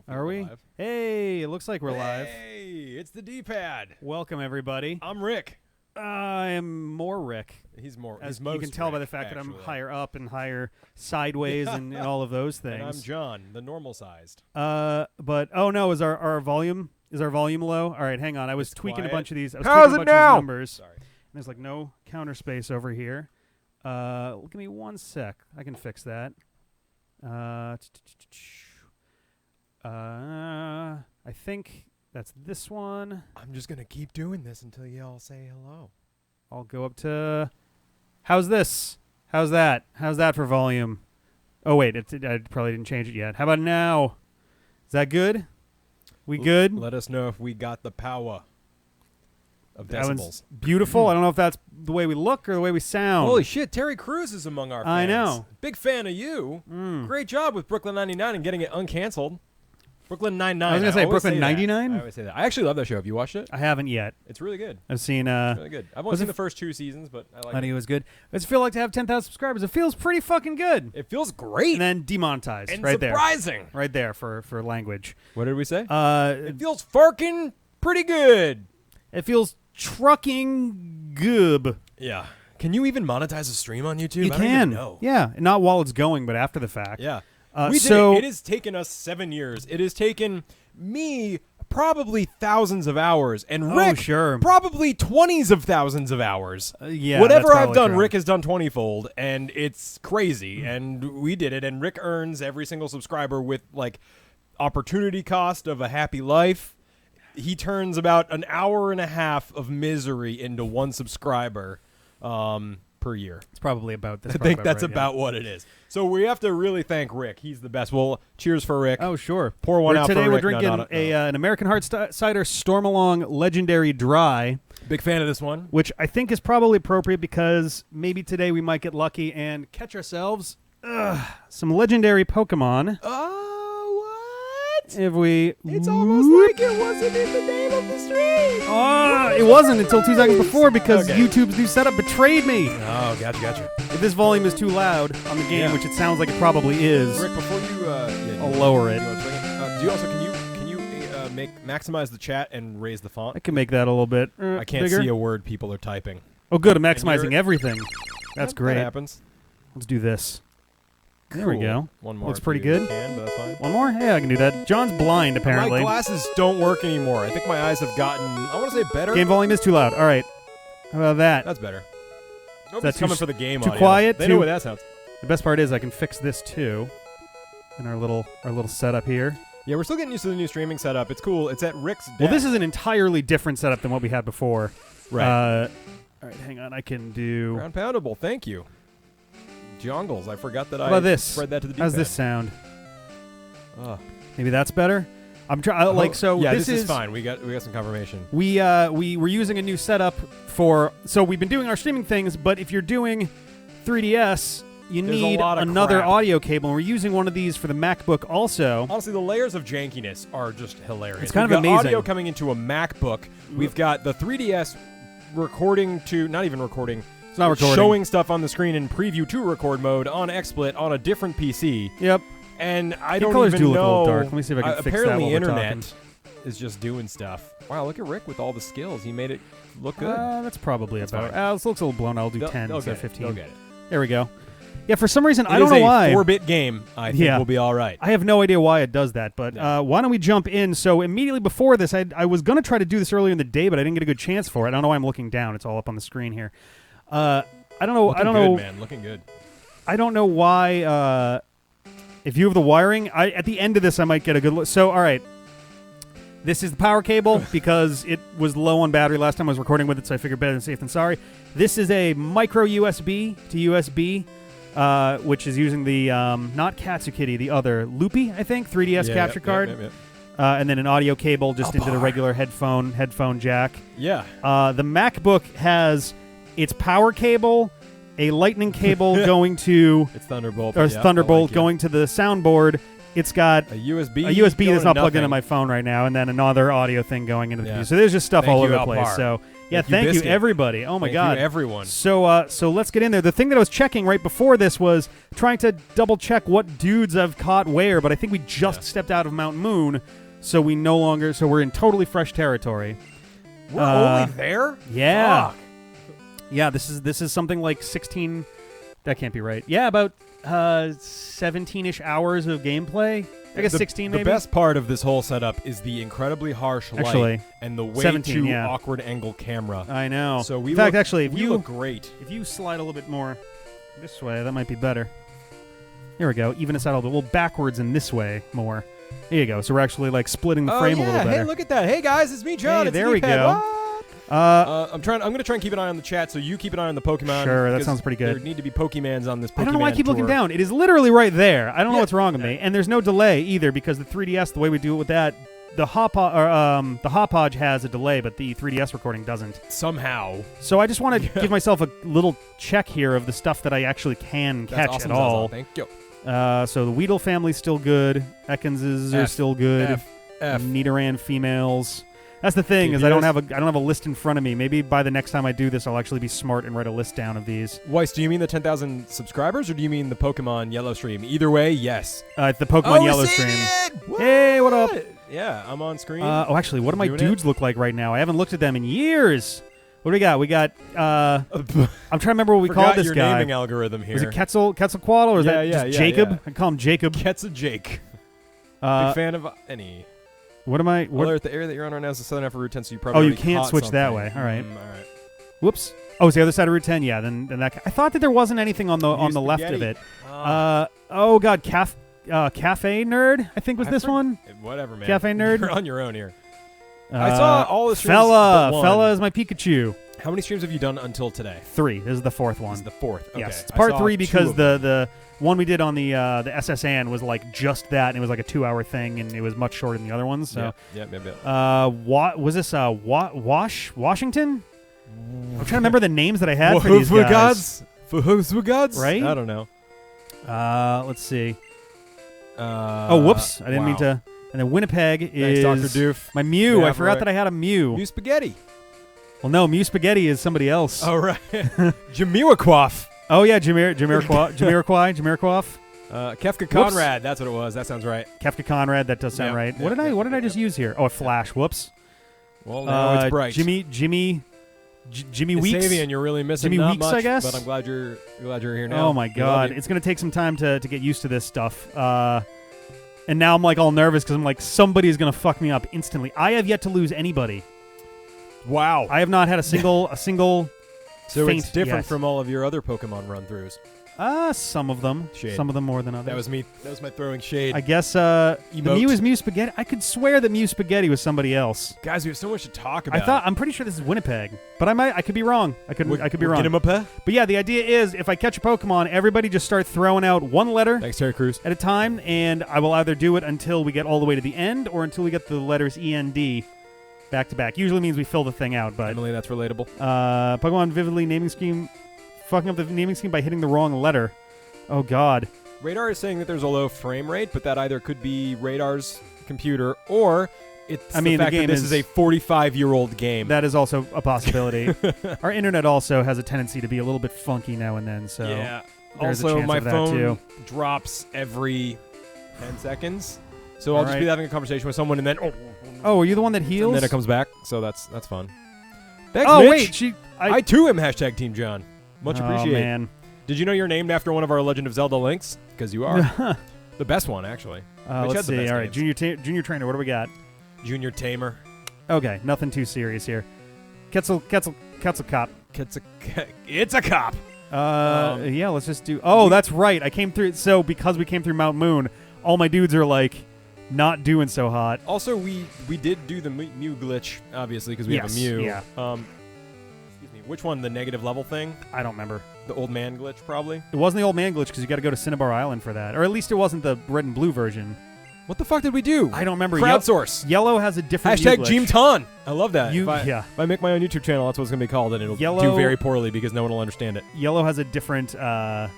Are we? Live. Hey, it looks like we're live. Hey, it's the D-pad. Welcome, everybody. I'm Rick. I am more Rick. He's more. As he's most you can tell by the Rick, fact that I'm actually. higher up and higher sideways and all of those things. And I'm John, the normal sized. But oh no, is our volume low? All right, hang on. I was It's tweaking quiet. a bunch of these. I was How's tweaking a it bunch of now? these numbers. Sorry. And there's like no counter space over here. Give me 1 sec. I can fix that. I think that's this one. I'm just gonna keep doing this until you all say hello. I'll go up to. How's this? How's that? How's that for volume? Oh wait, I probably didn't change it yet. How about now? Is that good? We good? Let us know if we got the power of That one's decibels. beautiful. I don't know if that's the way we look or the way we sound. Holy shit, Terry Crews is among our fans. I know. Big fan of you. Mm. Great job with Brooklyn 99 and getting it uncanceled. Brooklyn 99. I was gonna say always Brooklyn that. 99? I always say that. I actually love that show. Have you watched it? I haven't yet. It's really good. I've seen. It's really good. I've only was seen it the first 2 seasons, but I like I it. think it was good. Does it feel like to have 10,000 subscribers? It feels pretty fucking good. It feels great And then demonetized and right surprising. there. Right there for language. What did we say? It It feels farking pretty good. feels trucking goob. Yeah. Can you even monetize a stream on YouTube? You I don't can. even know. Yeah, not while it's going, but after the fact. Yeah. We We so did it. It has taken us 7 years. It has taken me probably thousands of hours, and Rick sure. probably 20s of thousands of hours. Yeah, Whatever that's I've probably done, true. Rick has done 20-fold, and it's crazy. And we did it, and Rick earns every single subscriber with like opportunity cost of a happy life. He turns about an hour and a half of misery into 1 subscriber per year. It's probably about this. I think that's about what it is. So we have to really thank Rick. He's the best. Well, cheers for Rick. Oh, sure. Pour one out Today for we're Rick. No, drinking not an American Hard Cider Stormalong Legendary Dry, Big fan of this one. which I think is probably appropriate because maybe today we might get lucky and catch ourselves some legendary Pokemon. Oh, what? If we... It's almost like it wasn't in the name of the stream. It wasn't until 2 seconds before because Okay. YouTube's new setup betrayed me. Oh, gotcha. If this volume is too loud on the game, Yeah. which it sounds like it probably is, Rick, before you, I'll lower it. Do you want to swing it? Do you also can you maximize the chat and raise the font? I can make that a little bit I can't bigger. see a word people are typing. Oh, good. I'm And maximizing you're- everything. That's That great. happens. Let's do this. There we Cool. go. One more. Looks if pretty you good. Can, but that's fine. One more? Yeah, I can do that. John's blind, apparently. My glasses don't work anymore. I think my eyes have gotten, I want to say better. Game volume is too loud. All right. How about that? That's better. Nobody's too coming s- for the game too audio. quiet? They Too- know what that sounds. The best part is I can fix this, too, in our little setup here. Yeah, we're still getting used to the new streaming setup. It's cool. It's at Rick's desk. Well, this is an entirely different setup than what we had before. Right. All right, hang on. I can do... Ground poundable. Thank you. Jongles. I forgot that How about this? spread that to the How's D-pad. this sound? Ugh. Maybe that's better? I'm trying... Yeah, this is fine. We got some confirmation. We were using a new setup for... So we've been doing our streaming things, but if you're doing 3DS, you There's a need lot of another crap. audio cable. And we're using one of these for the MacBook also. Honestly, the layers of jankiness are just hilarious. It's kind We've of got amazing. audio coming into a MacBook. We've got the 3DS recording to... Not even recording. It's not recording. Showing stuff on the screen in preview to record mode on XSplit on a different PC. Yep. And I The don't colors even do look a know. little dark. Let me see if I can fix that apparently while we're internet talking. is just doing stuff. Wow, look at Rick with all the skills. He made it look good. That's probably That's about... fine. this looks a little blown. I'll do They'll- 10 they'll instead get of it. 15. They'll get it. There we go. Yeah, for some reason, I It don't is know a why. 4-bit game. I think we'll be all right. I have no idea why it does that, but No. why don't we jump in? So immediately before this, I was going to try to do this earlier in the day, but I didn't get a good chance for it. I don't know why I'm looking down. It's all up on the screen here. I don't know. Looking I don't good, know. man. Looking good. I don't know why. If you have the wiring, at the end of this, I might get a good look. So, all right. This is the power cable because it was low on battery last time I was recording with it, so I figured better than safe than sorry. This is a micro USB to USB, which is using the, not Katsukitty, the other Loopy, I think, 3DS capture card. And then an audio cable just into the regular headphone jack. Yeah. The MacBook has its power cable, a lightning cable going to... It's Thunderbolt. Or yeah, Thunderbolt I like it. going to the soundboard, It's got a USB that's not plugged into nothing. my phone right now, and then another audio thing going into the Yeah. computer. So there's just stuff Thank all you, over the place. Alpar. So yeah, Thank you, thank you Biscuit. everybody. Oh my Thank God, you, everyone. So let's get in there. The thing that I was checking right before this was trying to double check what dudes I've caught where, but I think we just stepped out of Mount Moon, so we're in totally fresh territory. We're only there? Yeah. Fuck. Yeah, this is something like 16. That can't be right. Yeah, about 17-ish hours of gameplay. I guess 16 maybe. The best part of this whole setup is the incredibly harsh Actually, light and the way 17, too yeah. awkward angle camera. I know. So in fact, actually, if we you look great. if you slide a little bit more this way, that might be better. Here we go. Even us out a little backwards and this way more. There you go. So we're actually like splitting the frame a little better. Hey, look at that. Hey guys, it's me, John. Hey, It's there we D-Pad. go. What? I'm gonna try and keep an eye on the chat, so you keep an eye on the Pokemon. Sure, that because sounds pretty good. There need to be Pokemans on this Pokemon I don't know why I keep looking tour. down. It is literally right there. I don't know Yeah. what's wrong with me. And there's no delay either because the 3DS, the way we do it with that, the Hopodge has a delay, but the 3DS recording doesn't. Somehow. So I just want to give myself a little check here of the stuff that I actually can catch That's awesome, at all. Zaza. Thank you. So the Weedle family's still good. Ekinses are F. still good. F. Nidoran females. That's the thing is I don't have a list in front of me. Maybe by the next time I do this, I'll actually be smart and write a list down of these. Weiss, do you mean the 10,000 subscribers, or do you mean the Pokemon Yellow stream? Either way, yes. It's the Pokemon Yellow we stream. see it! Hey, what up? Yeah, I'm on screen. Actually, what do my Doing dudes look like right now? I haven't looked at them in years. What do we got? We got. I'm trying to remember what we called this your guy. naming algorithm here. Was it Quetzalcoatl or is that just Jacob? yeah. I call him Jacob. Jake. Big fan of any. What am I? Alert, the area that you're on right now is the southern half of Route 10, so you probably you already can't caught switch that something. way. All right. All right. Whoops. Oh, it's the other side of Route 10. Yeah. Then that. I thought that there wasn't anything on the left of it. Oh God, Cafe Nerd. I think was this one. Whatever, man. Cafe Nerd. You're on your own here. I saw all the streams. Fella. but one. Fella is my Pikachu. How many streams have you done until today? 3. This is the 4th one. This is the 4th. Okay. Yes, it's I part saw 3 two because of them. the one we did on the SSN was like just that, and it was like a 2-hour thing, and it was much shorter than the other ones. So, Yep. was this Washington? I'm trying to remember the names that I had for these guys. For gods? Right? I don't know. Let's see. Oh, whoops! I didn't mean to. And then Winnipeg is Dr. Doof. my Mew. Yeah, I forgot right. that I had a Mew. New spaghetti. Well, no, Mew Spaghetti is somebody else. All right. Jamiroquoth. Oh yeah, Jamiroquai. Kefka Conrad. That's what it was. That sounds right. Kefka Conrad. That does sound Yeah, right. yeah, What did I just use here? Oh, a Flash. Whoops. Well, now it's bright. Jimmy Weeks. Savian, you're really missing Jimmy not Weeks, much, I guess. but I'm glad you're here now. Oh my We love God, you. it's gonna take some time to get used to this stuff. And now I'm like all nervous because I'm like somebody is gonna fuck me up instantly. I have yet to lose anybody. Wow. I have not had a single So faint it's different yet. from all of your other Pokemon run-throughs. Some of them. Shade. Some of them more than others. That was me. That was my throwing shade. I guess the Emote. Mew is Mew Spaghetti. I could swear that Mew Spaghetti was somebody else. Guys, we have so much to talk about. I'm pretty sure this is Winnipeg, but I could be wrong. I could be wrong. Get him up, huh? But yeah, the idea is if I catch a Pokemon, everybody just start throwing out one letter Thanks, Terry Crews. at a time, and I will either do it until we get all the way to the end or until we get the letters END back to back. Usually means we fill the thing out, but Emily, that's relatable. Pokemon Vividly naming scheme, fucking up the naming scheme by hitting the wrong letter. Oh God. Radar is saying that there's a low frame rate, but that either could be Radar's computer or it's the fact game that this is a 45-year-old game. That is also a possibility. Our internet also has a tendency to be a little bit funky now and then, so yeah. there's a Also, chance my of that phone too. drops every 10 seconds. So I'll All just right. be having a conversation with someone, and then Oh, are you the one that heals? and then it comes back. So that's fun. Thanks, Oh Mitch. wait, I too am hashtag Team John. Much Oh appreciated. man. Did you know you're named after one of our Legend of Zelda links? Because you are. The best one, actually. Mitch Let's has the see. best All right, names. junior trainer. What do we got? Junior Tamer. Okay, nothing too serious here. Ketzel Cop. It's a cop. Yeah, let's just do. Oh, that's right. I came through. So because we came through Mount Moon, all my dudes are like not doing so hot. Also, we did do the Mew glitch, obviously, because we have a Yes, Mew. yeah. Excuse me. Which one? The negative level thing? I don't remember. The old man glitch, probably? It wasn't the old man glitch because you got to go to Cinnabar Island for that, or at least it wasn't the red and blue version. What the fuck did we do? I don't remember. Crowdsource. Yellow has a different Hashtag Mew glitch. Gymton. I love that. Yeah. If I make my own YouTube channel, that's what it's going to be called, and it'll Yellow- do very poorly because no one will understand it. Yellow has a different. Oh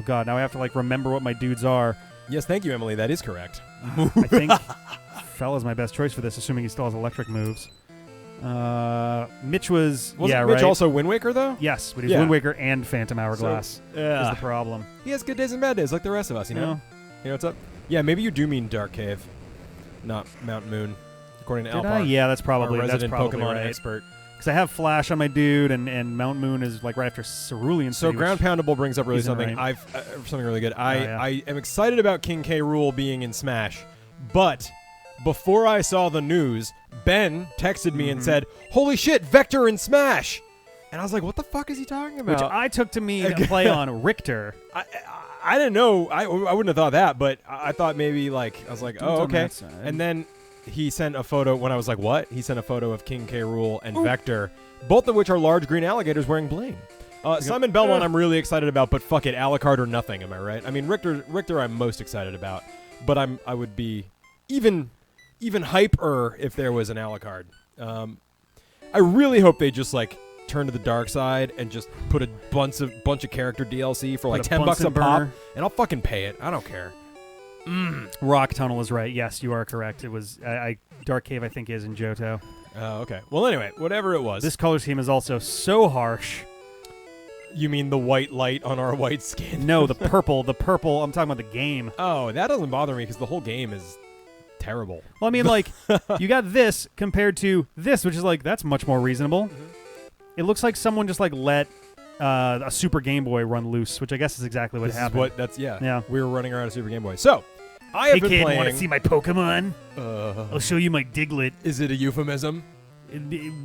god, now I have to like remember what my dudes are. Yes, thank you, Emily. That is correct. I think Fella's my best choice for this, assuming he still has electric moves. Mitch was Wasn't yeah, Mitch right? also Wind Waker, though? Yes, but he's Yeah. Wind Waker and Phantom Hourglass is Yeah. the problem. He has good days and bad days, like the rest of us, you know? You know what's up? Yeah, maybe you do mean Dark Cave, not Mount Moon, according to Did Alpar. I? Yeah, that's our probably resident Pokemon Pokemon expert. Because I have Flash on my dude, and Mount Moon is like right after Cerulean So City, Ground which- Poundable brings up really isn't something. right. Something really good. yeah. I am excited about King K. Rool being in Smash, but before I saw the news, Ben texted me and said, "Holy shit, Vector in Smash!" And I was like, "What the fuck is he talking about?" which I took to mean a play on Richter. I didn't know. I wouldn't have thought that, but I thought maybe like I was like, "Oh, on okay." that side. And then he sent a photo when I was like, "What?" He sent a photo of King K. Rool and Vector, both of which are large green alligators wearing bling. Simon Belmont, I'm really excited about, but fuck it, Alucard or nothing. Am I right? I mean, Richter, I'm most excited about, but I would be even hyper if there was an Alucard. I really hope they just like turn to the dark side and just put a bunch of character DLC for like Put a $10 a Bunsen pop, burner. and I'll fucking pay it. I don't care. Rock Tunnel is right. Yes, you are correct. It was Dark Cave. I think is in Johto. Oh, okay. Well, anyway, whatever it was. This color scheme is also so harsh. You mean the white light on our white skin? No, the purple. The purple. I'm talking about the game. Oh, that doesn't bother me because the whole game is terrible. Well, I mean, like, you got this compared to this, which is like, that's much more reasonable. It looks like someone just like let a Super Game Boy run loose, which I guess is exactly what This is happened. what that's yeah. Yeah. We were running around a Super Game Boy. So, I have Hey been kid, playing. want to see my Pokemon? I'll show you my Diglett. Is it a euphemism?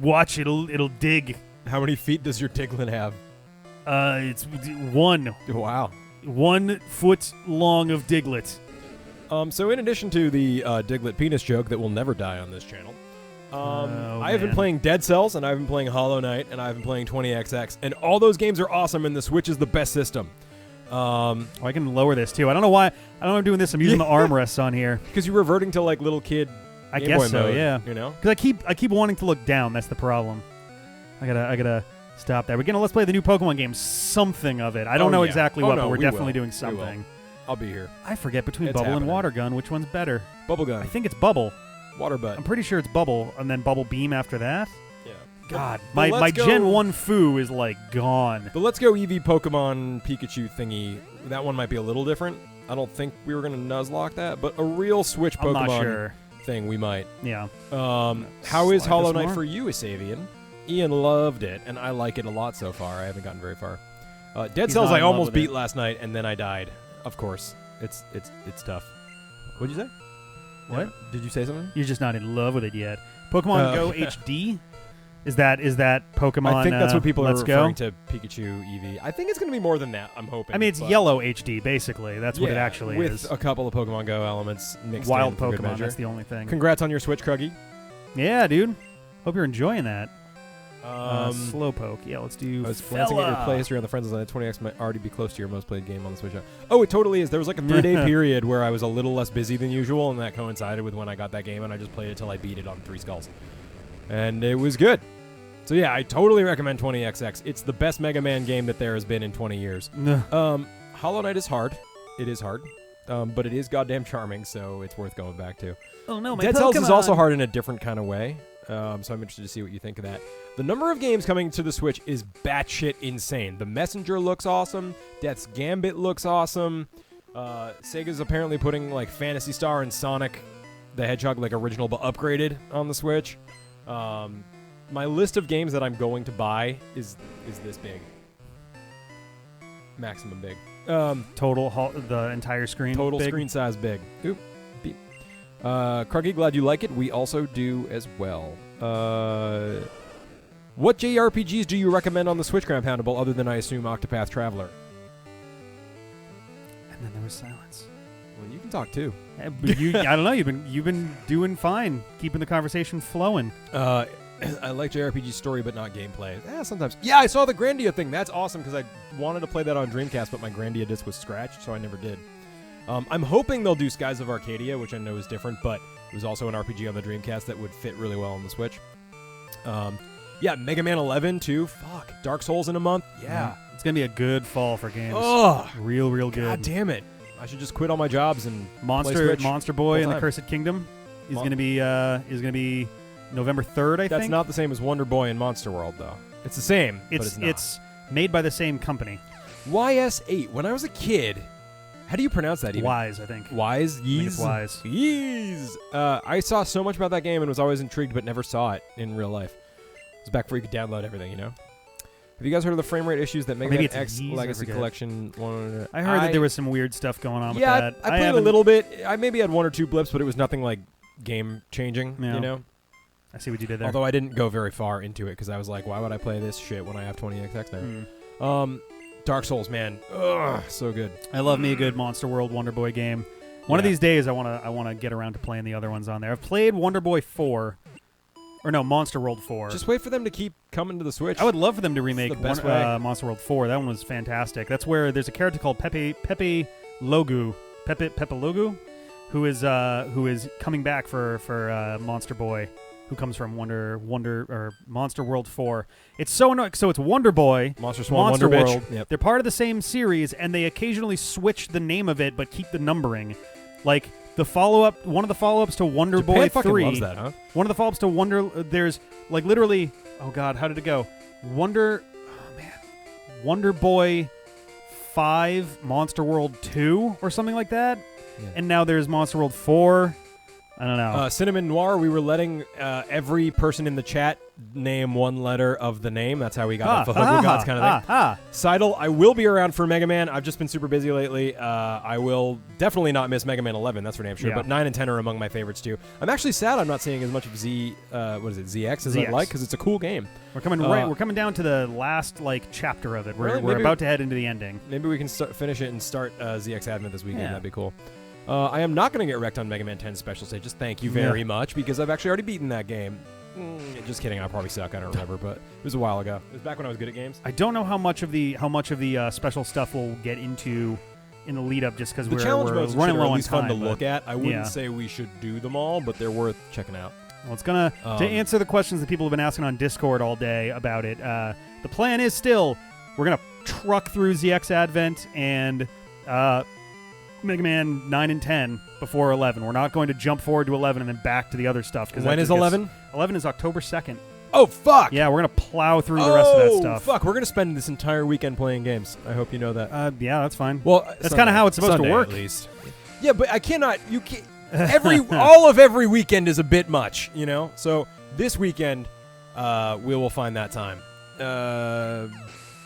Watch, it'll dig. How many feet does your Diglett have? It's one Wow. 1 foot long of Diglett. So in addition to the Diglett penis joke that will never die on this channel, I have been man. playing Dead Cells, and I've been playing Hollow Knight, and I've been playing 20XX, and all those games are awesome, and the Switch is the best system. Oh, I can lower this too. I don't know why. I don't know why I'm doing this. I'm using the armrests on here. Because you're reverting to like little kid I Game guess Boy so. mode, Yeah. You know? Because I keep wanting to look down. That's the problem. I gotta stop that. We're gonna let's play the new Pokemon game. Something of it. I don't know yeah. exactly Oh, what, no, but we're we definitely will. doing We will. something. I'll be here. I forget between It's Bubble happening. and Water Gun, which one's better. Bubble Gun. I think it's Bubble. Water Butt. I'm pretty sure it's Bubble, and then Bubble Beam after that. Yeah. God, But my let's go- Gen 1 Foo is like gone. The Let's Go Eevee Pokemon Pikachu thingy, that one might be a little different. I don't think we were going to Nuzlocke that, but a real Switch I'm Pokemon not sure. thing we might. Yeah. How is slide Hollow this Knight more. for you, Asavian? Ian loved it, and I like it a lot so far. I haven't gotten very far. Dead He's Cells not I in love almost with beat it. last night, and then I died. Of course. It's tough. What'd you say? What? Did you say something? You're just not in love with it yet. Pokemon Go yeah. HD? Is that Pokemon? I think that's what people are Let's referring Go? to Pikachu Eevee. I think it's going to be more than that, I'm hoping. I mean, it's but- Yellow HD, basically. That's what it Yeah, actually with is. a couple of Pokemon Go elements mixed Wild in for good Pokemon, measure. that's the only thing. Congrats on your Switch, Kruggy. Yeah, dude. Hope you're enjoying that. Slowpoke. Yeah, let's do I was glancing at your Fella. play history on the Friends Line. 20X might already be close to your most played game on the Switch. Oh, it totally is. There was like a 3-day period where I was a little less busy than usual, and that coincided with when I got that game, and I just played it till I beat it on 3 skulls. And it was good. So yeah, I totally recommend 20XX. It's the best Mega Man game that there has been in 20 years. Hollow Knight is hard. It is hard. But it is goddamn charming, so it's worth going back to. Oh no, my Dead Pokemon. Cells is also hard in a different kind of way, so I'm interested to see what you think of that. The number of games coming to the Switch is batshit insane. The Messenger looks awesome. Death's Gambit looks awesome. Sega's apparently putting like Phantasy Star and Sonic the Hedgehog like original but upgraded on the Switch. My list of games that I'm going to buy is this big. Maximum big. The entire screen. Total big. screen size big. Oop. Beep. Kruggy, glad you like it. We also do as well. What JRPGs do you recommend on the Switch, Ground Poundable, other than, I assume, Octopath Traveler? And then there was silence. Well, you can talk, too. I don't know. You've been doing fine, keeping the conversation flowing. I like JRPG story, but not gameplay. Sometimes. Yeah, I saw the Grandia thing. That's awesome, because I wanted to play that on Dreamcast, but my Grandia disc was scratched, so I never did. I'm hoping they'll do Skies of Arcadia, which I know is different, but it was also an RPG on the Dreamcast that would fit really well on the Switch. Yeah, Mega Man 11, too. Fuck. Dark Souls in a month. Yeah. It's going to be a good fall for games. Oh, Real good. God damn it. I should just quit all my jobs and play Monster Switch Boy and the full-time. Cursed Kingdom is going to be November 3rd, I think. That's not the same as Wonder Boy and Monster World, though. It's the same, but it's not. It's made by the same company. YS8. When I was a kid, how do you pronounce that even? Wise, I think. Wise? I think it's Yeez? Wise. Yeez. I saw so much about that game and was always intrigued, but never saw it in real life. It was back before you could download everything, you know? Have you guys heard of the frame rate issues that Mega Man X Legacy Collection wanted? I heard that there was some weird stuff going on with yeah, that. I played a little bit. I maybe had one or two blips, but it was nothing like game-changing, Yeah. you know? I see what you did there. Although I didn't go very far into it because I was like, why would I play this shit when I have 20XX now? Dark Souls, man. Ugh, so good. I love me a good Monster World Wonder Boy game. One of these days, I want to get around to playing the other ones on there. I've played Wonder Boy 4. Or no, Monster World 4. Just wait for them to keep coming to the Switch. I would love for them to remake the best way. Monster World 4. That one was fantastic. That's where there's a character called Pepe Logu, who is coming back for Monster Boy, who comes from Monster World 4. It's so annoying. So it's Wonder Boy, Monster Swan, Monster Wonder World. Bitch. Yep. They're part of the same series, and they occasionally switch the name of it, but keep the numbering. Like the follow-up, one of the follow-ups to Wonder Japan Boy fucking 3. loves that, huh? One of the follow-ups to Wonder, there's like literally, oh god, how did it go? Wonder Boy 5, Monster World 2, or something like that. Yeah. And now there's Monster World 4. I don't know. Cinnamon Noir, we were letting every person in the chat name one letter of the name. That's how we got the Fahugwa Gods kind of thing. Seidel, I will be around for Mega Man. I've just been super busy lately. I will definitely not miss Mega Man 11, that's for damn sure. Yeah. But 9 and 10 are among my favorites, too. I'm actually sad I'm not seeing as much of ZX as I'd like, because it's a cool game. We're coming down to the last chapter of it. We're about to head into the ending. Maybe we can finish it and start ZX Advent this weekend. That'd be cool. I am not going to get wrecked on Mega Man 10 Special Stage. Just thank you very much, because I've actually already beaten that game. Just kidding. I'll probably suck. I don't remember, but it was a while ago. It was back when I was good at games. I don't know how much of the special stuff we'll get into in the lead up, just because we're running low on time. Fun to look at. I wouldn't say we should do them all, but they're worth checking out. Well, it's gonna to answer the questions that people have been asking on Discord all day about it. The plan is still we're gonna truck through ZX Advent and Mega Man 9 and 10 before 11. We're not going to jump forward to 11 and then back to the other stuff. When is 11? 11 is October 2nd. Oh, fuck! Yeah, we're going to plow through the rest of that stuff. Fuck, we're going to spend this entire weekend playing games. I hope you know that. Yeah, that's fine. Well, that's kind of how it's supposed Sunday, to work. At least. Yeah, but I cannot... You can't... all of every weekend is a bit much, you know? So this weekend, we will find that time. But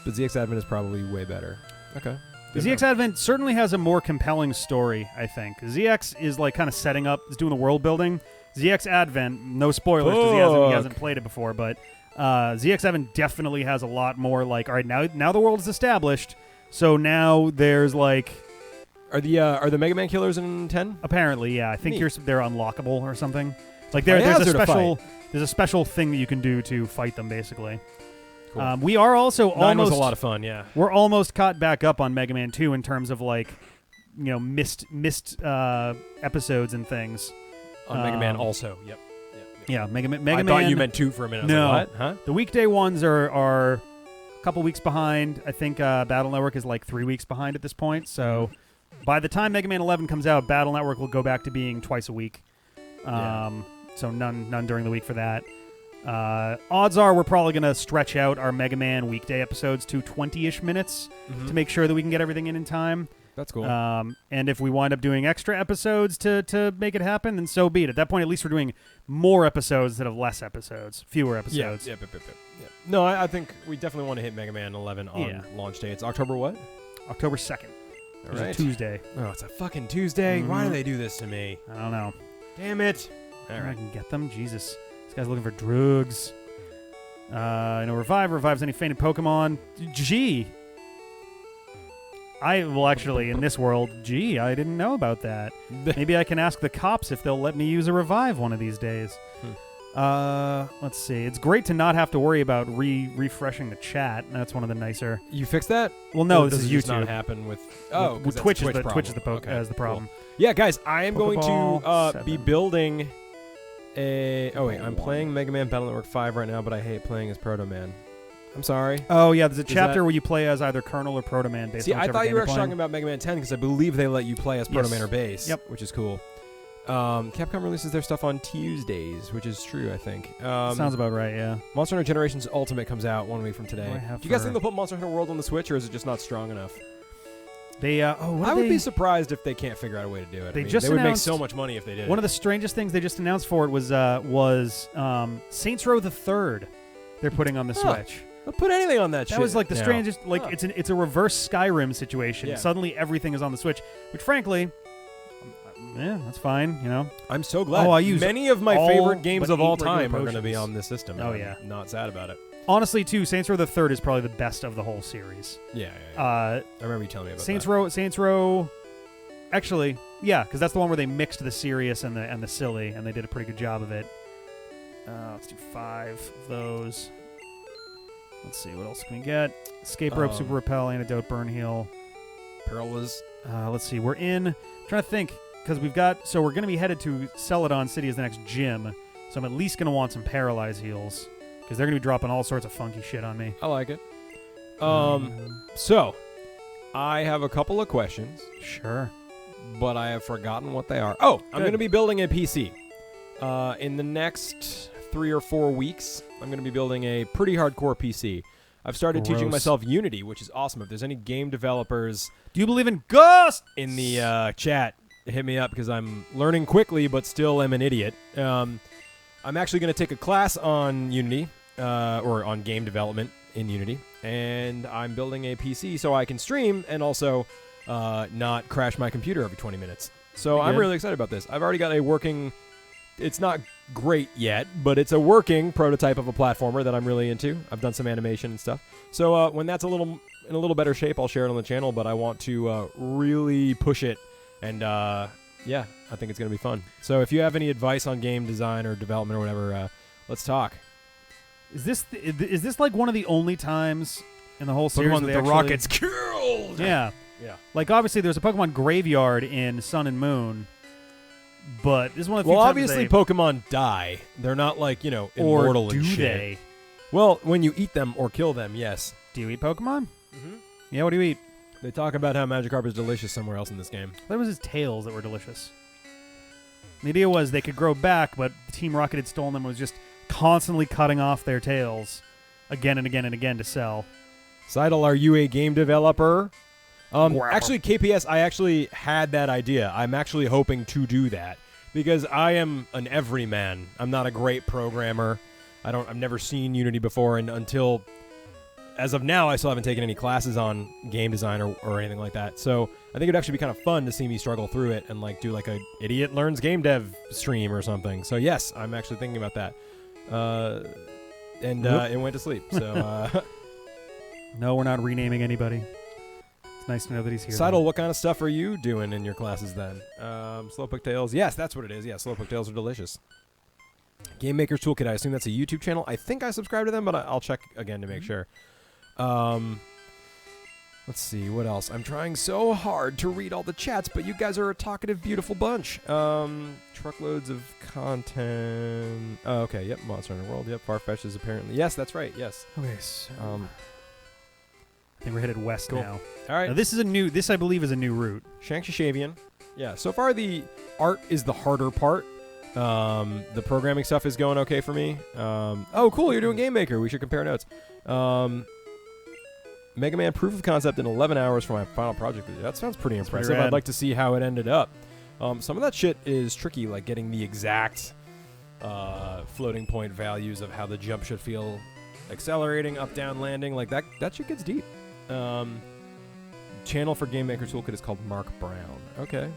ZX Advent is probably way better. Okay. ZX Advent certainly has a more compelling story, I think. ZX is kind of setting up, is doing the world building. ZX Advent, no spoilers because he hasn't played it before, but ZX Advent definitely has a lot more all right, now the world is established, so now there's Are the Mega Man killers in 10? Apparently, yeah. I think they're unlockable or something. There's a special thing that you can do to fight them, basically. Cool. We are also 9 was a lot of fun, yeah. We're almost caught back up on Mega Man 2 in terms of missed episodes and things. On Mega Man also, yep. Yeah, Mega Man. I thought you meant 2 for a minute. No, I was like, what? Huh? The weekday ones are a couple weeks behind. I think Battle Network is 3 weeks behind at this point. So by the time Mega Man 11 comes out, Battle Network will go back to being twice a week. So none during the week for that. Odds are we're probably going to stretch out our Mega Man weekday episodes to 20-ish minutes to make sure that we can get everything in time. That's cool. And if we wind up doing extra episodes to make it happen, then so be it. At that point, at least we're doing more episodes instead of less episodes, fewer episodes. Yeah. No, I think we definitely want to hit Mega Man 11 on launch day. It's October what? October 2nd. All right. It's a Tuesday. Oh, it's a fucking Tuesday. Why do they do this to me? I don't know. Damn it. All right. I can get them. Jesus. This guy's looking for drugs. Revive's any fainted Pokemon. Gee. Actually, in this world, I didn't know about that. Maybe I can ask the cops if they'll let me use a revive one of these days. Let's see. It's great to not have to worry about refreshing the chat. That's one of the nicer. You fixed that? Well, no, this is does YouTube. not happen with Twitch is the Okay, as the problem. Cool. Yeah, guys, I am going to Pokeball be 7. building a. Oh wait, I'm playing Mega Man Battle Network 5 right now, but I hate playing as Proto Man. I'm sorry. Oh yeah, there's a Is chapter that- where you play as either Colonel or Proto Man. Based See, on I whichever thought game you were you're actually playing. talking about Mega Man 10 because I believe they let you play as Proto Yes. Man or Base. Yep. Which is cool. Capcom releases their stuff on Tuesdays, which is true, I think. Sounds about right. Yeah. Monster Hunter Generations Ultimate comes out 1 week from today. What do I have Do you guys for- think they'll put Monster Hunter World on the Switch, or is it just not strong enough? They. What I did would they- be surprised if they can't figure out a way to do it. They I mean, just they would make announced- so much money if they did. One of the strangest things they just announced for it was Saints Row the Third. They're putting on the Huh. Switch. They'll put anything on that shit. That was like the now. strangest. Like Huh. it's a reverse Skyrim situation. Yeah. Suddenly everything is on the Switch, which frankly, yeah, that's fine. You know. I'm so glad. Oh, I use many of my all favorite games but of all 8 regular time are going to be potions. on this system. Oh, and yeah. I'm not sad about it. Honestly, too, Saints Row the Third is probably the best of the whole series. Yeah. I I remember you telling me about Saints Row. Actually, yeah, because that's the one where they mixed the serious and the silly, and they did a pretty good job of it. Let's do 5 of those. Let's see, what else can we get? Escape Rope, Super Repel, Antidote, Burn Heal. that. Perilous. Let's see, we're in. I'm trying to think, because we're going to be headed to Celadon City as the next gym, so I'm at least going to want some Paralyze heals, because they're going to be dropping all sorts of funky shit on me. I like it. So, I have a couple of questions, Sure. but I have forgotten what they are. Oh, I'm Good. going to be building a PC. In the next 3 or 4 weeks, I'm going to be building a pretty hardcore PC. I've started teaching Gross. myself Unity, which is awesome. If there's any game developers Do you believe in ghosts? in the chat, hit me up because I'm learning quickly but still am an idiot. I'm actually going to take a class on Unity or on game development in Unity, and I'm building a PC so I can stream and also not crash my computer every 20 minutes. So Pretty I'm good. really excited about this. I've already got a working... It's not great yet, but it's a working prototype of a platformer that I'm really into. I've done some animation and stuff. So when that's in a little better shape, I'll share it on the channel, but I want to really push it, and yeah, I think it's going to be fun. So if you have any advice on game design or development or whatever, let's talk. Is this like one of the only times in the whole series Pokemon where they the actually- Rockets killed! Yeah. Yeah. Like, obviously, there's a Pokemon graveyard in Sun and Moon, but this is one of the few Well, times obviously, they, Pokemon die. They're not like, or immortal do and shit. they? Well, when you eat them or kill them, yes. Do you eat Pokemon? Mm-hmm. Yeah, what do you eat? They talk about how Magikarp is delicious somewhere else in this game. That was his tails that were delicious. The idea was they could grow back, but Team Rocket had stolen them and was just constantly cutting off their tails again and again and again to sell. Seidel, are you a game developer? Wow. Actually, KPS, I actually had that idea. I'm actually hoping to do that because I am an everyman. I'm not a great programmer. I've never seen Unity before, and until as of now, I still haven't taken any classes on game design or anything like that. So I think it'd actually be kind of fun to see me struggle through it and like do like a idiot learns game dev stream or something. So yes, I'm actually thinking about that. It went to sleep. So No, we're not renaming anybody. It's nice to know that he's here. Seidel, what kind of stuff are you doing in your classes then? Slowpoke Tales. Yes, that's what it is. Yeah, Slowpoke Tales are delicious. Game Maker's Toolkit. I assume that's a YouTube channel. I think I subscribe to them, but I'll check again to make sure. Let's see, what else? I'm trying so hard to read all the chats, but you guys are a talkative, beautiful bunch. Truckloads of content. Oh, okay, yep, Monster Hunter World. Yep, Farfetch is apparently... Yes, that's right, yes. Okay, so I think we're headed west Cool. now. All right. Now, this I believe is a new route. Shankshavian. Yeah, so far the art is the harder part. The programming stuff is going okay for me. Oh, cool, you're doing Game Maker. We should compare notes. Mega Man proof of concept in 11 hours for my final project. That sounds pretty That's impressive. pretty rad. I'd like to see how it ended up. Some of that shit is tricky, like getting the exact floating point values of how the jump should feel, accelerating, up, down, landing. Like that shit gets deep. Channel for Game Maker Toolkit is called Mark Brown. Okay.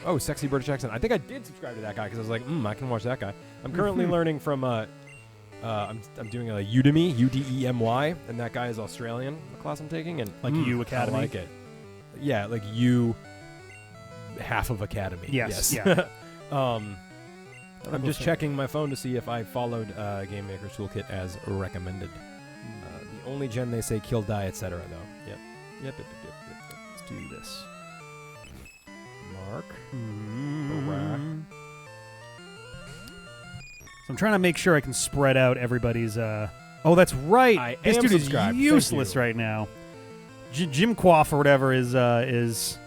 Oh, Sexy British Accent. I think I did subscribe to that guy because I was like, I can watch that guy. I'm currently learning from I'm doing a Udemy, Udemy, and that guy is Australian, the class I'm taking, and Like U Academy? I like it. Yeah, like U, half of Academy. Yes, yeah. yeah. I'm just checking my phone to see if I followed Game Maker's Toolkit as recommended. The only gen they say kill, die, etc. though. Yep. Let's do this. Mark. So I'm trying to make sure I can spread out everybody's Oh, that's right. I This am dude is subscribed. Thank useless you. right now. Jim Quaff or whatever is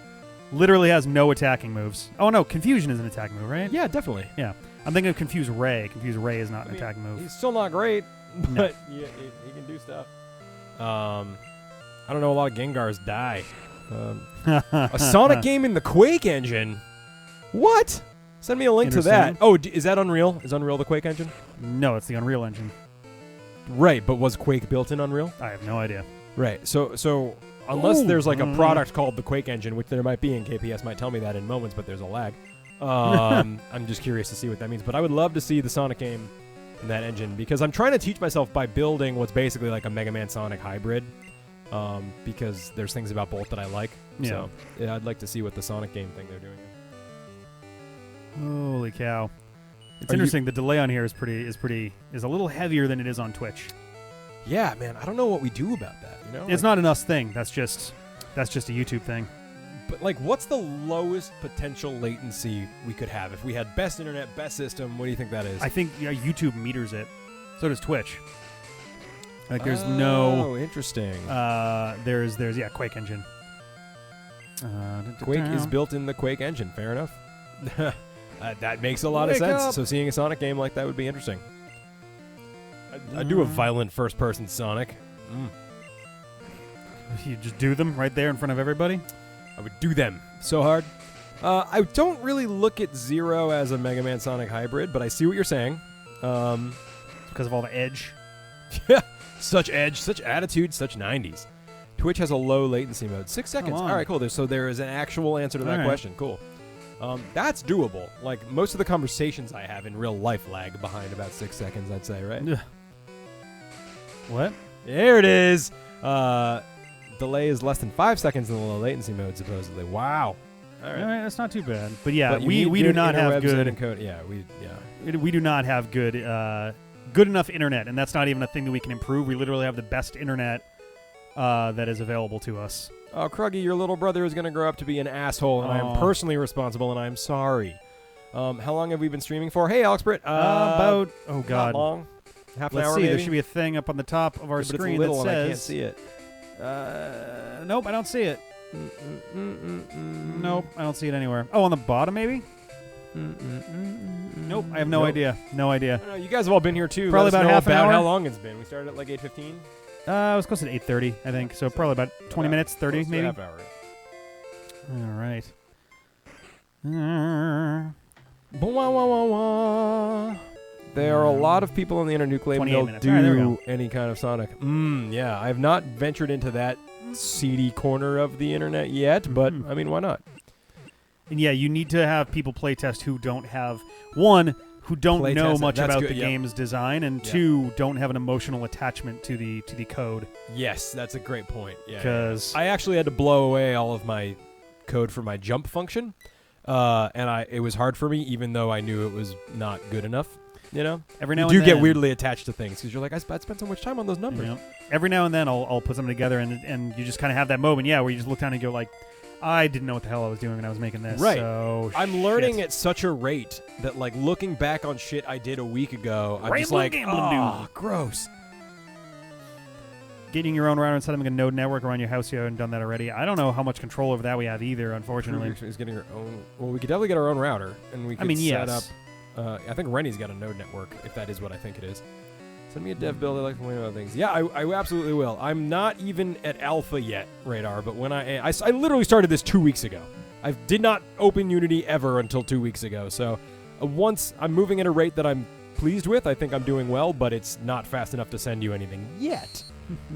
literally has no attacking moves. Oh no, Confusion is an attacking move, right? Yeah, definitely. Yeah. I'm thinking of Confuse Ray. Confuse Ray is not an attacking move. He's still not great, No. but he can do stuff. I don't know. A lot of Gengars die. A Sonic game in the Quake engine. What? Send me a link to that. Oh, is that Unreal? Is Unreal the Quake engine? No, it's the Unreal Engine. Right, but was Quake built in Unreal? I have no idea. Right. So unless Ooh. there's like a product called the Quake engine, which there might be, and KPS might tell me that in moments, but there's a lag. I'm just curious to see what that means. But I would love to see the Sonic game in that engine because I'm trying to teach myself by building what's basically like a Mega Man Sonic hybrid. Because there's things about both that I like. Yeah. So yeah, I'd like to see what the Sonic game thing they're doing. Holy cow! It's Are interesting. The delay on here is a little heavier than it is on Twitch. Yeah, man. I don't know what we do about that. You know, It's not an us thing. That's just a YouTube thing. But like, what's the lowest potential latency we could have if we had best internet, best system? What do you think that is? I think YouTube meters it. So does Twitch. Like there's Oh, interesting. there's Quake engine. Quake is built in the Quake engine. Fair enough. That makes a lot of Wake sense. up. So seeing a Sonic game like that would be interesting. I do a violent first-person Sonic. You just do them right there in front of everybody. I would do them so hard. I don't really look at Zero as a Mega Man Sonic hybrid, but I see what you're saying. Because of all the edge. Such edge, such attitude, such 90s. Twitch has a low latency mode. 6 seconds. Come on. All right, cool. So there is an actual answer to that All right. question. Cool. That's doable. Like, most of the conversations I have in real life lag behind about 6 seconds, I'd say, right? Ugh. What? There it is. Delay is less than 5 seconds in the low latency mode, supposedly. Wow. All right, that's not too bad. But yeah, But you we need do not have interwebs good. and encode. Yeah, We do not have good enough internet, and that's not even a thing that we can improve. We literally have the best internet that is available to us. Oh, Kruggy, your little brother is going to grow up to be an asshole, and I am personally responsible, and I am sorry. How long have we been streaming for? Hey, Alex Britt. About Not god, long. Half an let's hour, see. maybe? There should be a thing up on the top of our Yeah, but screen it's little that and says. I can't see it. Nope, I don't see it. Nope, I don't see it anywhere. Oh, on the bottom, maybe. Nope, I have no Nope. idea. No idea. I don't know, you guys have all been here too. Probably Let us about know half an about hour. how long it's been. We started at like 8:15. It was close to 8:30, I think. So probably about 20 minutes, 30 Close to a maybe. half hour. All right. There are a lot of people on the internet who claim 28 they'll minutes. All right, there we do go. any kind of Sonic. Yeah, I have not ventured into that seedy corner of the internet yet, but I mean, why not? And yeah, you need to have people playtest who don't have who don't Play know test it. much That's about good, the yep. game's design, and Yep. 2 don't have an emotional attachment to the code. Yes, that's a great point. Yeah, Because I actually had to blow away all of my code for my jump function, and it was hard for me, even though I knew it was not good enough. You know, every now you and do then, get weirdly attached to things because you're like, I spent so much time on those numbers. you know, every now and then I'll put something together, and you just kind of have that moment, where you just look down and go like, I didn't know what the hell I was doing when I was making this. Right. So I'm learning shit. at such a rate that, like, looking back on shit I did a week ago, I'm just Ramblin' like, Gamblin' gross. Getting your own router and setting a node network around your house, you haven't done that already. I don't know how much control over that we have either, unfortunately. Is getting her own. Well, we could definitely get our own router, and we could set yes. up. I think Rennie's got a node network, if that is what I think it is. Send me a dev build. I like to learn about things. Yeah, I absolutely will. I'm not even at alpha yet, Radar, but when I literally started this 2 weeks ago. I did not open Unity ever until 2 weeks ago. So once I'm moving at a rate that I'm pleased with, I think I'm doing well, but it's not fast enough to send you anything yet.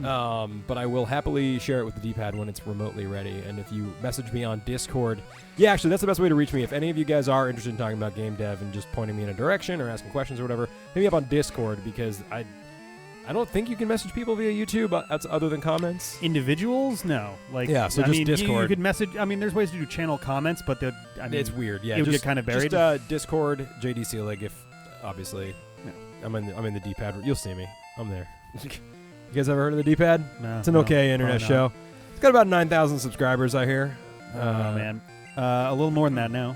But I will happily share it with the D-pad when it's remotely ready. And if you message me on Discord, yeah, actually, that's the best way to reach me. If any of you guys are interested in talking about game dev and just pointing me in a direction or asking questions or whatever, hit me up on Discord because I don't think you can message people via YouTube other than comments. Individuals? No. Like, Yeah, so I just mean, Discord. You could message. I mean, there's ways to do channel comments, but It's weird. Yeah, it would just, get kind of buried. Just Discord, JD Seelig. If obviously, Yeah. I'm in the D-pad. You'll see me. I'm there. You guys ever heard of the D-pad? No, It's an no, okay internet probably show. not. It's got about 9,000 subscribers, I hear. Oh man, a little more than that now.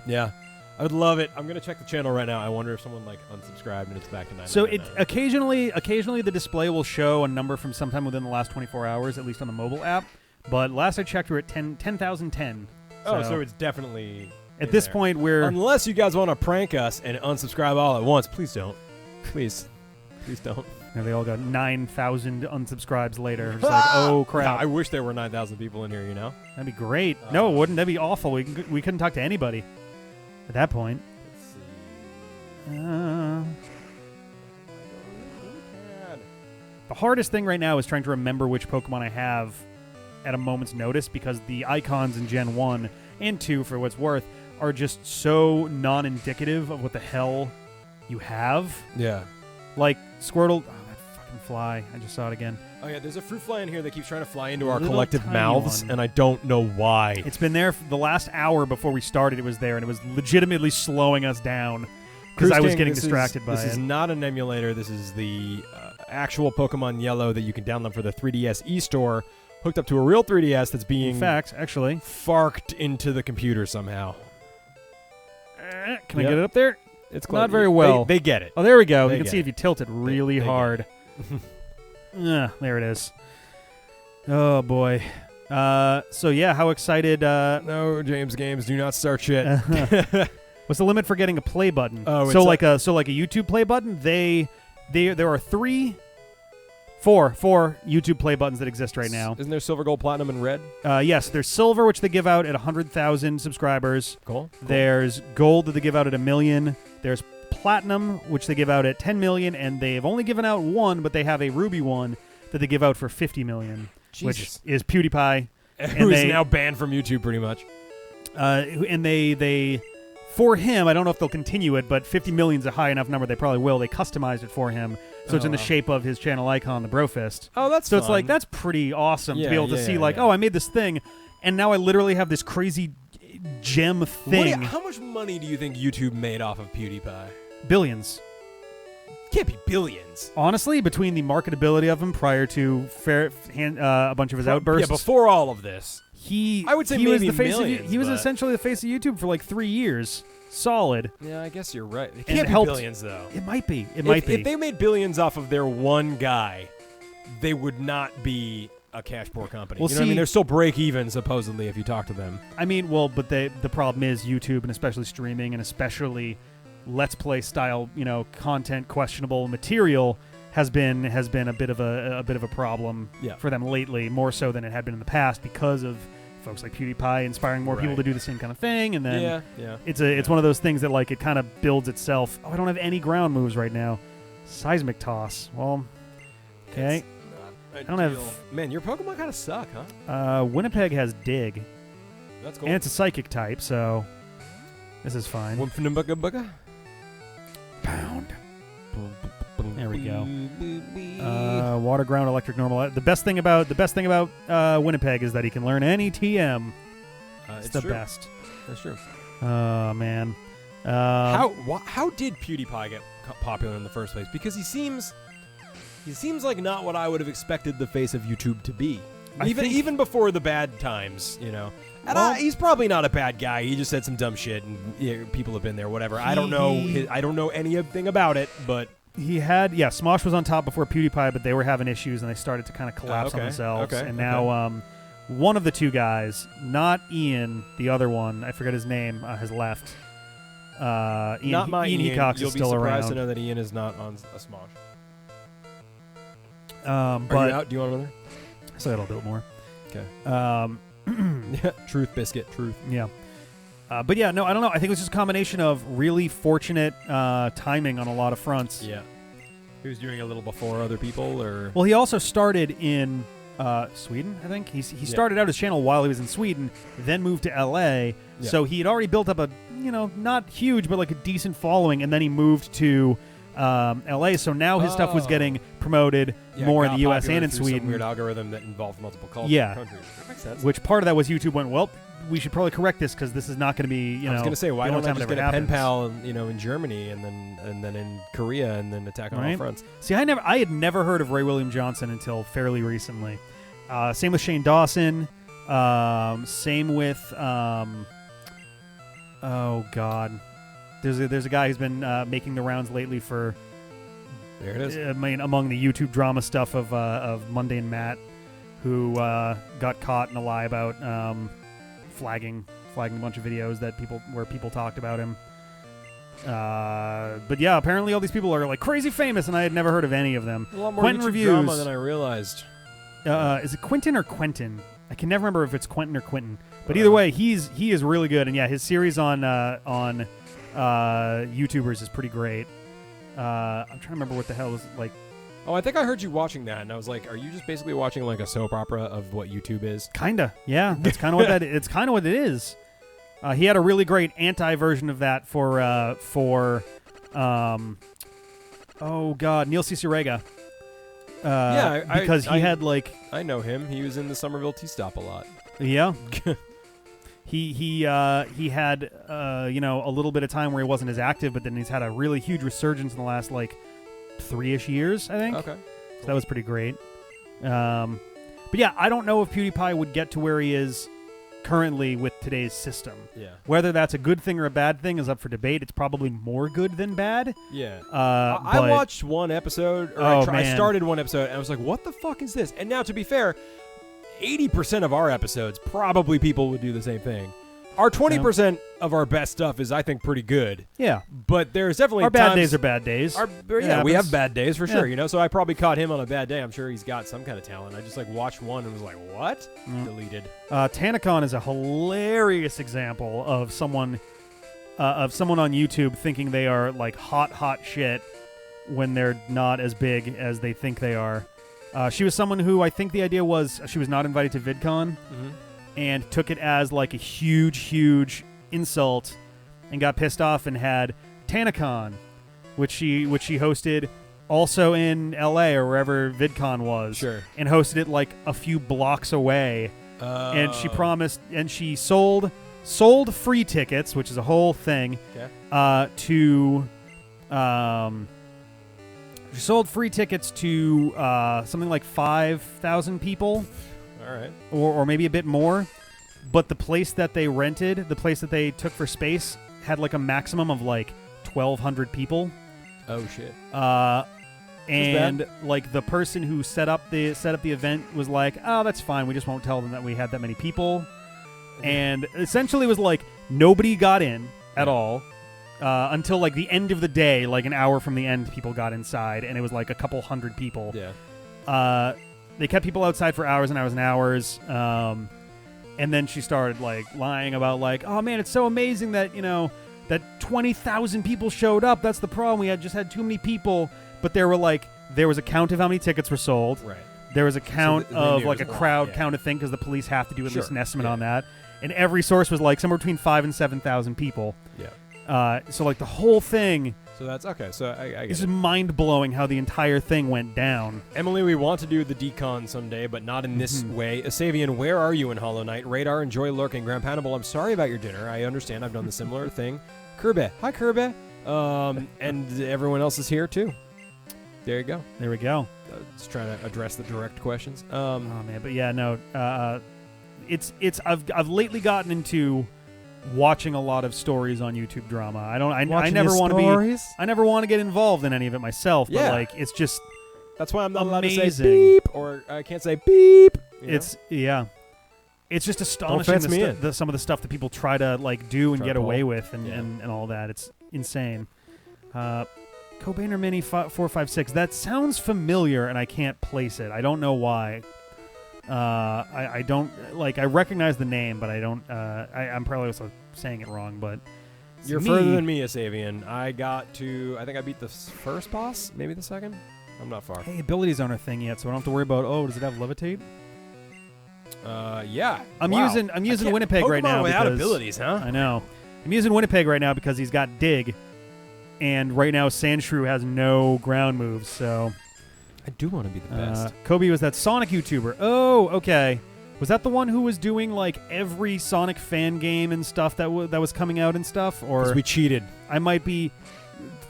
Yeah. I would love it. I'm gonna check the channel right now. I wonder if someone like unsubscribed and it's back to 9. So it occasionally the display will show a number from sometime within the last 24 hours, at least on the mobile app. But last I checked, we're at 10,010. Oh, so it's definitely at this point we're unless you guys want to prank us and unsubscribe all at once, please don't. Please don't. And they all got 9,000 unsubscribes later. It's like, oh crap! Yeah, I wish there were 9,000 people in here. You know, that'd be great. No, it wouldn't. That'd be awful. We couldn't talk to anybody at that point. Let's see. The hardest thing right now is trying to remember which Pokemon I have at a moment's notice, because the icons in Gen 1 and 2, for what's worth, are just so non-indicative of what the hell you have. Yeah. Like Squirtle. Oh, that fucking fly. I just saw it again. Oh, yeah, there's a fruit fly in here that keeps trying to fly into our Little collective tiny mouths, one. and I don't know why. It's been there for the last hour before we started. It was there, and it was legitimately slowing us down because I was getting distracted by it. This is not an emulator. This is the actual Pokemon Yellow that you can download for the 3DS eStore, hooked up to a real 3DS that's being In fact, actually. farked into the computer somehow. Can I get it up there? It's not very well. They get it. Oh, there we go. They You can get see it. if you tilt it really They hard. There it is. Oh, boy. So, yeah, how excited... No, James Games, do not start shit. What's the limit for getting a play button? Oh, so like a YouTube play button, there are four YouTube play buttons that exist right now. Isn't there silver, gold, platinum, and red? Yes, there's silver, which they give out at 100,000 subscribers. Cool. There's gold that they give out at 1 million. There's platinum, which they give out at 10 million, and they've only given out one, but they have a ruby one that they give out for 50 million, Jesus. which is PewDiePie. Who is now banned from YouTube pretty much. And they for him, I don't know if they'll continue it, but 50 million is a high enough number. They probably will. They customized it for him, so it's in the shape of his channel icon, the Brofist. Oh, that's so fun. it's like that's pretty awesome to be able to see, like, yeah. oh, I made this thing, and now I literally have this crazy gem thing. How much money do you think YouTube made off of PewDiePie? Billions. Can't be billions. Honestly, between the marketability of him prior to a bunch of his outbursts, Yeah, before all of this. I would say he was maybe the face millions, he was but- essentially the face of YouTube for like 3 years, solid. Yeah, I guess you're right. It And can't it be helped- billions, though. It might be. It might be. If they made billions off of their one guy, they would not be a cash poor company. Well, you know what I mean? see- They're still break even, supposedly, if you talk to them. I mean, well, but the problem is YouTube, and especially streaming, and especially Let's Play style, content, questionable material has been a bit of a problem for them lately, more so than it had been in the past, because of folks like PewDiePie inspiring more people to do the same kind of thing, and then it's one of those things that like it kind of builds itself. Oh, I don't have any ground moves right now. Seismic toss. Well, okay. I don't have. Man, your Pokemon kind of suck, huh? Winnipeg has Dig, That's cool. and it's a psychic type, so this is fine. Pound. There we go. Water, ground, electric, normal. The best thing about Winnipeg is that he can learn any TM. It's the best. That's true. Oh man. How did PewDiePie get popular in the first place? Because he seems like not what I would have expected the face of YouTube to be. Even before the bad times, And he's probably not a bad guy. He just said some dumb shit, and people have been there. Whatever. I don't know. I don't know anything about it, but he had Smosh was on top before PewDiePie, but they were having issues, and they started to kind of collapse on themselves. And now one of the two guys, not Ian, the other one, I forget his name, has left. Ian, not my Ian Hecox You'll is still be surprised around. to know that Ian is not on a Smosh. But you out? Do you want another? I still got a little bit more. Okay. Truth biscuit. Truth. Yeah. But yeah, no, I don't know. I think it was just a combination of really fortunate timing on a lot of fronts. Yeah. He was doing a little before other people, or Well, he also started in Sweden, I think. He started out his channel while he was in Sweden, then moved to LA. Yeah. So he had already built up a, not huge, but like a decent following, and then he moved to LA. So now his stuff was getting promoted more in the US and in Sweden. Some weird algorithm that involved multiple countries. That makes sense. Which part of that was YouTube went, well, we should probably correct this because this is not going to be, I was going to say, why don't I just get a pen happens. pal, in Germany and then in Korea and then attack on all fronts. See, I had never heard of Ray William Johnson until fairly recently. Same with Shane Dawson. Same with oh god, There's a guy who's been making the rounds lately for. There it is. I mean, among the YouTube drama stuff of Mundane Matt, who got caught in a lie about flagging a bunch of videos where people talked about him. But yeah, apparently all these people are like crazy famous, and I had never heard of any of them. A lot more Quentin YouTube reviews drama than I realized. Is it Quentin or Quentin? I can never remember if it's Quentin or Quentin. But either way, he is really good, and yeah, his series on YouTubers is pretty great. I'm trying to remember what the hell is like. Oh, I think I heard you watching that, and I was like, "Are you just basically watching like a soap opera of what YouTube is?" Kinda, yeah. That's kind of what that. It's kind of what it is. He had a really great anti-version of that for oh god, Neil Cicerega. Because he had like I know him. He was in the Somerville Tea Stop a lot. Yeah. He had a little bit of time where he wasn't as active, but then he's had a really huge resurgence in the last like 3-ish years, I think. Okay. So that was pretty great. But yeah, I don't know if PewDiePie would get to where he is currently with today's system. Yeah. Whether that's a good thing or a bad thing is up for debate. It's probably more good than bad. Yeah. I watched one episode, or I started one episode, and I was like, what the fuck is this? And now, to be fair, 80% of our episodes, probably people would do the same thing. Our 20% of our best stuff is, I think, pretty good. Yeah. But there's definitely our bad days are bad days. We have bad days for sure, So I probably caught him on a bad day. I'm sure he's got some kind of talent. I just watched one and was like, what? Deleted. Tanacon is a hilarious example of someone on YouTube thinking they are like hot shit when they're not as big as they think they are. She was someone who I think the idea was she was not invited to VidCon and took it as like a huge insult and got pissed off and had Tanacon, which she hosted also in LA or wherever VidCon was. Sure. And hosted it like a few blocks away. And she promised, and she sold free tickets, which is a whole thing, to she sold free tickets to something like 5,000 people. All right. Or maybe a bit more. But the place that they rented, the place that they took for space, had like a maximum of like 1,200 people. Oh, shit. And like the person who set up the event was like, oh, that's fine. We just won't tell them that we had that many people. And essentially it was like nobody got in at all. Until like the end of the day, like an hour from the end, people got inside, and it was like a couple hundred people. Yeah. They kept people outside for hours and hours and hours. And then she started like lying about like, oh man, it's so amazing that that 20,000 people showed up. That's the problem. We just had too many people. But there was a count of how many tickets were sold. Right. There was a count of like a crowd count of thing because the police have to do at least an estimate on that. And every source was like somewhere between 5,000 and 7,000 people. Yeah. So like the whole thing. So that's okay. So I get This it. is mind blowing how the entire thing went down. Emily, we want to do the decon someday, but not in this way. Asavian, where are you in Hollow Knight? Radar, enjoy lurking. Graham Hannibal, I'm sorry about your dinner. I understand. I've done the similar thing. Kirby, hi Kirby. And everyone else is here too. There you go. There we go. Just trying to address the direct questions. Oh man, but yeah, no. I've lately gotten into watching a lot of stories on YouTube drama. I never want to get involved in any of it myself, but like it's just that's why I'm not amazing. allowed to say beep, or I can't say beep. It's just astonishing some of the stuff that people try to like do and get away with and all that. It's insane. Cobainer Mini 456. That sounds familiar and I can't place it. I don't know why. I don't like. I recognize the name, but I don't. I'm probably also saying it wrong. But you're further than me, Asavian. I think I beat the first boss, maybe the second. I'm not far. Hey, abilities aren't a thing yet, so I don't have to worry about. Oh, does it have levitate? Yeah. I'm using Winnipeg Pokemon right now without because abilities, huh? I know. I'm using Winnipeg right now because he's got Dig, and right now Sandshrew has no ground moves, so. I do want to be the best. Kobe was that Sonic YouTuber. Oh, okay. Was that the one who was doing like every Sonic fan game and stuff that was coming out and stuff? Or we cheated. I might be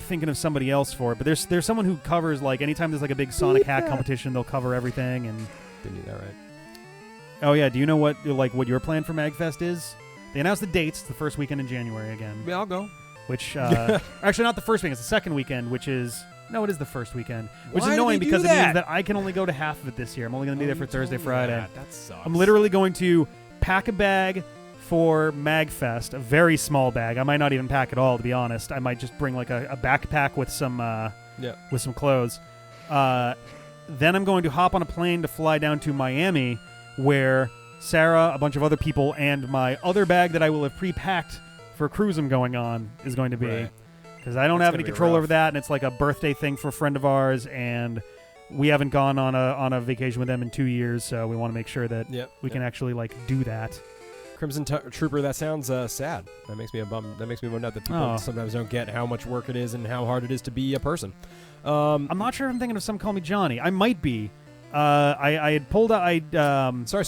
thinking of somebody else for it, but there's someone who covers like anytime there's like a big Sonic hack competition, they'll cover everything. And didn't do that right. Oh yeah, do you know what your plan for MagFest is? They announced the dates. The first weekend in January again. Yeah, I'll go. which actually not the first weekend. It's the second weekend, which is no, it is the first weekend, which Why is do annoying they do because it that? means that I can only go to half of it this year. I'm only going to be there for Thursday, Friday. That sucks. I'm literally going to pack a bag for MagFest, a very small bag. I might not even pack it all, to be honest. I might just bring like a backpack with some clothes. Then I'm going to hop on a plane to fly down to Miami, where Sarah, a bunch of other people, and my other bag that I will have pre-packed for a cruise I'm going on is going to be. Because I don't have any control over that, and it's like a birthday thing for a friend of ours, and we haven't gone on a vacation with them in 2 years, so we want to make sure that we can actually like do that. Crimson Trooper, that sounds sad. That makes me bummed out that people sometimes don't get how much work it is and how hard it is to be a person. I'm not sure if I'm thinking of Some Call Me Johnny. I might be. I had pulled out. Sorry,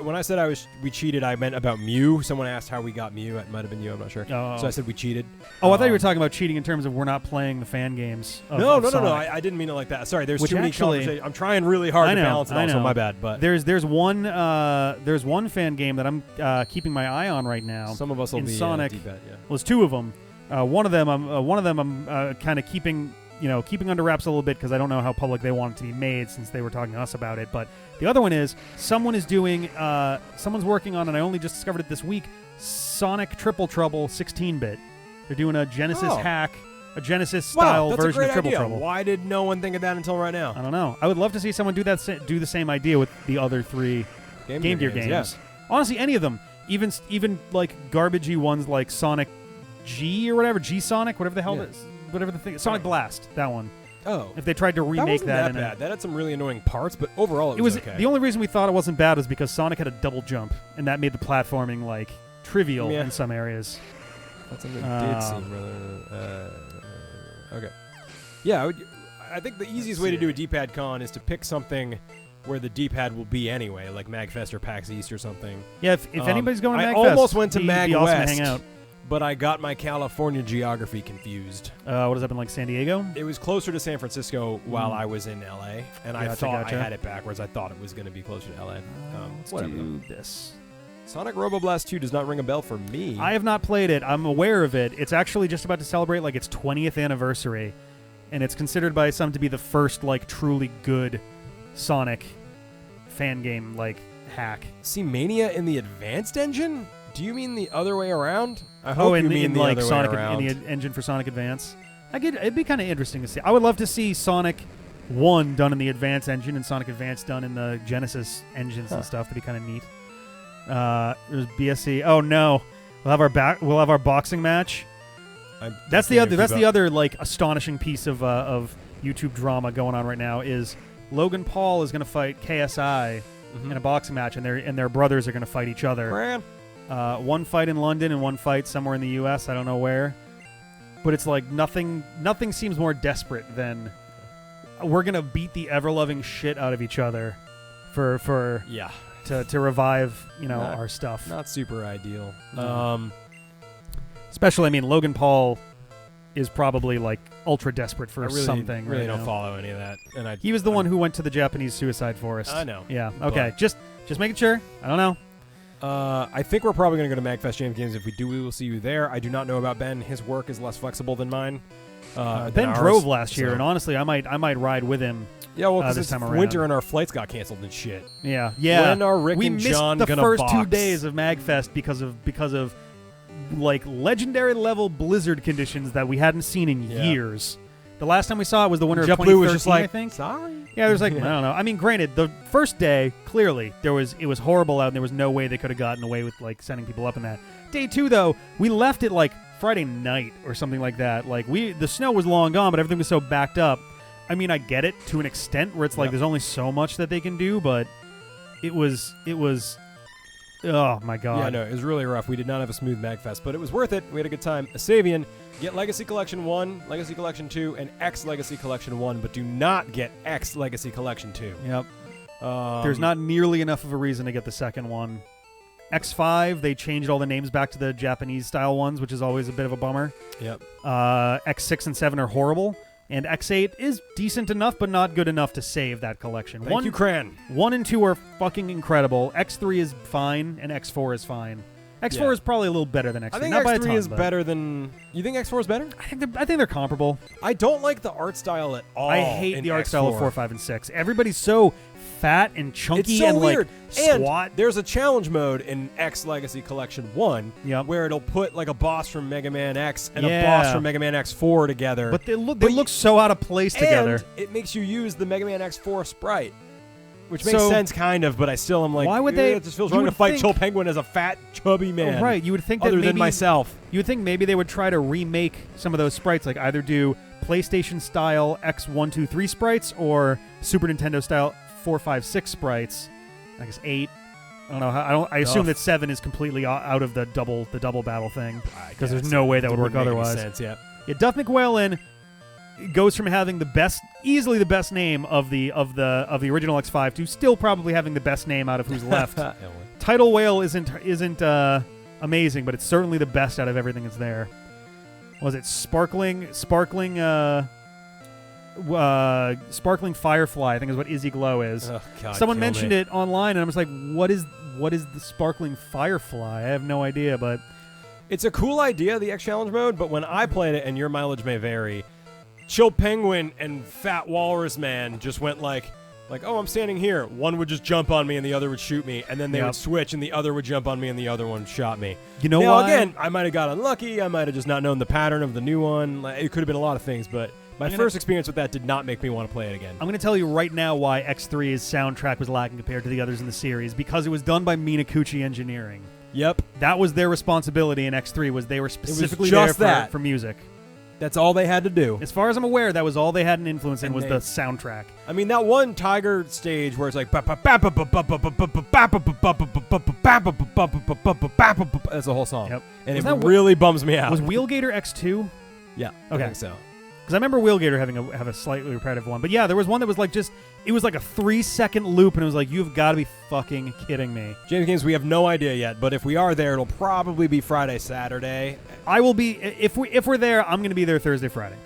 when I said we cheated, I meant about Mew. Someone asked how we got Mew. It might have been you. I'm not sure. Oh. So I said we cheated. I thought you were talking about cheating in terms of we're not playing the fan games. No. I didn't mean it like that. Sorry, there's too many conversations. I'm trying really hard to balance it all, so my bad. But there's one fan game that I'm keeping my eye on right now. Some of us will in be Sonic. D-bet, yeah. Well, there's two of them. One of them I'm kind of keeping under wraps a little bit because I don't know how public they want it to be made since they were talking to us about it. But the other one is someone's working on, and I only just discovered it this week, Sonic Triple Trouble 16-bit. They're doing a Genesis hack, a Genesis-style version of Triple Trouble. Why did no one think of that until right now? I don't know. I would love to see someone do the same idea with the other three Game Gear games. Yeah. Honestly, any of them. Even like garbagey ones like Sonic G or whatever, G-Sonic, whatever the hell it is. Whatever the thing, Sonic Blast, that one. Oh, if they tried to remake that bad. That had some really annoying parts, but overall it was okay. The only reason we thought it wasn't bad was because Sonic had a double jump, and that made the platforming like trivial in some areas. That's something that did seem rather okay. Yeah, I think the easiest way to do a D-pad con is to pick something where the D-pad will be anyway, like MagFest or PAX East or something. Yeah, if anybody's going to MagFest, I almost went to Mag awesome West. To hang out. But I got my California geography confused. What has that been, like San Diego? It was closer to San Francisco while I was in L.A., and I thought I had it backwards. I thought it was going to be closer to L.A. Let's do this. Sonic Roboblast 2 does not ring a bell for me. I have not played it. I'm aware of it. It's actually just about to celebrate like its 20th anniversary, and it's considered by some to be the first like truly good Sonic fan game like hack. See, Mania in the Advanced Engine? Do you mean the other way around? I hope you mean the like other Sonic way around. in the engine for Sonic Advance. It'd be kind of interesting to see. I would love to see Sonic 1 done in the Advance engine and Sonic Advance done in the Genesis engines and stuff. That'd be kind of neat. There's BSC. Oh no, we'll have our boxing match. That's the other like astonishing piece of YouTube drama going on right now is Logan Paul is going to fight KSI in a boxing match, and their brothers are going to fight each other. One fight in London and one fight somewhere in the U.S. I don't know where, but it's like nothing seems more desperate than we're gonna beat the ever-loving shit out of each other to revive our stuff. Not super ideal. Especially, I mean, Logan Paul is probably like ultra desperate for something. Really right don't follow any of that. And he was the one who went to the Japanese suicide forest. I know. Yeah. Okay. Just making sure. I don't know. I think we're probably going to go to MagFest James Games. If we do, we will see you there. I do not know about Ben. His work is less flexible than mine. Ben drove last year, and honestly, I might ride with him. Yeah, well, because this it's time around. winter and our flights got canceled and shit. Yeah. When are Rick we and missed John the gonna first box? 2 days of MagFest because of like legendary level blizzard conditions that we hadn't seen in years. The last time we saw it was the winter of 2013, was just like, I think. Sorry. Yeah, there's like I don't know. I mean, granted, the first day clearly it was horrible out, and there was no way they could have gotten away with like sending people up in that. Day 2 though, we left it like Friday night or something like that. Like the snow was long gone, but everything was so backed up. I mean, I get it to an extent where it's like there's only so much that they can do, but it was. Oh my god. Yeah, no, it was really rough. We did not have a smooth MagFest, but it was worth it. We had a good time. Asavian, get Legacy Collection 1, Legacy Collection 2, and X Legacy Collection 1, but do not get X Legacy Collection 2. Yep. There's not nearly enough of a reason to get the second one. X5, they changed all the names back to the Japanese-style ones, which is always a bit of a bummer. Yep. X6 and 7 are horrible, and X8 is decent enough, but not good enough to save that collection. Thank you, Cran. 1 and 2 are fucking incredible. X3 is fine, and X4 is fine. X4 Yeah. is probably a little better than X3. I think Not by a X3 ton, is but better than... You think X4 is better? I think they're comparable. I don't like the art style at all. I hate in the art X4. style of 4, 5, and 6. Everybody's so fat and chunky It's so and weird. like squat. And there's a challenge mode in X Legacy Collection 1 Yep. where it'll put like a boss from Mega Man X and a Yeah. boss from Mega Man X4 together. But they look so out of place together. And it makes you use the Mega Man X4 sprite. Which makes So- sense, kind of, but I still am like, Why would they- It just feels you wrong to would fight think- Chill Penguin as a fat, chubby man. Oh, right, you would think that other maybe than myself. You would think maybe they would try to remake some of those sprites, like either do PlayStation style X1, 2, 3 sprites or Super Nintendo style 4, 5, 6 sprites. I guess 8. I don't know. I assume that 7 is completely out of the double battle thing because there's no way that would work otherwise. Sense, yeah. Yeah, Duff McWhalen goes from having easily the best name of the original X5 to still probably having the best name out of who's left. Tidal Whale isn't amazing, but it's certainly the best out of everything that's there. Was it Sparkling Firefly? I think is what Izzy Glow is. Oh, God, Someone kill mentioned me. it online, and I was like, "What is the Sparkling Firefly?" I have no idea, but It's a cool idea, the X Challenge mode, but when I played it, and your mileage may vary, Chill Penguin and Fat Walrus Man just went like, oh, I'm standing here. One would just jump on me, and the other would shoot me, and then they would switch, and the other would jump on me, and the other one shot me. you know Now, why? again, I might have got unlucky. I might have just not known the pattern of the new one. It could have been a lot of things, but my first experience with that did not make me want to play it again. I'm going to tell you right now why X3's soundtrack was lacking compared to the others in the series, because it was done by Minakuchi Engineering. Yep. That was their responsibility in X3, was they were specifically just there that. for music. That's all they had to do. As far as I'm aware, that was all they had an influence in And was they- the soundtrack. I mean, that one Tiger stage where it's like that's the whole song. Yep. And Was it that really bums me out. Was Wheelgator X2? Yeah. Okay. I think so. Because I remember Wheelgator have a slightly repetitive one. But yeah, there was one that was like it was like a 3-second loop, and it was like, you've got to be fucking kidding me. James Games, we have no idea yet, but if we are there, it'll probably be Friday, Saturday. I will be, if we're there, I'm going to be there Thursday, Friday.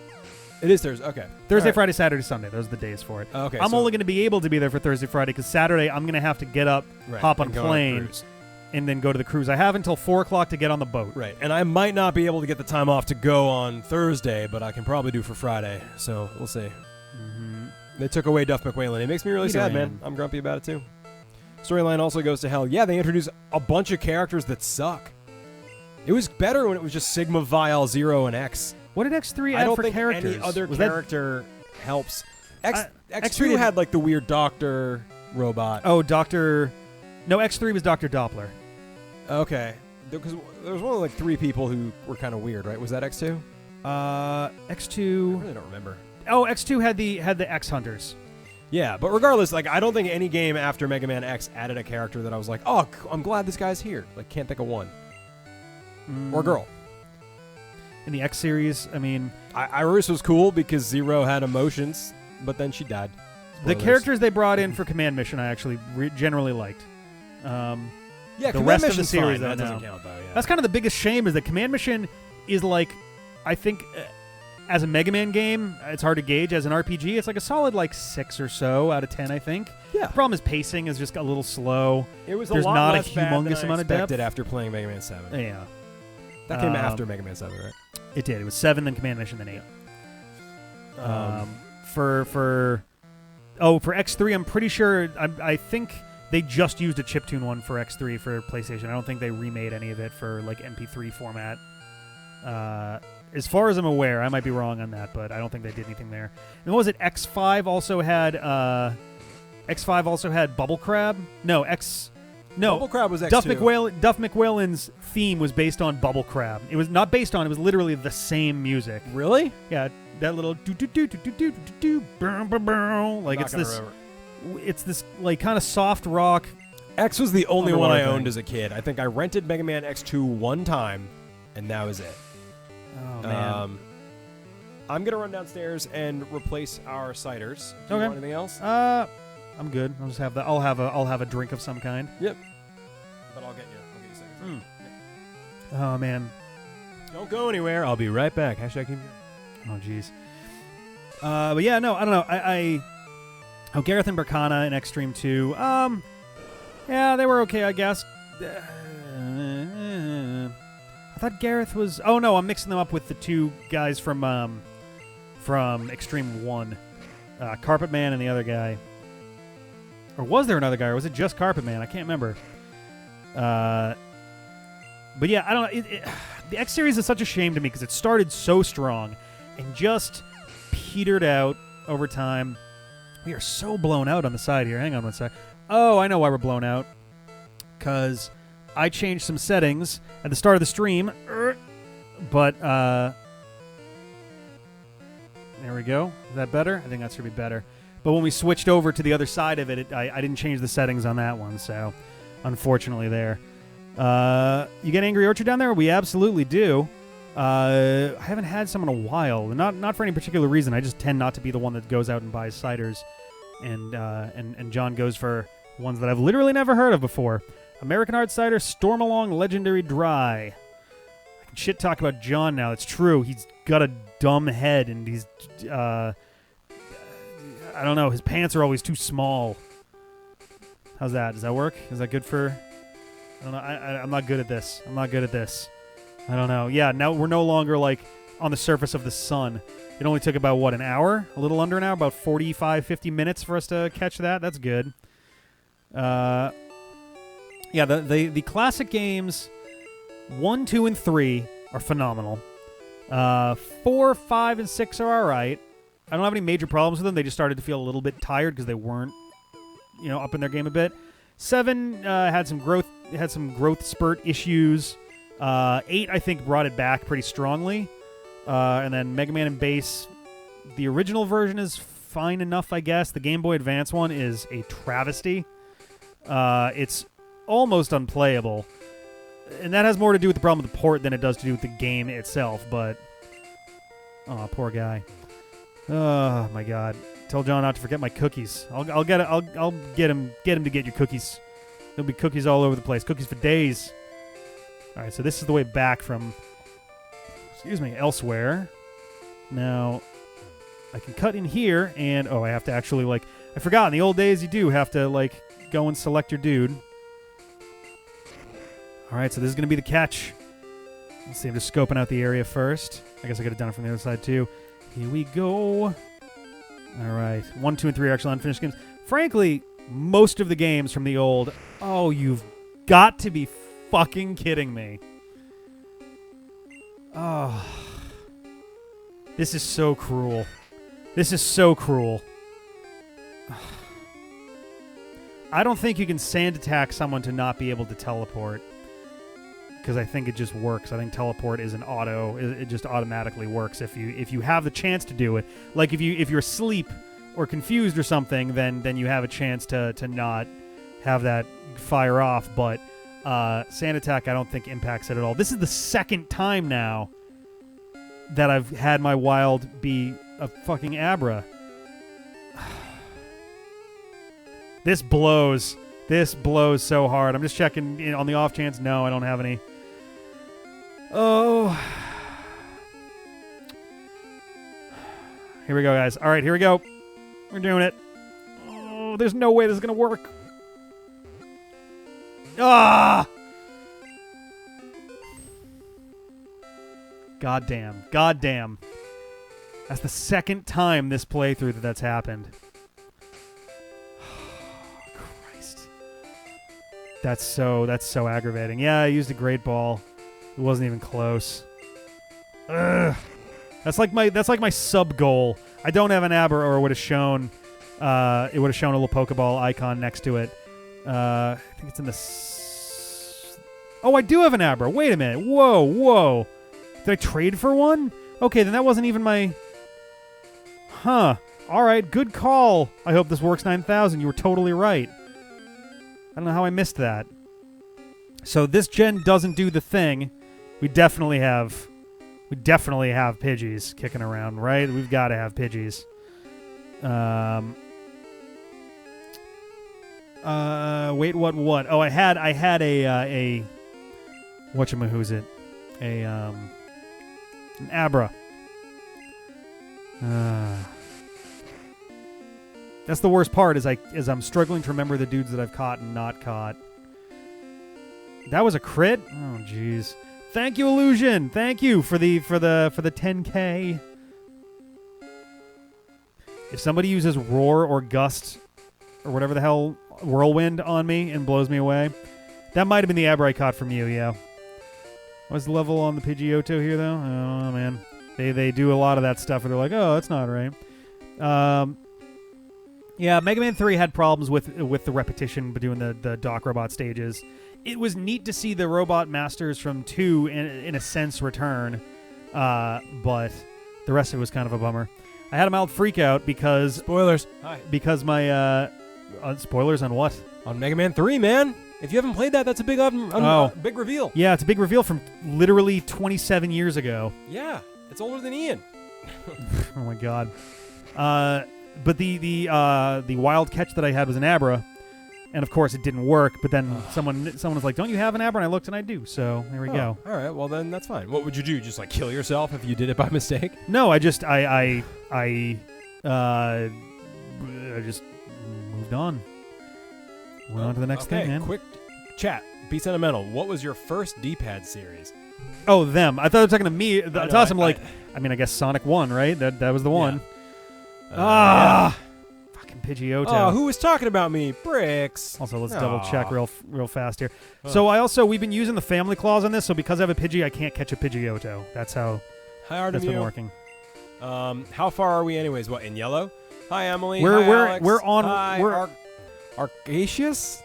It is Thursday. Okay. Thursday, All right. Friday, Saturday, Sunday. Those are the days for it. Okay. I'm so- only going to be able to be there for Thursday, Friday, because Saturday I'm going to have to get up, Right, hop on and a go on a plane, cruise. and then go to the cruise. I have until 4 o'clock to get on the boat. Right. And I might not be able to get the time off to go on Thursday, but I can probably do for Friday. So we'll see. Mm-hmm. They took away Duff McWhalen. It makes me really Leader sad, man. Man. I'm grumpy about it, too. Storyline also goes to hell. Yeah, they introduced a bunch of characters that suck. It was better when it was just Sigma, Vial, Zero, and X. What did X3 I add don't for think characters? any other Was that- character helps. X3 X2 didn't- had like the weird doctor robot. Oh, No, X3 was Dr. Doppler. Okay. Because there was one of like 3 people who were kind of weird, right? Was that X2? I X2. really don't remember. Oh, X2 had the X Hunters. Yeah, but regardless, like I don't think any game after Mega Man X added a character that I was like, oh, I'm glad this guy's here. Like, can't think of one. Or girl. In the X series, I mean, Iris was cool because Zero had emotions, but then she died. the Spoilers. characters they brought in for Command Mission I actually generally liked. Yeah, the Command rest of the Mission's series, fine. I That know. doesn't count though. Yeah. That's kind of the biggest shame is that Command Mission is like, I think, as a Mega Man game, it's hard to gauge. As an RPG, it's like a solid like 6 or so out of 10, I think. Yeah. The problem is pacing is just a little slow. It was There's a lot not a less bad than humongous I amount of depth. expected after playing Mega Man 7. Yeah, That came after Mega Man 7, right? it did. It was 7, then Command Mission, then 8. For X3, I'm pretty sure. I think they just used a chiptune one for X3 for PlayStation. I don't think they remade any of it for like MP3 format. As far as I'm aware, I might be wrong on that, but I don't think they did anything there. And what was it? X5 also had Bubble Crab. No, Bubble Crab was X2. Duff McWhalen's theme was based on Bubble Crab. It was not based on. It was literally the same music. Really? Yeah, that little do do do do do do do do boom boom boom. Like Not gonna remember. it's this like kind of soft rock. X was the only one I Underwater owned thing. as a kid. I think I rented Mega Man X2 one time, and that was it. Oh man. I'm gonna run downstairs and replace our ciders. Do you Okay. want anything else? I'm good. I'll just have that. I'll have a drink of some kind. Yep. But I'll get you seconds. Oh man. Don't go anywhere. I'll be right back. Hashtag keep. Oh jeez. But yeah, no, I don't know. Gareth and Berkana in Extreme 2. Yeah, they were okay, I guess. I thought Gareth was... Oh, no, I'm mixing them up with the two guys from Extreme 1. Carpet Man and the other guy. Or was there another guy, or was it just Carpet Man? I can't remember. But yeah, I don't know. The X Series is such a shame to me because it started so strong and just petered out over time. We are so blown out on the side here. Hang on one sec. Oh, I know why we're blown out. Because I changed some settings at the start of the stream. But, there we go. Is that better? I think that's going to be better. But when we switched over to the other side of it, I didn't change the settings on that one. So, unfortunately there. You get Angry Orchard down there? We absolutely do. I haven't had some in a while. Not for any particular reason. I just tend not to be the one that goes out and buys ciders. And John goes for ones that I've literally never heard of before. American Hard Cider Stormalong Legendary Dry. I can shit talk about John now. It's true. He's got a dumb head, and he's... I don't know. His pants are always too small. How's that? Does that work? Is that good for... I don't know. I'm not good at this. I don't know. Yeah, now we're no longer, like, on the surface of the sun. It only took about, what, an hour? A little under an hour? About 45, 50 minutes for us to catch that? That's good. Yeah, the classic games 1, 2, and 3 are phenomenal. 4, 5, and 6 are all right. I don't have any major problems with them. They just started to feel a little bit tired because they weren't, up in their game a bit. 7 had some growth spurt issues. 8, I think, brought it back pretty strongly. And then Mega Man and Bass, the original version is fine enough, I guess. The Game Boy Advance one is a travesty. It's almost unplayable. And that has more to do with the problem with the port than it does to do with the game itself, but... Oh, poor guy. Oh, my God. Tell John not to forget my cookies. I'll get him to get your cookies. There'll be cookies all over the place. Cookies for days. All right, so this is the way back from... elsewhere. Now, I can cut in here, and... Oh, I have to actually, I forgot, in the old days, you do have to, go and select your dude. All right, so this is going to be the catch. Let's see, I'm just scoping out the area first. I guess I could have done it from the other side, too. Here we go. All right, 1, 2, and 3 are actually unfinished games. Frankly, most of the games from the old... Oh, you've got to be fucking kidding me. Oh. This is so cruel. This is so cruel. I don't think you can sand attack someone to not be able to teleport. Because I think it just works. I think teleport is an auto. It just automatically works if you have the chance to do it. Like if you're asleep or confused or something, then you have a chance to not have that fire off. But sand attack I don't think impacts it at all. This is the second time now that I've had my wild be a fucking Abra. This blows. This blows so hard. I'm just checking on the off chance. No, I don't have any. Oh. Here we go, guys. All right, here we go. We're doing it. Oh, there's no way this is going to work. Ah! Goddamn. Goddamn. That's the second time this playthrough that's happened. Christ. That's so aggravating. Yeah, I used a great ball. It wasn't even close. Ugh. That's like my sub goal. I don't have an Abra, or it would have shown a little Pokeball icon next to it. I think it's in the Oh, I do have an Abra. Wait a minute. Whoa. Did I trade for one? Okay, then that wasn't even my... Huh. All right, good call. I hope this works 9000. You were totally right. I don't know how I missed that. So this gen doesn't do the thing. We definitely have Pidgeys kicking around, right? We've got to have Pidgeys. Wait, what? Oh, I had a whatchamahoosit, an Abra. That's the worst part. Is I'm struggling to remember the dudes that I've caught and not caught. That was a crit? Oh, jeez. Thank you, Illusion. Thank you for the 10K. If somebody uses Roar or Gust or whatever the hell Whirlwind on me and blows me away, that might have been the Abra I caught from you. Yeah. What's the level on the Pidgeotto here, though? I don't know, man. They do a lot of that stuff where they're like, oh, that's not right. Yeah, Mega Man 3 had problems with the repetition doing the Doc Robot stages. It was neat to see the Robot Masters from 2 in a sense return, but the rest of it was kind of a bummer. I had a mild freak out because Spoilers. Hi. Because my spoilers on what? On Mega Man 3, man. If you haven't played that, that's a big big reveal. Yeah, it's a big reveal from literally 27 years ago. Yeah, it's older than Ian. Oh my god. But the wild catch that I had was an Abra, and of course it didn't work. But then someone was like, "Don't you have an Abra?" And I looked, and I do. So there we go. All right, well then that's fine. What would you do? Just like kill yourself if you did it by mistake? No, I just I just moved on. Went on to the next thing, man. Quick chat. Be sentimental. What was your first D-pad series? Oh, them. I thought they were talking to me. It's awesome. I guess Sonic 1, right? That was the one. Yeah. Fucking Pidgeotto. Oh, who was talking about me? Bricks. Also, let's double check real fast here. So we've been using the family clause on this. So because I have a Pidgey, I can't catch a Pidgeotto. That's how that's been working. How far are we, anyways? What, in yellow? Hi, Emily. We're Hi, Arcacious.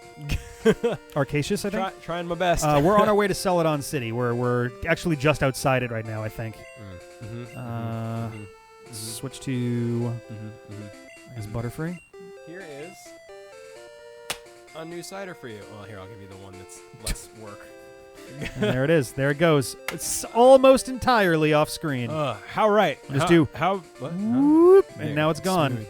Arcacious, I think. Trying my best. We're on our way to Celadon City. We're actually just outside it right now, I think. Switch to I guess Butterfree. Here is a new cider for you. Well, here, I'll give you the one that's less work. And there it is. There it goes. It's almost entirely off screen. How right? Just do whoop, and now it's gone.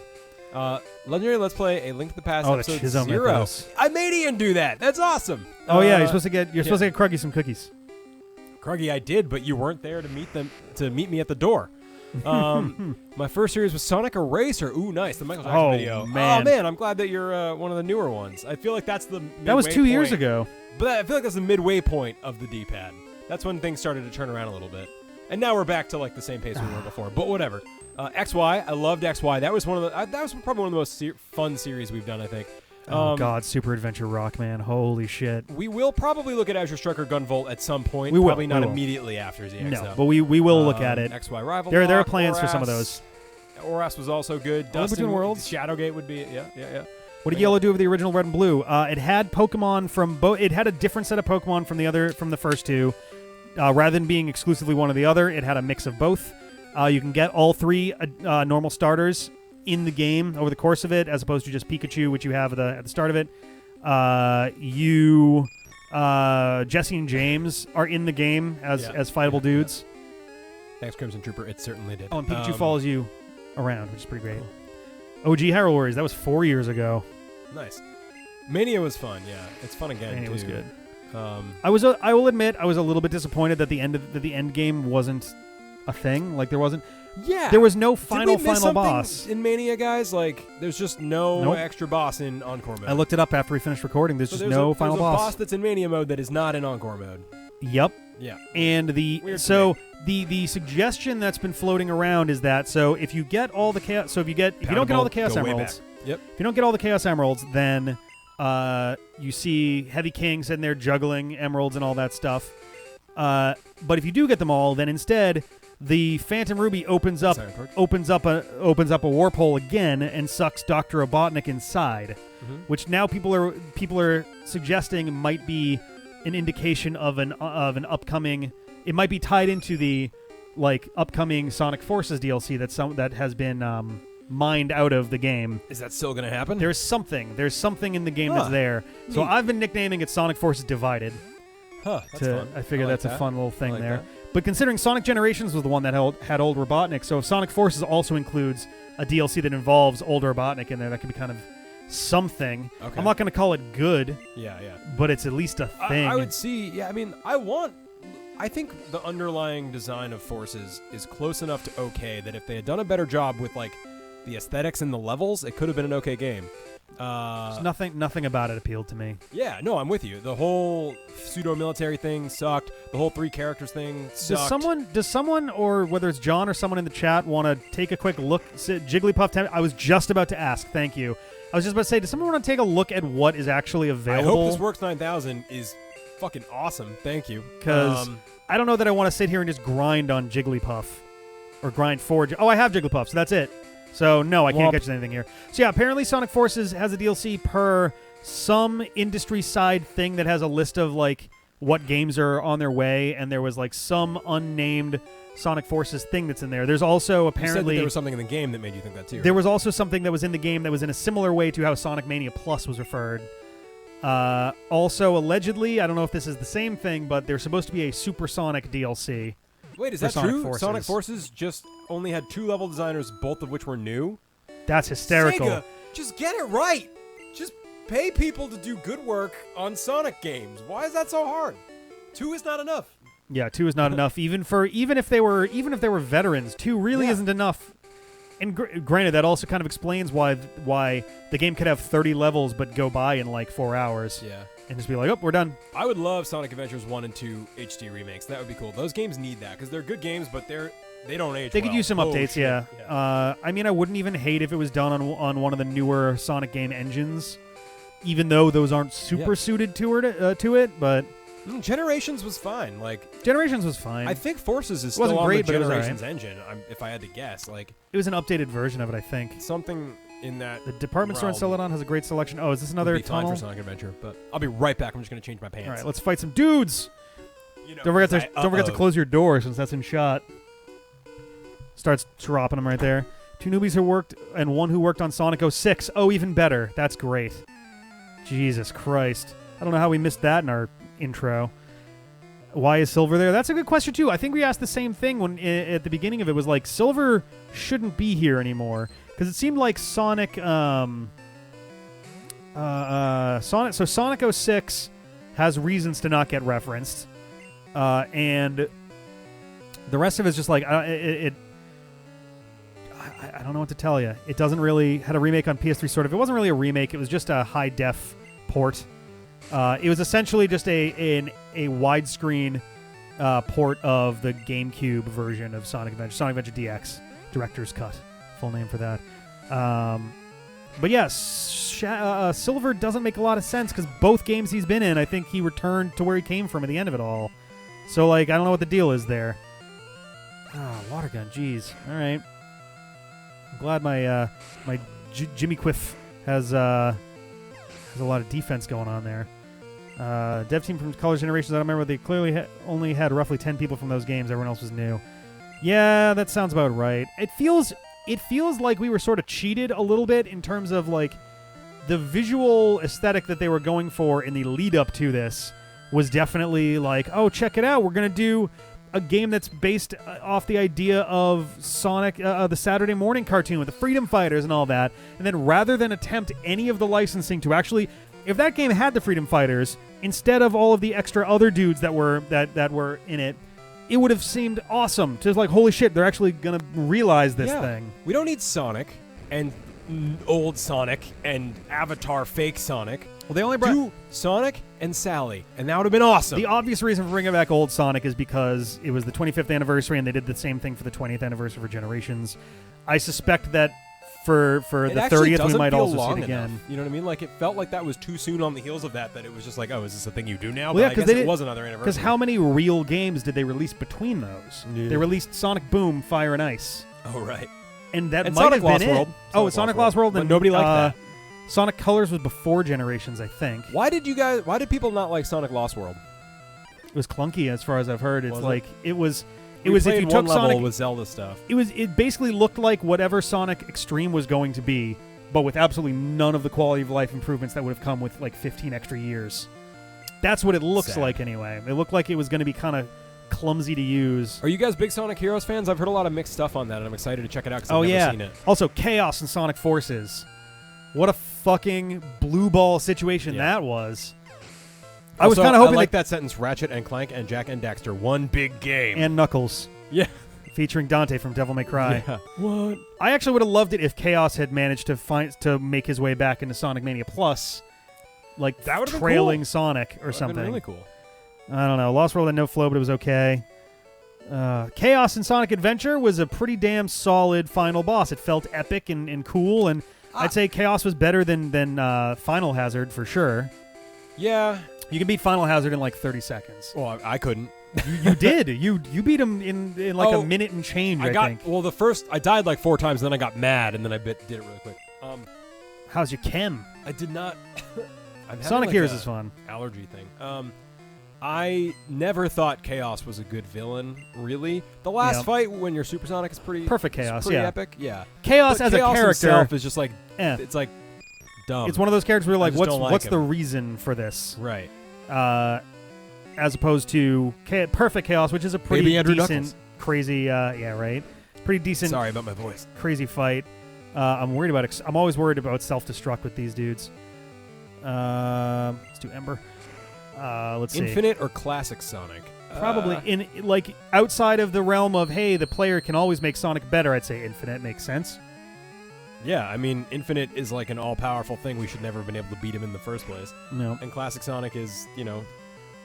Legendary Let's Play A Link to the Past episode Chisholm 0. Mythos. I made Ian do that. That's awesome. Oh yeah, you're supposed to get Kruggy some cookies. Kruggy, I did, but you weren't there to meet me at the door. My first series was Sonic Eraser. Ooh, nice. The Michael Jackson video. Man. Oh man, I'm glad that you're one of the newer ones. I feel like that's the that was 2 years ago. But I feel like that's the midway point of the D-pad. That's when things started to turn around a little bit. And now we're back to like the same pace we were before. But whatever. XY, I loved XY. That was probably one of the most fun series we've done, I think. Oh God, Super Adventure Rock, man! Holy shit. We will probably look at Azure Striker Gunvolt at some point. We will. Probably not immediately after ZX. No, but we will look at it. XY Rival. There are plans for some of those. Oras was also good. Between Worlds. Shadowgate would be yeah. What did Yellow do with the original Red and Blue? It had Pokemon from both. It had a different set of Pokemon from the first two. Rather than being exclusively one or the other, it had a mix of both. You can get all three normal starters in the game over the course of it, as opposed to just Pikachu, which you have at the start of it. Jessie and James are in the game as fightable dudes. Thanks, Crimson Trooper. It certainly did. Oh, and Pikachu follows you around, which is pretty great. OG Hyrule Warriors, that was 4 years ago. Nice. Mania was fun, yeah. It's fun again, Mania too. was good. I will admit, I was a little bit disappointed that the end game wasn't a thing. Like, there wasn't... Yeah. There was no final something boss. In Mania, guys? Like, there's just no extra boss in Encore mode. I looked it up after we finished recording. There's just no final boss. There's a boss that's in Mania mode that is not in Encore mode. Yep. Yeah. And the suggestion that's been floating around is that if you get all the chaos, if you don't get all the chaos emeralds, if you don't get all the chaos emeralds, then you see Heavy King sitting there juggling emeralds and all that stuff. But if you do get them all, then instead the Phantom Ruby opens up a warp hole again and sucks Dr. Robotnik inside, which now people are suggesting might be an indication of an upcoming. It might be tied into the upcoming Sonic Forces DLC that has been mined out of the game. Is that still going to happen? There's something in the game that's there. Neat. So I've been nicknaming it Sonic Forces Divided. That's fun. I figure that's a fun little thing there. That. But considering Sonic Generations was the one that had Old Robotnik, so if Sonic Forces also includes a DLC that involves Old Robotnik in there, that could be kind of something. Okay. I'm not going to call it good. Yeah. But it's at least a thing. I would see. Yeah, I mean, I think the underlying design of Forces is close enough to okay that if they had done a better job with the aesthetics and the levels, it could have been an okay game. Nothing about it appealed to me. Yeah, no, I'm with you. The whole pseudo-military thing sucked. The whole 3 characters thing sucked. Does someone, or whether it's John or someone in the chat, want to take a quick look? Jigglypuff, I was just about to ask. Thank you. I was just about to say, does someone want to take a look at what is actually available? I hope this Works 9000 is fucking awesome. Thank you. Because I don't know that I want to sit here and just grind on Jigglypuff. Or grind for... Oh, I have Jigglypuff, so that's it. So, no, I can't catch anything here. So, yeah, apparently Sonic Forces has a DLC per some industry side thing that has a list of, like, what games are on their way, and there was, like, some unnamed Sonic Forces thing that's in there. There's also apparently... You said that there was something in the game that made you think that, too. There was also something that was in the game that was in a similar way to how Sonic Mania Plus was referred. Also, allegedly, I don't know if this is the same thing, but there's supposed to be a Supersonic DLC. Wait, is that true? Sonic Forces just only had 2 level designers, both of which were new? That's hysterical. Sega, just get it right. Just pay people to do good work on Sonic games. Why is that so hard? 2 is not enough. Yeah, 2 is not enough. Even if they were veterans, 2 really isn't enough. And granted, that also kind of explains why the game could have 30 levels but go by in like 4 hours. Yeah. And just be like, oh, we're done. I would love Sonic Adventures 1 and 2 HD remakes. That would be cool. Those games need that because they're good games, but they don't age They well. could use some updates, yeah. I mean, I wouldn't even hate if it was done on one of the newer Sonic game engines, even though those aren't super suited to it, but... Generations was fine. Generations was fine. I think Forces is wasn't still great, on the but it was Generations engine, if I had to guess. It was an updated version of it, I think. Something in that The department store in Celadon has a great selection. Oh, is this another tunnel? Fine for Sonic Adventure, but I'll be right back. I'm just going to change my pants. All right, let's fight some dudes. Don't forget to close your door since that's in shot. Starts dropping them right there. 2 newbies who worked and 1 who worked on Sonic 06. Oh, even better. That's great. Jesus Christ. I don't know how we missed that in our intro. Why is Silver there? That's a good question, too. I think we asked the same thing when at the beginning of it. Was like, Silver shouldn't be here anymore. Because it seemed like Sonic... So Sonic 06 has reasons to not get referenced. And the rest of it is just like... I don't know what to tell you. It doesn't really... Had a remake on PS3, sort of. It wasn't really a remake. It was just a high-def port. It was essentially just a widescreen port of the GameCube version of Sonic Adventure DX, Director's Cut, full name for that. But yes, Silver doesn't make a lot of sense because both games he's been in, I think he returned to where he came from at the end of it all. So, I don't know what the deal is there. Water gun, jeez. All right. I'm glad my Jimmy Quiff has a lot of defense going on there. Dev team from Color Generations, I don't remember. They clearly only had roughly 10 people from those games. Everyone else was new. Yeah, that sounds about right. It feels like we were sort of cheated a little bit in terms of the visual aesthetic that they were going for in the lead up to this was definitely oh, check it out. We're going to do a game that's based off the idea of Sonic, the Saturday morning cartoon with the Freedom Fighters and all that. And then rather than attempt any of the licensing to actually... If that game had the Freedom Fighters, instead of all of the extra other dudes that were in it, it would have seemed awesome. Just holy shit, they're actually going to realize this thing. We don't need Sonic and old Sonic and Avatar fake Sonic. Well, they only brought Sonic and Sally, and that would have been awesome. The obvious reason for bringing back old Sonic is because it was the 25th anniversary, and they did the same thing for the 20th anniversary for Generations. I suspect that for the 30th, we might also see it again. Enough. You know what I mean? It felt like that was too soon on the heels of that it was just oh, is this a thing you do now? Well, but I guess it was another anniversary. Because how many real games did they release between those? Yeah. They released Sonic Boom, Fire and Ice. Oh, right. And that might Sonic have been Lost World. It's Sonic Lost World. But nobody liked that. Sonic Colors was before Generations, I think. Why did people not like Sonic Lost World? It was clunky, as far as I've heard. It's it was if you took Sonic with Zelda stuff. It basically looked like whatever Sonic Extreme was going to be, but with absolutely none of the quality of life improvements that would have come with 15 extra years. That's what it looks like anyway. It looked like it was going to be kind of clumsy to use. Are you guys big Sonic Heroes fans? I've heard a lot of mixed stuff on that, and I'm excited to check it out because I've never seen it. Also, Chaos and Sonic Forces. What a fucking blue ball situation that was. I was kind of hoping I like that sentence. Ratchet and Clank and Jack and Daxter, one big game. And Knuckles. Yeah. featuring Dante from Devil May Cry. Yeah. What? I actually would have loved it if Chaos had managed to make his way back into Sonic Mania Plus, like That would've been trailing cool. Sonic or That'd something. been really cool. I don't know. Lost World had no flow, but it was okay. Chaos in Sonic Adventure was a pretty damn solid final boss. It felt epic and cool, and I'd say Chaos was better than Final Hazard for sure. Yeah. You can beat Final Hazard in like 30 seconds. Well, I couldn't. You did. You beat him in like a minute and change, I think. Well, I died like 4 times, and then I got mad, and then I did it really quick. How's your chem? I did not. I'm having Sonic like Heroes a is fun. Allergy thing. I never thought Chaos was a good villain, really. The last fight when you're Supersonic is pretty perfect. Chaos, pretty yeah. epic. Yeah. Chaos But as Chaos a character himself is just like it's like dumb. It's one of those characters where you're like, I just don't like what's him. the reason for this? Right. As opposed to Perfect Chaos, which is a pretty Baby Andrew decent, Knuckles. crazy, pretty decent. Sorry about my voice. Crazy fight. I'm worried about. I'm always worried about self-destruct with these dudes. Let's do Ember. Let's see. Infinite or classic Sonic? Probably in like outside of the realm of hey, the player can always make Sonic better. I'd say Infinite makes sense. Yeah, I mean, Infinite is like an all-powerful thing. We should never have been able to beat him in the first place. No, And classic Sonic is, I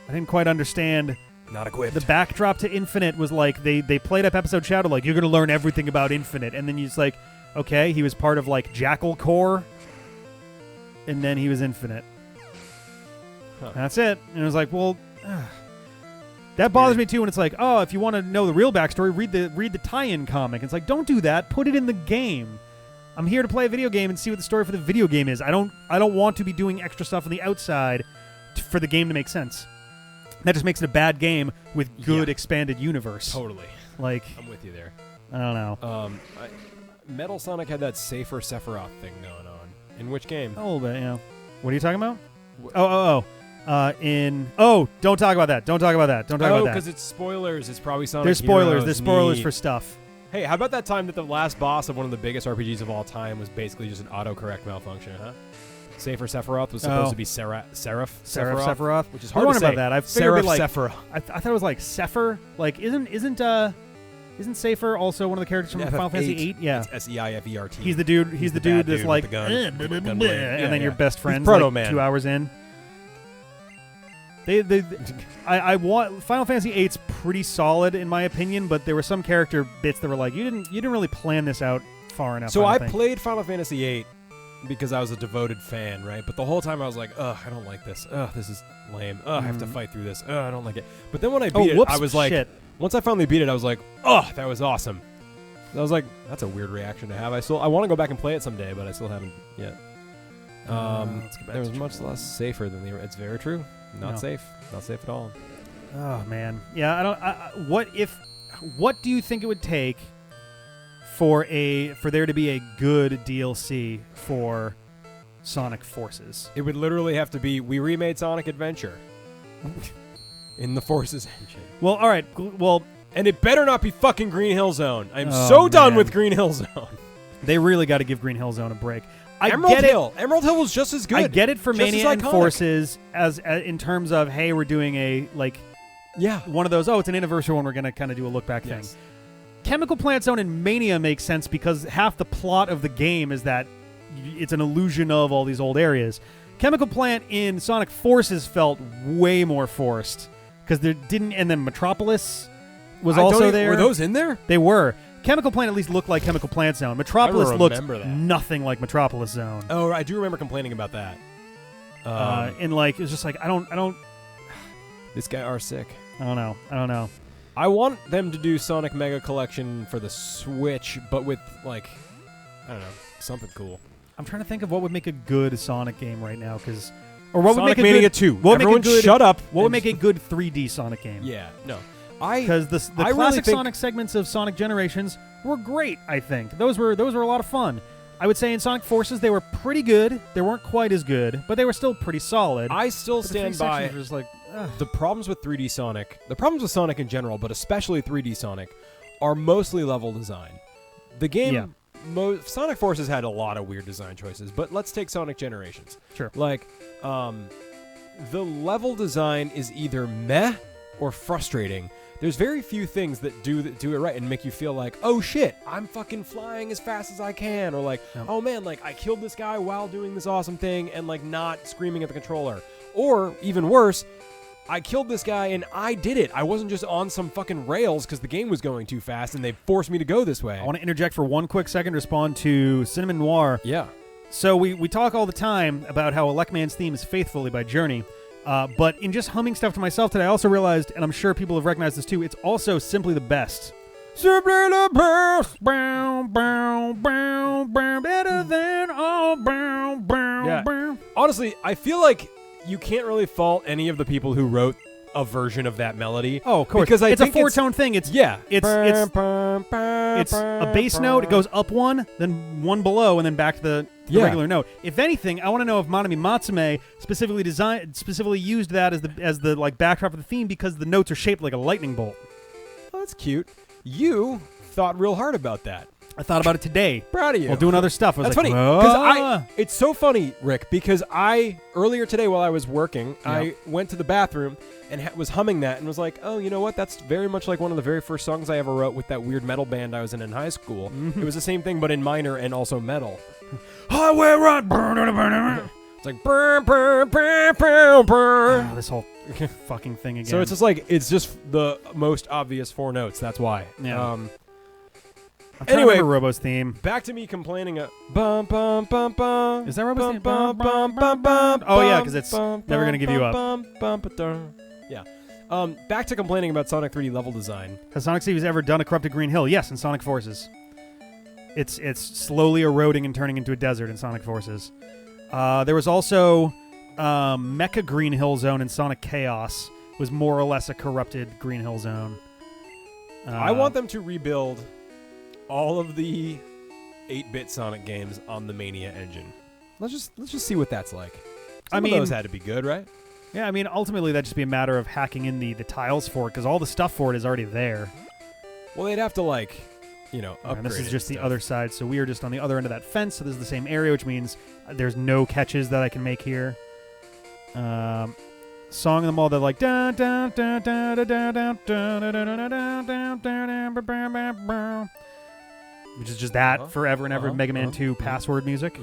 didn't quite understand. not equipped. The backdrop to Infinite was like they played up episode Shadow like you're gonna learn everything about Infinite, and then you just like okay, he was part of like Jackal Corps, and then he was Infinite. Huh. That's it. And it was like, well, that bothers me too. When it's like, oh, if you want to know the real backstory, read the tie-in comic. It's like, don't do that. Put it in the game. I'm here to play a video game and see what the story for the video game is. I don't want to be doing extra stuff on the outside for the game to make sense. That just makes it a bad game with good expanded universe. Totally. Like, I'm with you there. I don't know. Metal Sonic had that safer Sephiroth thing going on. In which game? A little bit, yeah. What are you talking about? Don't talk about that. Don't talk about that. Don't talk about that. because it's spoilers. It's probably Sonic There's spoilers. Heroes. There's spoilers Neat. for stuff. Hey, how about that time that the last boss of one of the biggest RPGs of all time was basically just an autocorrect malfunction, huh? Safer Sephiroth was supposed to be Sephiroth, Sephiroth, which is I hard to wonder say. about that. I figured it'd be like Sephiroth. I thought it was like Sepher. Like isn't Safer also one of the characters from Final Fantasy VIII? Yeah, it's Seifert. he's the dude. He's the dude that's like, with the gun. and Yeah, then you're best friends Proto like Man. 2 hours in. I want Final Fantasy VIII's pretty solid in my opinion, but there were some character bits that were like you didn't really plan this out far enough. So I I don't think. played Final Fantasy VIII because I was a devoted fan, right? But the whole time I was like, ugh, I don't like this. Ugh, this is lame. Ugh, I have to fight through this. Ugh, I don't like it. But then when I beat it, I was like, shit. once I finally beat it, I was like, oh, that was awesome. I was like, that's a weird reaction to have. I want to go back and play it someday, but I still haven't yet. Let's get back There was to much less safer than the. It's very true. Not safe. Not safe at all. Oh man, yeah. I don't. What do you think it would take for there to be a good DLC for Sonic Forces? It would literally have to be we remade Sonic Adventure in the Forces engine. Well, all right. Well, and it better not be fucking Green Hill Zone. I'm Oh, so done man. with Green Hill Zone. they really got to give Green Hill Zone a break. Emerald Hill. Emerald Hill was just as good. I get it for Just as Mania and iconic. Forces as in terms of hey, we're doing a one of those. Oh, it's an anniversary one. We're gonna kind of do a look back thing. Chemical Plant Zone in Mania makes sense because half the plot of the game is that it's an illusion of all these old areas. Chemical Plant in Sonic Forces felt way more forced because there didn't. And then Metropolis was also there. Were those in there? They were. Chemical Plant at least looked like Chemical Plant Zone. Metropolis looked remember that. nothing like Metropolis Zone. Oh, I do remember complaining about that. And like it's just like I don't. This guy are sick. I don't know. I want them to do Sonic Mega Collection for the Switch, but with like, I don't know, something cool. I'm trying to think of what would make a good Sonic game right now, or what Sonic would make a Mania good 2. What would Everyone make a good, shut up. What would make a good 3D Sonic game? Yeah, no. Because the I classic really think Sonic segments of Sonic Generations were great. I think those were a lot of fun. I would say in Sonic Forces they were pretty good. They weren't quite as good, but they were still pretty solid. I still But the three stand by sections were just like, ugh. the problems with 3D Sonic. The problems with Sonic in general, but especially 3D Sonic, are mostly level design. The game, Sonic Forces had a lot of weird design choices, but let's take Sonic Generations. Sure. Like, the level design is either meh or frustrating there's very few things that do it right and make you feel like, oh shit, I'm fucking flying as fast as I can, or like, oh man, like I killed this guy while doing this awesome thing and like not screaming at the controller. Or even worse, I killed this guy and I did it. I wasn't just on some fucking rails because the game was going too fast and they forced me to go this way. I want to interject for one quick second to respond to Cinnamon Noir. Yeah. So we talk all the time about how Electman's theme is Faithfully by Journey. But in just humming stuff to myself today, I also realized, and I'm sure people have recognized this too, it's also Simply the Best. Simply the best, bow, bow, bow, bow, better than all, bow, bow, Yeah. bow. Honestly, I feel like you can't really fault any of the people who wrote a version of that melody. Oh, of course. Because I it's a think four-tone thing. It's it's a bass note. It goes up one, then one below, and then back to the regular note. If anything, I want to know if Manami Matsume specifically used that as the like backdrop of the theme because the notes are shaped like a lightning bolt. Oh, that's cute. You thought real hard about that. I thought about it today. Proud of you. While doing other stuff. I was That's like, funny. Because it's so funny, Rick, because earlier today while I was working, I went to the bathroom and was humming that and was like, oh, you know what? That's very much like one of the very first songs I ever wrote with that weird metal band I was in high school. Mm-hmm. It was the same thing, but in minor and also metal. Highway Run. Burn. It's like, burn, burn, burn, burn, burn. This whole fucking thing again. So it's just the most obvious four notes. That's why. Yeah. Anyway, Robo's theme. Back to me complaining. Bum bum bum bum. Is that Robo's theme? Bum bum bum bum. Oh yeah, because it's never gonna give you up. Yeah. Back to complaining about Sonic 3D level design. Has Sonic City's ever done a corrupted Green Hill? Yes, in Sonic Forces. It's slowly eroding and turning into a desert in Sonic Forces. There was also Mecha Green Hill Zone in Sonic Chaos. Was more or less a corrupted Green Hill Zone. I want them to rebuild all of the 8-bit Sonic games on the Mania engine. Let's just see what that's like. Some of those had to be good, right? Yeah, I mean, ultimately that'd just be a matter of hacking in the tiles for it, because all the stuff for it is already there. Well, they'd have to, upgrade and this is just the stuff. other side, so we are just on the other end of that fence, so this is the same area, which means there's no catches that I can make here. Song of them all, they're like dun dun dun dun dun dun dun dun dun dun, which is just that forever and ever Mega Man 2 password music.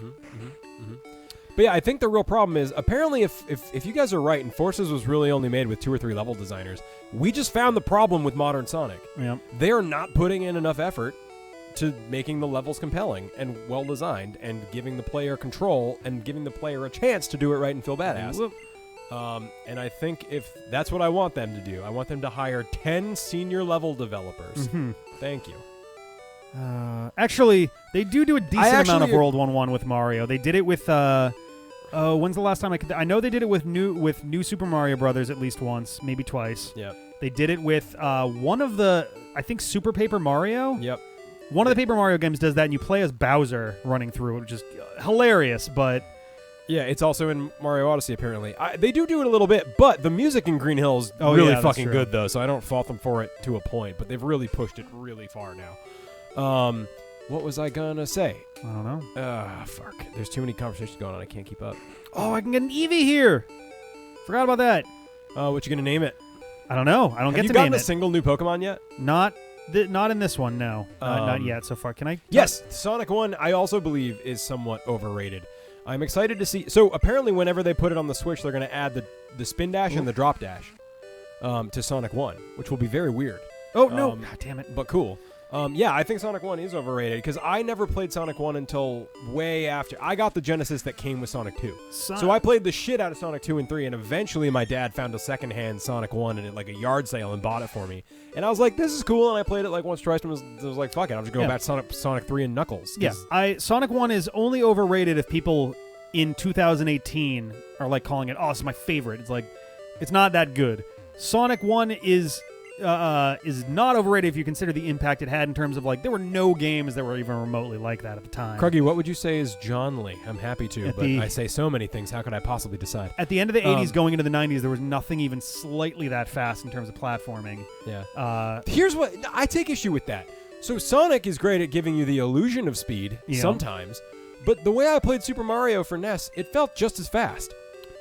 But yeah, I think the real problem is apparently if you guys are right and Forces was really only made with 2 or 3 level designers, we just found the problem with modern Sonic. Yeah. They are not putting in enough effort to making the levels compelling and well designed and giving the player control and giving the player a chance to do it right and feel badass. And I think if that's what I want them to do, I want them to hire 10 senior level developers. Thank you. Actually, they do a decent amount of World 1-1 with Mario. They did it with when's the last time I know they did it with new Super Mario Brothers at least once, maybe twice. Yep. They did it with one of the, I think, Super Paper Mario. Yep. One of the Paper Mario games does that, and you play as Bowser running through it, which is hilarious, but... Yeah, it's also in Mario Odyssey, apparently. They do it a little bit, but the music in Green Hill is really fucking good, though, so I don't fault them for it to a point, but they've really pushed it really far now. What was I gonna say? I don't know. Fuck. There's too many conversations going on. I can't keep up. Oh, I can get an Eevee here. Forgot about that. What you gonna name it? I don't know. I don't get to name it. Have you gotten a single new Pokemon yet? Not in this one, no. Not yet so far. Can I? Yes. Sonic 1, I also believe, is somewhat overrated. I'm excited to see... So, apparently, whenever they put it on the Switch, they're going to add the Spin Dash and the Drop Dash to Sonic 1, which will be very weird. Oh, no. God damn it. But cool. Yeah, I think Sonic 1 is overrated, because I never played Sonic 1 until way after. I got the Genesis that came with Sonic 2. So I played the shit out of Sonic 2 and 3, and eventually my dad found a secondhand Sonic 1 at like a yard sale and bought it for me. And I was like, this is cool, and I played it like once, twice, and was like, fuck it, I'm just going back to Sonic 3 and Knuckles. Yeah, Sonic 1 is only overrated if people in 2018 are like calling it, oh, this is my favorite. It's like, it's not that good. Sonic 1 is not overrated if you consider the impact it had in terms of, like, there were no games that were even remotely like that at the time. Kruggy, what would you say is John Lee? I'm happy to, but I say so many things. How could I possibly decide? At the end of the 80s, going into the 90s, there was nothing even slightly that fast in terms of platforming. Yeah. Here's what I take issue with that. So Sonic is great at giving you the illusion of speed sometimes, but the way I played Super Mario for NES, it felt just as fast.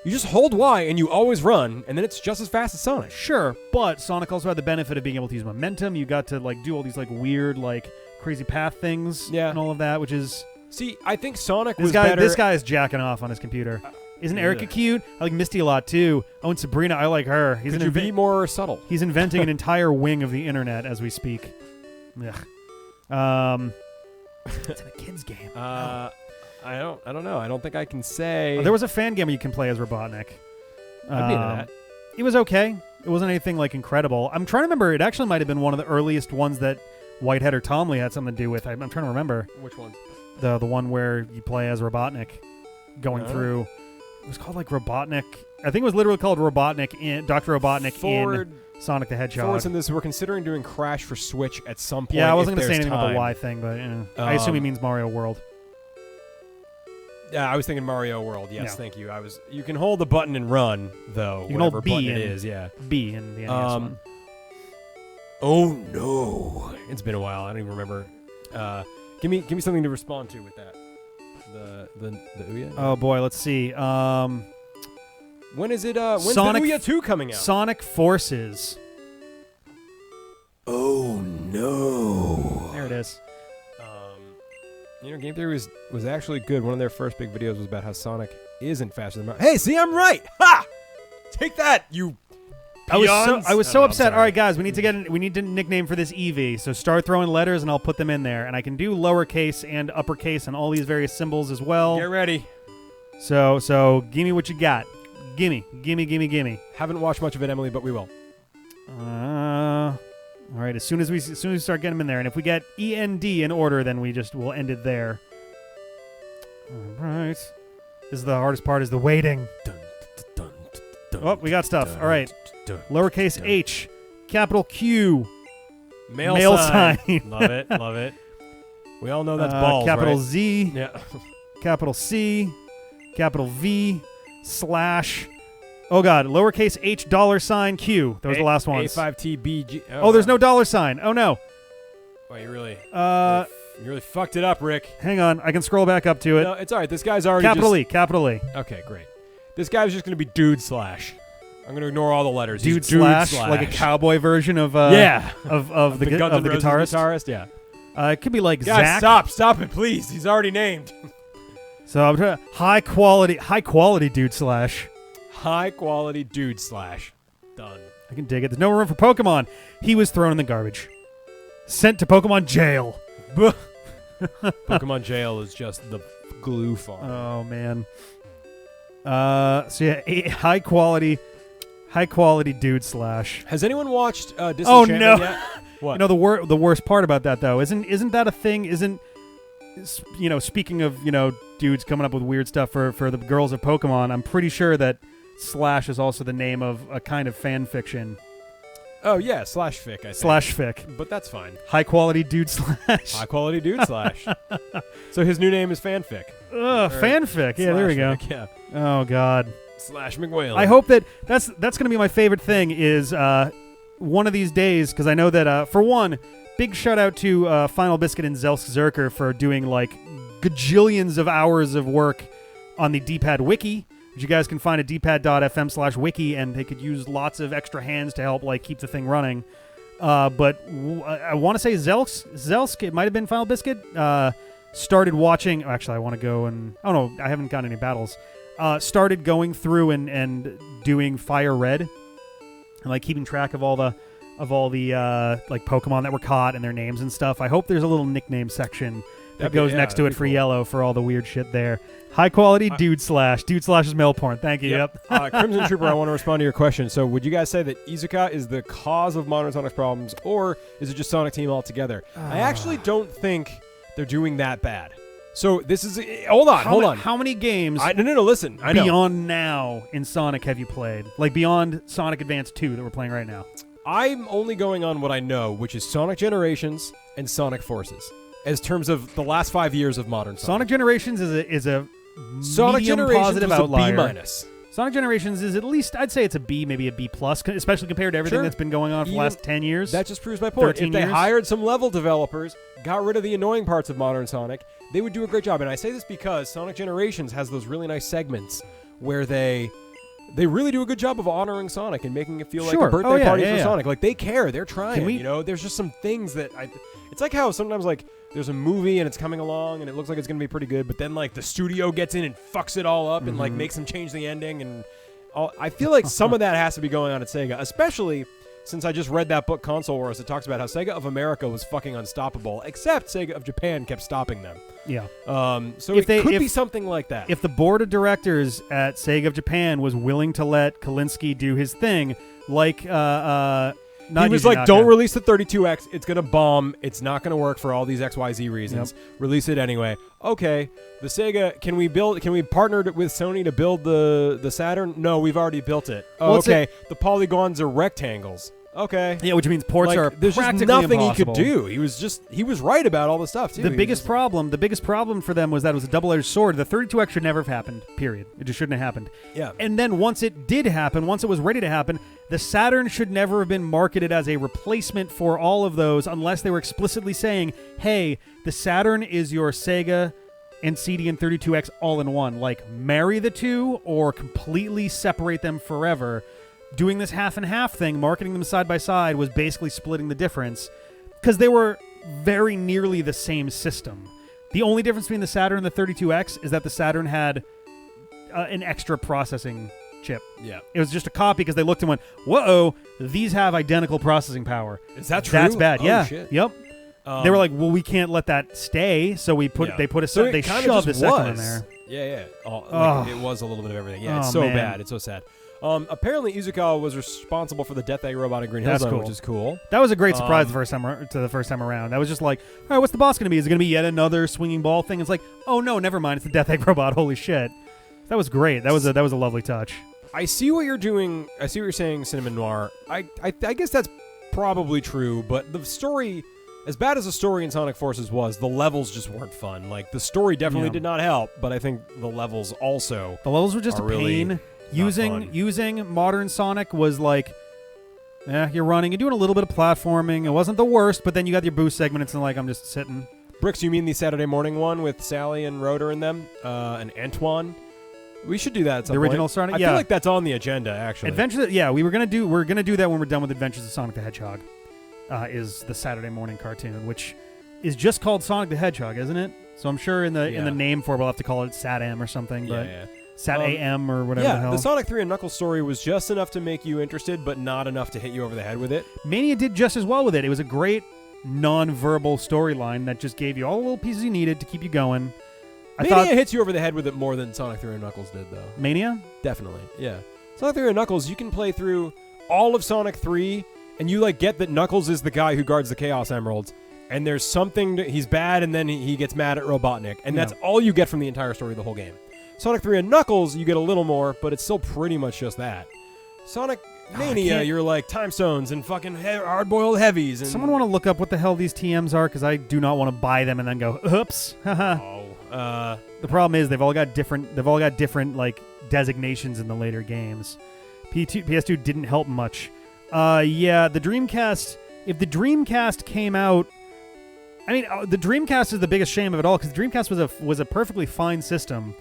You just hold Y and you always run, and then it's just as fast as Sonic. Sure, but Sonic also had the benefit of being able to use momentum. You got to do all these weird crazy path things and all of that, which is... See, I think Sonic was better... This guy is jacking off on his computer. Isn't Erika cute? I like Misty a lot, too. Oh, and Sabrina, I like her. Could you be more subtle? He's inventing an entire wing of the internet as we speak. Ugh. It's in a kid's game. I don't know. I don't think I can say... there was a fan game where you can play as Robotnik. I'd be into that. It was okay. It wasn't anything incredible. I'm trying to remember. It actually might have been one of the earliest ones that Whitehead or Tomley had something to do with. I'm trying to remember. Which one? The one where you play as Robotnik going through. It was called Robotnik. I think it was literally called Robotnik in Dr. Robotnik in Sonic the Hedgehog. Forward in this, we're considering doing Crash for Switch at some point. Yeah, I wasn't going to say anything about the Y thing, but I assume he means Mario World. Yeah, I was thinking Mario World. Yes, thank you. You can hold the button and run, though. You can hold B button it is. Yeah, B in the NES one. Oh no, it's been a while. I don't even remember. Give me something to respond to with that. The Ouya? Oh boy, let's see. When is it? When's Sonic the Ouya 2 coming out? Sonic Forces. Oh no! There it is. Game Theory was actually good. One of their first big videos was about how Sonic isn't faster than Mario. Hey, see, I'm right. Ha! Take that, you. I was so upset. All right, guys, we need to nickname for this Eevee. So start throwing letters, and I'll put them in there, and I can do lowercase and uppercase and all these various symbols as well. Get ready. So give me what you got. Gimme. Haven't watched much of it, Emily, but we will. All right. As soon as we start getting them in there, and if we get END in order, then we'll end it there. All right. This is the hardest part: is the waiting. Oh, we got stuff. All right. Lowercase h, capital Q, male sign. Love it. We all know that's balls, capital right? Z, yeah. capital C, capital V, / oh god, lowercase h, $Q. Those are the last ones. A5TBG. Oh, there's no $. Oh no. Well, you really fucked it up, Rick. Hang on, I can scroll back up to it. No, it's all right. This guy's already capital E. Okay, great. This guy's just going to be dude / I'm going to ignore all the letters. Dude / like a cowboy version of of the guitarist. Yeah. It could be like Guys, Zach. stop it, please. He's already named. So I'm trying high quality dude / high quality dude / done. I can dig it. There's no room for Pokemon. He was thrown in the garbage. Sent to Pokemon jail. Pokemon jail is just the glue farm. Oh man. So yeah, high quality dude / Has anyone watched Disenchantment Oh no! yet? What? You know the worst part about that though isn't that a thing? Speaking of dudes coming up with weird stuff for the girls of Pokemon, I'm pretty sure that / is also the name of a kind of fan fiction. Oh yeah, /fic. I think. /fic, but that's fine. High quality dude / High quality dude / So his new name is fanfic. Fanfic. Yeah, there we go. Yeah. Oh god. /McWhale. I hope that's going to be my favorite thing is one of these days, because I know that for one, big shout out to Final Biscuit and Zelsk Zerker for doing gajillions of hours of work on the D-pad wiki, which you guys can find at dpad.fm/wiki, and they could use lots of extra hands to help keep the thing running. But I want to say Zelsk, it might have been Final Biscuit, started watching. Actually, I want to go and no, I haven't got any battles. Started going through and doing Fire Red, and keeping track of all the Pokemon that were caught and their names and stuff. I hope there's a little nickname section that goes next to it for Yellow for all the weird shit there. High quality dude / is male porn. Thank you. Yep. Crimson Trooper, I want to respond to your question. So would you guys say that Izuka is the cause of modern Sonic's problems, or is it just Sonic Team altogether? I actually don't think they're doing that bad. So this is hold on. How many games? No. Listen, I know. Beyond now in Sonic have you played? Beyond Sonic Advance 2 that we're playing right now. I'm only going on what I know, which is Sonic Generations and Sonic Forces, as terms of the last 5 years of modern Sonic. Sonic Generations is a Sonic medium Generations positive was outlier. a B-. Sonic Generations is at least, I'd say it's a B, maybe a B+, especially compared to everything that's been going on for the last 10 years. That just proves my point. If they years. hired some level developers, got rid of the annoying parts of modern Sonic, they would do a great job. And I say this because Sonic Generations has those really nice segments where they they really do a good job of honoring Sonic and making it feel like Sure. a birthday party for yeah. Sonic. Like, they care. They're trying. Can we- You know, there's just some things that it's like how sometimes, like, there's a movie and it's coming along and it looks like it's going to be pretty good, but then, like, the studio gets in and fucks it all up and, like, makes them change the ending. And I feel like some of that has to be going on at Sega, especially since I just read that book, Console Wars. It talks about how Sega of America was fucking unstoppable, except Sega of Japan kept stopping them. Yeah. So it could be something like that. If the board of directors at Sega of Japan was willing to let Kalinsky do his thing, like he was like, don't release the 32X. It's going to bomb. It's not going to work for all these XYZ reasons. Release it anyway. Okay. The Sega, can we partner with Sony to build the Saturn? No, we've already built it. Oh, Well, okay. The polygons are rectangles. Okay. Yeah, which means ports are there's just practically nothing impossible. he could do. He was right about all the stuff too. The biggest problem for them was that it was a double-edged sword. The 32X should never have happened. Period. It just shouldn't have happened. Yeah. And then once it did happen, once it was ready to happen, the Saturn should never have been marketed as a replacement for all of those, unless they were explicitly saying, "Hey, the Saturn is your Sega and CD and 32X all in one. Like, marry the two or completely separate them forever." Doing this half and half thing, marketing them side by side, was basically splitting the difference because they were very nearly the same system. The only difference between the Saturn and the 32X is that the Saturn had an extra processing chip. Yeah. It was just a copy because they looked and went, "Whoa, these have identical processing power." Is that true? That's bad. Oh, yeah. shit. Yep. They were like, "Well, we can't let that stay," so they put So they it kinda shoved the just second in was. there. Yeah. It was a little bit of everything. Yeah, Oh, it's so man. bad. It's so sad. Apparently, Izukawa was responsible for the Death Egg Robot in Green Hill That's Zone, cool. which is cool. That was a great surprise the first time around. That was just like, all right, what's the boss going to be? Is it going to be yet another swinging ball thing? It's like, oh no, never mind. It's the Death Egg Robot. Holy shit. That was great. That was a lovely touch. I see what you're doing. I see what you're saying, Cinnamon Noir. I guess that's probably true, but the story, as bad as the story in Sonic Forces was, the levels just weren't fun. Like, the story definitely did not help, but I think the levels also. The levels were just a really pain. fun. Using modern Sonic was like, you're running and doing a little bit of platforming. It wasn't the worst, but then you got your boost segments and like, I'm just sitting. Bricks, you mean the Saturday morning one with Sally and Rotor in them, and Antoine? We should do that at some The original point. Sonic? I Yeah. feel like that's on the agenda, actually. Adventures. Yeah, we're gonna do that when we're done with Adventures of Sonic the Hedgehog. Is the Saturday morning cartoon, which is just called Sonic the Hedgehog, isn't it? So I'm sure in the name for it, we'll have to call it Sat-AM or something. But Yeah. Sat AM or whatever the hell. The Sonic 3 and Knuckles story was just enough to make you interested, but not enough to hit you over the head with it. Mania did just as well with it. It was a great non-verbal storyline that just gave you all the little pieces you needed to keep you going. Mania hits you over the head with it more than Sonic 3 and Knuckles did, though. Mania? Definitely, yeah. Sonic 3 and Knuckles, you can play through all of Sonic 3, and you get that Knuckles is the guy who guards the Chaos Emeralds, and there's something he's bad, and then he gets mad at Robotnik, and that's all you get from the entire story of the whole game. Sonic 3 and Knuckles, you get a little more, but it's still pretty much just that. Sonic Mania, you're like time stones and fucking hard-boiled heavies. And Someone want to look up what the hell these TMs are? Because I do not want to buy them and then go, oops. The problem is they've all got different like designations in the later games. PS2 didn't help much. The Dreamcast. If the Dreamcast came out, I mean, the Dreamcast is the biggest shame of it all because the Dreamcast was a perfectly fine system.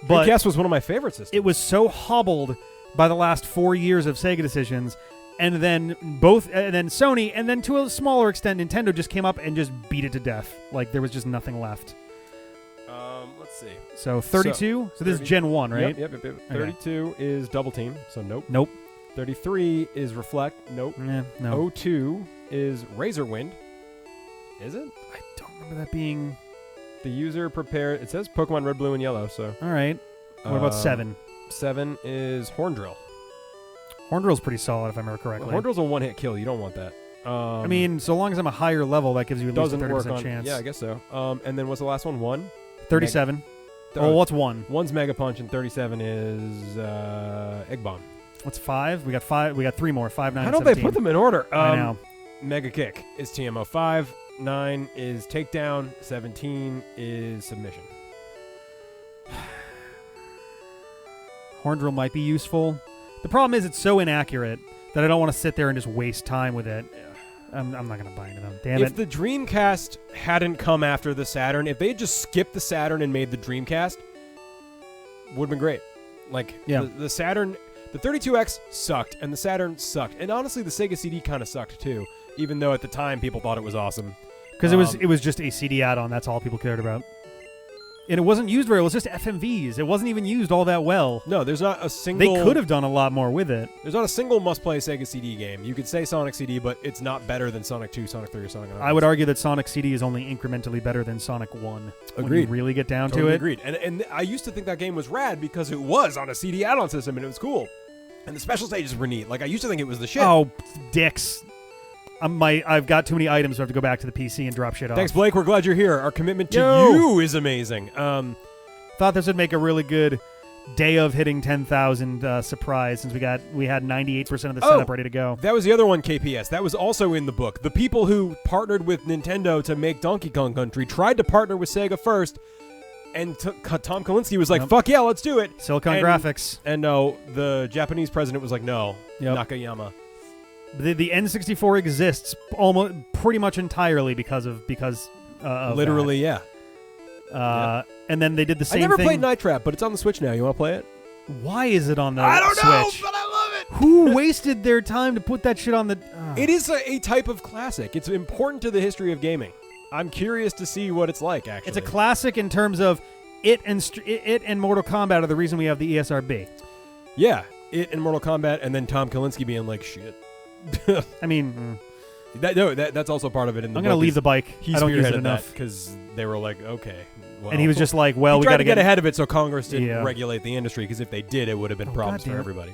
But Dreamcast was one of my favorite systems. It was so hobbled by the last 4 years of Sega decisions, and then Sony, and then to a smaller extent, Nintendo just came up and just beat it to death. Like there was just nothing left. Let's see. So 32. So this is Gen 1, right? Yep. 32 is Double Team. So nope. Nope. 33 is Reflect. Nope. No. 02 is Razor Wind. Is it? I don't remember that being. The user prepared. It says Pokemon Red, Blue, and Yellow. So. All right. What about 7? 7 is Horn Drill. Horn Drill's pretty solid, if I remember correctly. Horn Drill's a one-hit kill. You don't want that. I mean, so long as I'm a higher level, that gives you at least a 30% chance. Yeah, I guess so. And then what's the last one? 1? 37. What's 1? 1's Mega Punch, and 37 is Egg Bomb. What's 5? We got 5. We got 3 more. 5, 9, How and don't 17. they put them in order? I know. Mega Kick is TMO 5. 9 is Takedown. 17 is Submission. Horn Drill might be useful. The problem is it's so inaccurate that I don't want to sit there and just waste time with it. I'm not going to buy into them. Damn If it. the Dreamcast hadn't come after the Saturn, if they had just skipped the Saturn and made the Dreamcast, would have been great. Like, Yeah. the Saturn, The 32X sucked, and the Saturn sucked, and honestly, the Sega CD kind of sucked too. Even though at the time people thought it was awesome, because it was just a CD add-on. That's all people cared about. And it wasn't used very well. It was just FMVs. It wasn't even used all that well. No, there's not a single... They could have done a lot more with it. There's not a single must-play Sega CD game. You could say Sonic CD, but it's not better than Sonic 2, Sonic 3, or Sonic 9. I would argue that Sonic CD is only incrementally better than Sonic 1. Agreed. When you really get down Totally to it. Agreed. And I used to think that game was rad because it was on a CD add-on system, and it was cool. And the special stages were neat. Like, I used to think it was the shit. Oh, dicks. I've got too many items, so I have to go back to the PC and drop shit off. Thanks, Blake. We're glad you're here. Our commitment to you is amazing. Thought this would make a really good day of hitting 10,000 surprise, since we had 98% of the setup ready to go. That was the other one, KPS. That was also in the book. The people who partnered with Nintendo to make Donkey Kong Country tried to partner with Sega first, and Tom Kalinske was like, "Fuck yeah, let's do it." Silicon Graphics. And no, the Japanese president was like, "No, Yep. Nakayama." The N64 exists almost pretty much entirely because of Literally, that. yeah. And then they did the same I never thing. played Night Trap, but it's on the Switch now. You want to play it? Why is it on the I don't know, Switch? but I love it. Who wasted their time to put that shit on the... It is a type of classic. It's important to the history of gaming. I'm curious to see what it's like, actually. It's a classic in terms of it and Mortal Kombat are the reason we have the ESRB. Yeah, it and Mortal Kombat, and then Tom Kalinske being like, shit. I mean... That's also part of it in the I'm going to leave the bike. He I don't use it spearheaded enough. because they were like, okay. Well, And he was just like, well, we got got to get ahead of it so Congress didn't regulate the industry, because if they did, it would have been problems for everybody.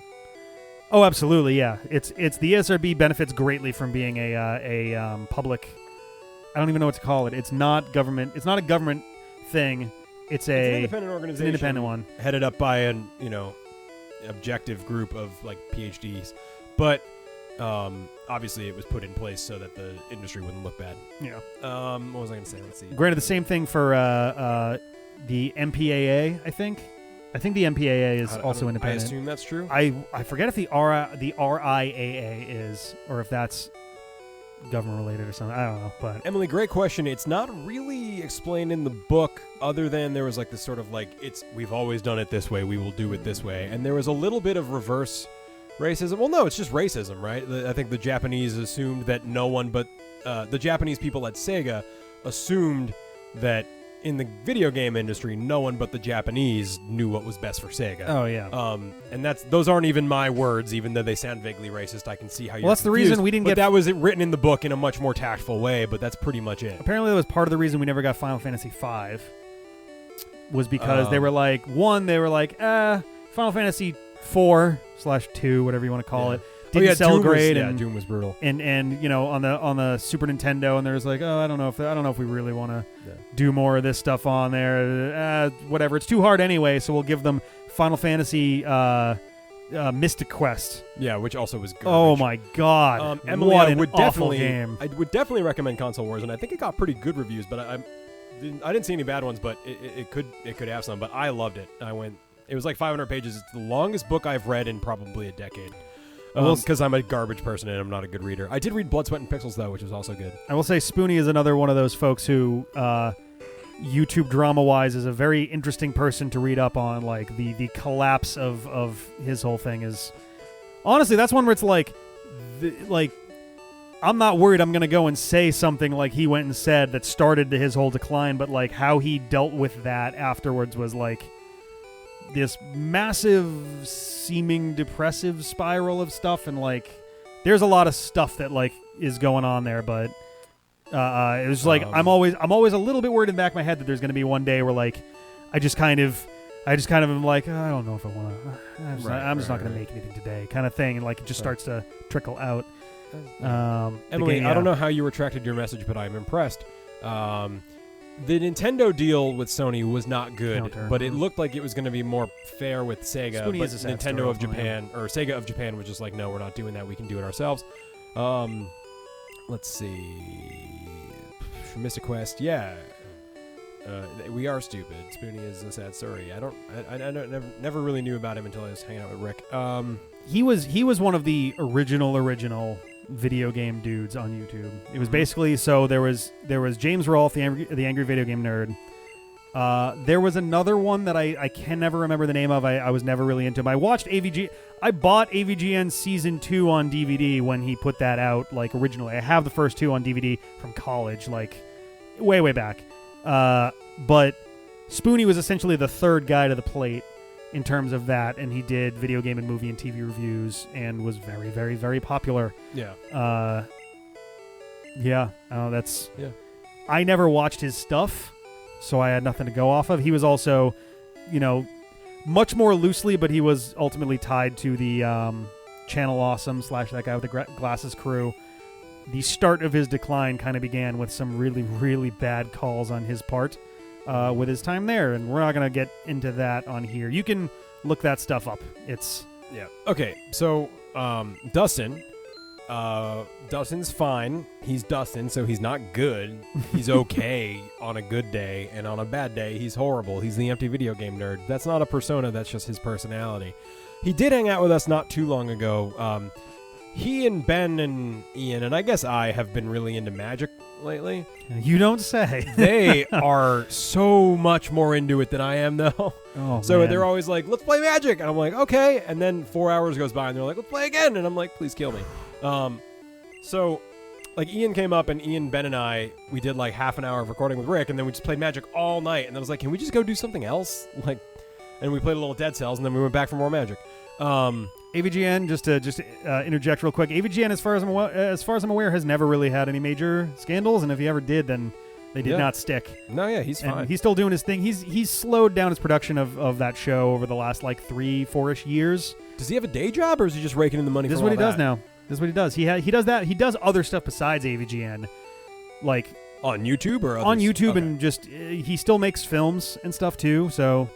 Oh, absolutely, yeah. It's the ESRB benefits greatly from being a public... I don't even know what to call it. It's not government. It's not a government thing. It's an independent organization. It's an independent one. Headed up by an, objective group of, like, PhDs. But... obviously, it was put in place so that the industry wouldn't look bad. Yeah. What was I going to say? Let's see. Granted, the same thing for the MPAA, I think. I think the MPAA is also independent. I assume that's true. I forget if the RIAA is, or if that's government related or something. I don't know. But Emily, great question. It's not really explained in the book, other than there was like this sort of like, we've always done it this way, we will do it this way, and there was a little bit of reverse racism. Well, no, it's just racism, right? I think the Japanese assumed that no one but the Japanese people at Sega assumed that in the video game industry, no one but the Japanese knew what was best for Sega. Oh yeah. And those aren't even my words, even though they sound vaguely racist. I can see how you're that's the reason we didn't but get. That was written in the book in a much more tactful way, but that's pretty much it. Apparently, that was part of the reason we never got Final Fantasy V. Was because they were like, Final Fantasy 4/2, whatever you want to call it, didn't sell great. Doom was brutal. And on the Super Nintendo, and there's like, I don't know if we really want to do more of this stuff on there. Whatever, it's too hard anyway, so we'll give them Final Fantasy Mystic Quest. Yeah, which also was garbage. Oh my god. Emily, what I an would awful definitely game. I would definitely recommend Console Wars, and I think it got pretty good reviews, but I didn't see any bad ones, but it could have some, but I loved it. It was like 500 pages. It's the longest book I've read in probably a decade. Because I'm a garbage person and I'm not a good reader. I did read Blood, Sweat, and Pixels, though, which was also good. I will say Spoonie is another one of those folks who, YouTube drama-wise, is a very interesting person to read up on. Like, the collapse of his whole thing is... Honestly, that's one where it's like... I'm not worried I'm going to go and say something like he went and said that started his whole decline, but, like, how he dealt with that afterwards was, like... this massive seeming depressive spiral of stuff, and like there's a lot of stuff that like is going on there, but it was like I'm always a little bit worried in the back of my head that there's going to be one day where like I just kind of am like, I don't know if I want to, I'm just not going to make anything today kind of thing, and like it just starts to trickle out. Emily, I don't know how you retracted your message, but I'm impressed. The Nintendo deal with Sony was not good, but it looked like it was going to be more fair with Sega. Spoonie but is a sad Nintendo story of Japan, or Sega of Japan, was just like, no, we're not doing that. We can do it ourselves. Let's see. Mystic Quest, yeah. We are stupid. Spoonie is a sad story. I never really knew about him until I was hanging out with Rick. He was one of the original video game dudes on YouTube. It was basically, so there was James Rolfe, the angry video game nerd, There was another one that I can never remember the name of. I was never really into him. I watched AVG. I bought AVGN Season 2 on DVD when he put that out, like, originally. I have the first 2 on DVD from college, like, way, way back. But Spoonie was essentially the third guy to the plate in terms of that, and he did video game and movie and TV reviews and was very, very, very popular. Yeah. Yeah. That's... Yeah. I never watched his stuff, so I had nothing to go off of. He was also, much more loosely, but he was ultimately tied to the Channel Awesome / that guy with the glasses crew. The start of his decline kind of began with some really, really bad calls on his part with his time there, and we're not going to get into that on here. You can look that stuff up. It's... Yeah. Okay, so Dustin... Dustin's fine. He's Dustin, so he's not good. He's okay on a good day, and on a bad day, he's horrible. He's the empty video game nerd. That's not a persona, that's just his personality. He did hang out with us not too long ago. He and Ben and Ian, and I guess I, have been really into Magic lately. You don't say. They are so much more into it than I am, though. Oh, so man. they're always like, let's play Magic. And I'm like, okay. And then 4 hours goes by, and they're like, let's play again. And I'm like, please kill me. So, like, Ian came up, and Ian, Ben, and I, we did like half an hour of recording with Rick, and then we just played Magic all night. And then I was like, can we just go do something else? Like, and we played a little Dead Cells, and then we went back for more Magic. AVGN, just to interject real quick, AVGN, as far as I'm aware, has never really had any major scandals, and if he ever did, then they did not stick. No, yeah, he's fine. And he's still doing his thing. He's slowed down his production of that show over the last, like, 3-4-ish years. Does he have a day job, or is he just raking in the money? This is what he does now. This is what he does. He does that. He does other stuff besides AVGN, like on YouTube or on YouTube, and just he still makes films and stuff too. So,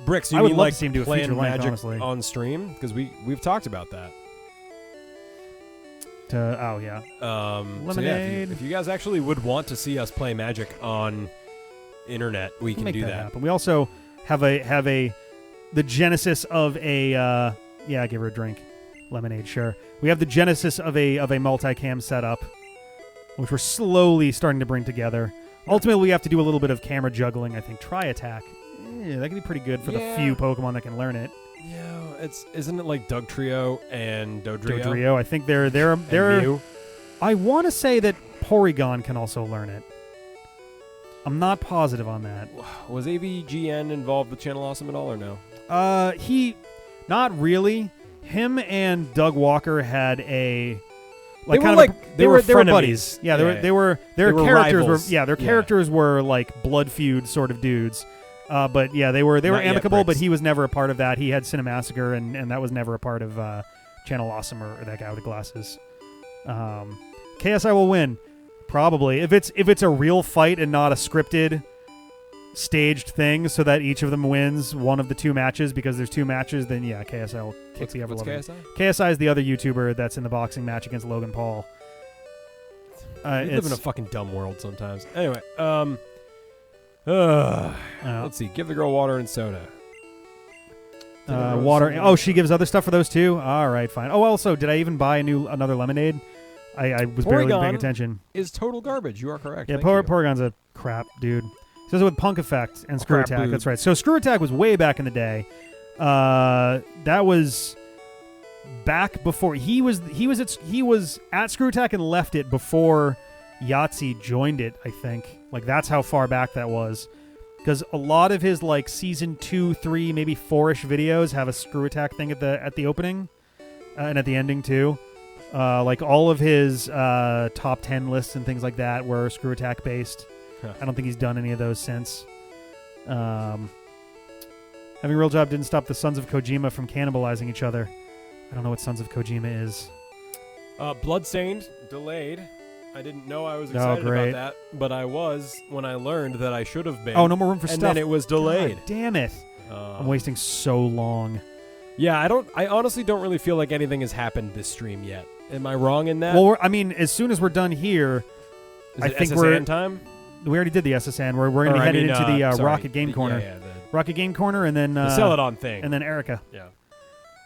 Bricks, you I would mean love like to see him do a playing feature length, Magic honestly. on stream? Because we've talked about that. Oh yeah, Lemonade. Lemonade. So yeah, if you guys actually would want to see us play Magic on internet, we can make do that that. happen. We also have the genesis of a give her a drink. Lemonade, sure. We have the genesis of a multicam setup, which we're slowly starting to bring together. Ultimately, we have to do a little bit of camera juggling. I think Tri-Attack, that could be pretty good for the few Pokemon that can learn it. Yeah, isn't it like Doug Trio and Dodrio? Dodrio, I think they're Mew? I want to say that Porygon can also learn it. I'm not positive on that. Was AVGN involved with Channel Awesome at all, or no? Not really. Him and Doug Walker had a they were buddies. Yeah, their characters were like blood feud sort of dudes. But yeah, they were amicable, but he was never a part of that. He had Cinemassacre, and that was never a part of Channel Awesome or that guy with the glasses. KSI will win, probably, if it's a real fight and not a scripted, staged thing, so that each of them wins one of the 2 matches, because there's 2 matches. Then yeah, KSI will kick the ever loving. KSI? KSI is the other YouTuber that's in the boxing match against Logan Paul. We live in a fucking dumb world sometimes. Anyway, let's see. Give the girl water and soda. Water. Oh, she gives other stuff for those too? All right, fine. Oh, also, did I even buy another lemonade? I was barely paying attention. Is total garbage. You are correct. Yeah, Porygon's a crap, dude. He says it with Punk Effect and Screw Attack. Dude. That's right. So Screw Attack was way back in the day. That was back before he was at Screw Attack and left it before Yahtzee joined it, I think. Like, that's how far back that was. Because a lot of his, like, season 2, 3, maybe 4-ish videos have a Screw Attack thing at the opening and at the ending too. Like, all of his top 10 lists and things like that were Screw Attack based. I don't think he's done any of those since. Having a real job didn't stop the Sons of Kojima from cannibalizing each other. I don't know what Sons of Kojima is. Bloodstained, delayed. I didn't know I was excited about that, but I was when I learned that I should have been. Oh, no more room for and stuff. And then it was delayed. God damn it. I'm wasting so long. Yeah, I honestly don't really feel like anything has happened this stream yet. Am I wrong in that? Well, as soon as we're done here, I think SSN we're time. We already did the SSN. We're going to be headed into the Rocket Game Corner. Yeah, Rocket Game Corner, and then the Celadon thing, and then Erika. Yeah.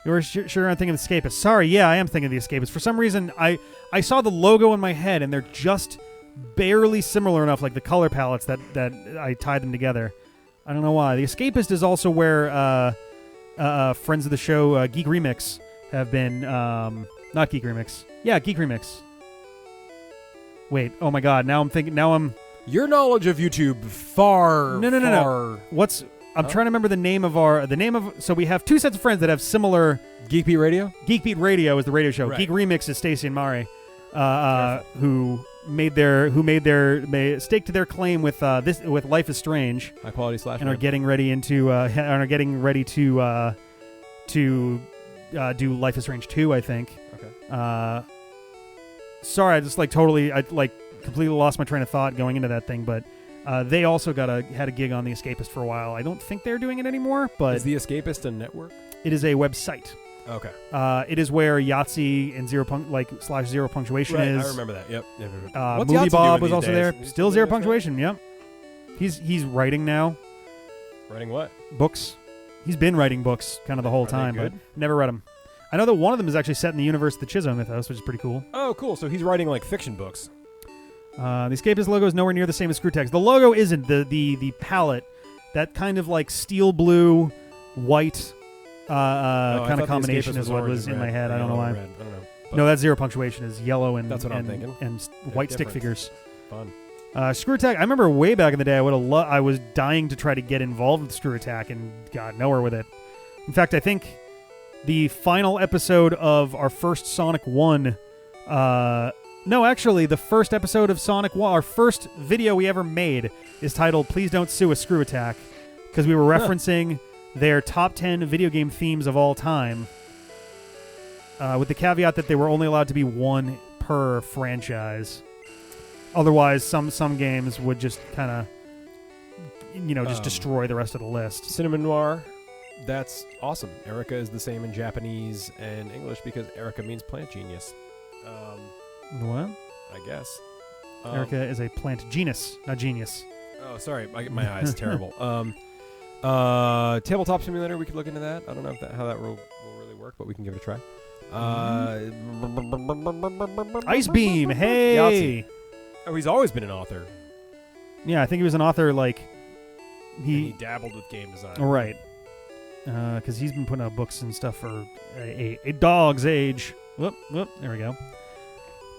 You were sure I'm thinking of the Escapist. Sorry, yeah, I am thinking of the Escapist. For some reason, I saw the logo in my head, and they're just barely similar enough, like the color palettes that I tied them together. I don't know why. The Escapist is also where friends of the show, Geek Remix, have been. Not Geek Remix. Yeah, Geek Remix. Wait. Oh my God. Now I'm. Your knowledge of YouTube far. No. I'm trying to remember the name of. So we have two sets of friends that have similar. Geek Beat Radio. Geek Beat Radio is the radio show. Right. Geek Remix is Stacy and Mari, who staked to their claim with Life is Strange. High quality slash. And are getting ready to do Life is Strange 2, I think. Okay. Sorry, I just completely lost my train of thought going into that thing, but they also had a gig on The Escapist for a while. I don't think they're doing it anymore, but is The Escapist a network? It is a website. Okay. It is where Yahtzee and /0 punctuation right, is. I remember that. Yep. Movie Yahtzee Bob doing was also days? there. Still 0 punctuation. Yep. He's writing now. Writing what? Books. He's been writing books kind of the whole time, they but good? never read them. I know that one of them is actually set in the universe of the Chizo mythos, which is pretty cool. Oh, cool. So he's writing like fiction books. The Escapist logo is nowhere near the same as Screwtax. The logo isn't. The palette, that kind of like steel blue, white kind of combination is what was in my head. I don't know why. I don't know. No, that 0 punctuation is yellow and that's what I'm thinking. And white stick figures. Fun. Screw Attack. I remember way back in the day, I was dying to try to get involved with Screw Attack and got nowhere with it. In fact, I think the final episode of our first Sonic 1. No, actually, the first episode of Sonic 1, our first video we ever made, is titled "Please Don't Sue a Screw Attack," because we were referencing their top 10 video game themes of all time, with the caveat that they were only allowed to be one per franchise. Otherwise, some games would just kind of, just destroy the rest of the list. Cinnamon Noir, that's awesome. Erika is the same in Japanese and English because Erika means plant genius. What? I guess. Erika is a plant genus, not genius. Oh, sorry. My eyes terrible. Tabletop Simulator, we could look into that. I don't know how that will really work, but we can give it a try. Ice Beam, hey! Yahtzee. Oh, he's always been an author. Yeah, I think he was an author, He dabbled with game design. Right. Because he's been putting out books and stuff for a dog's age. Whoop, there we go.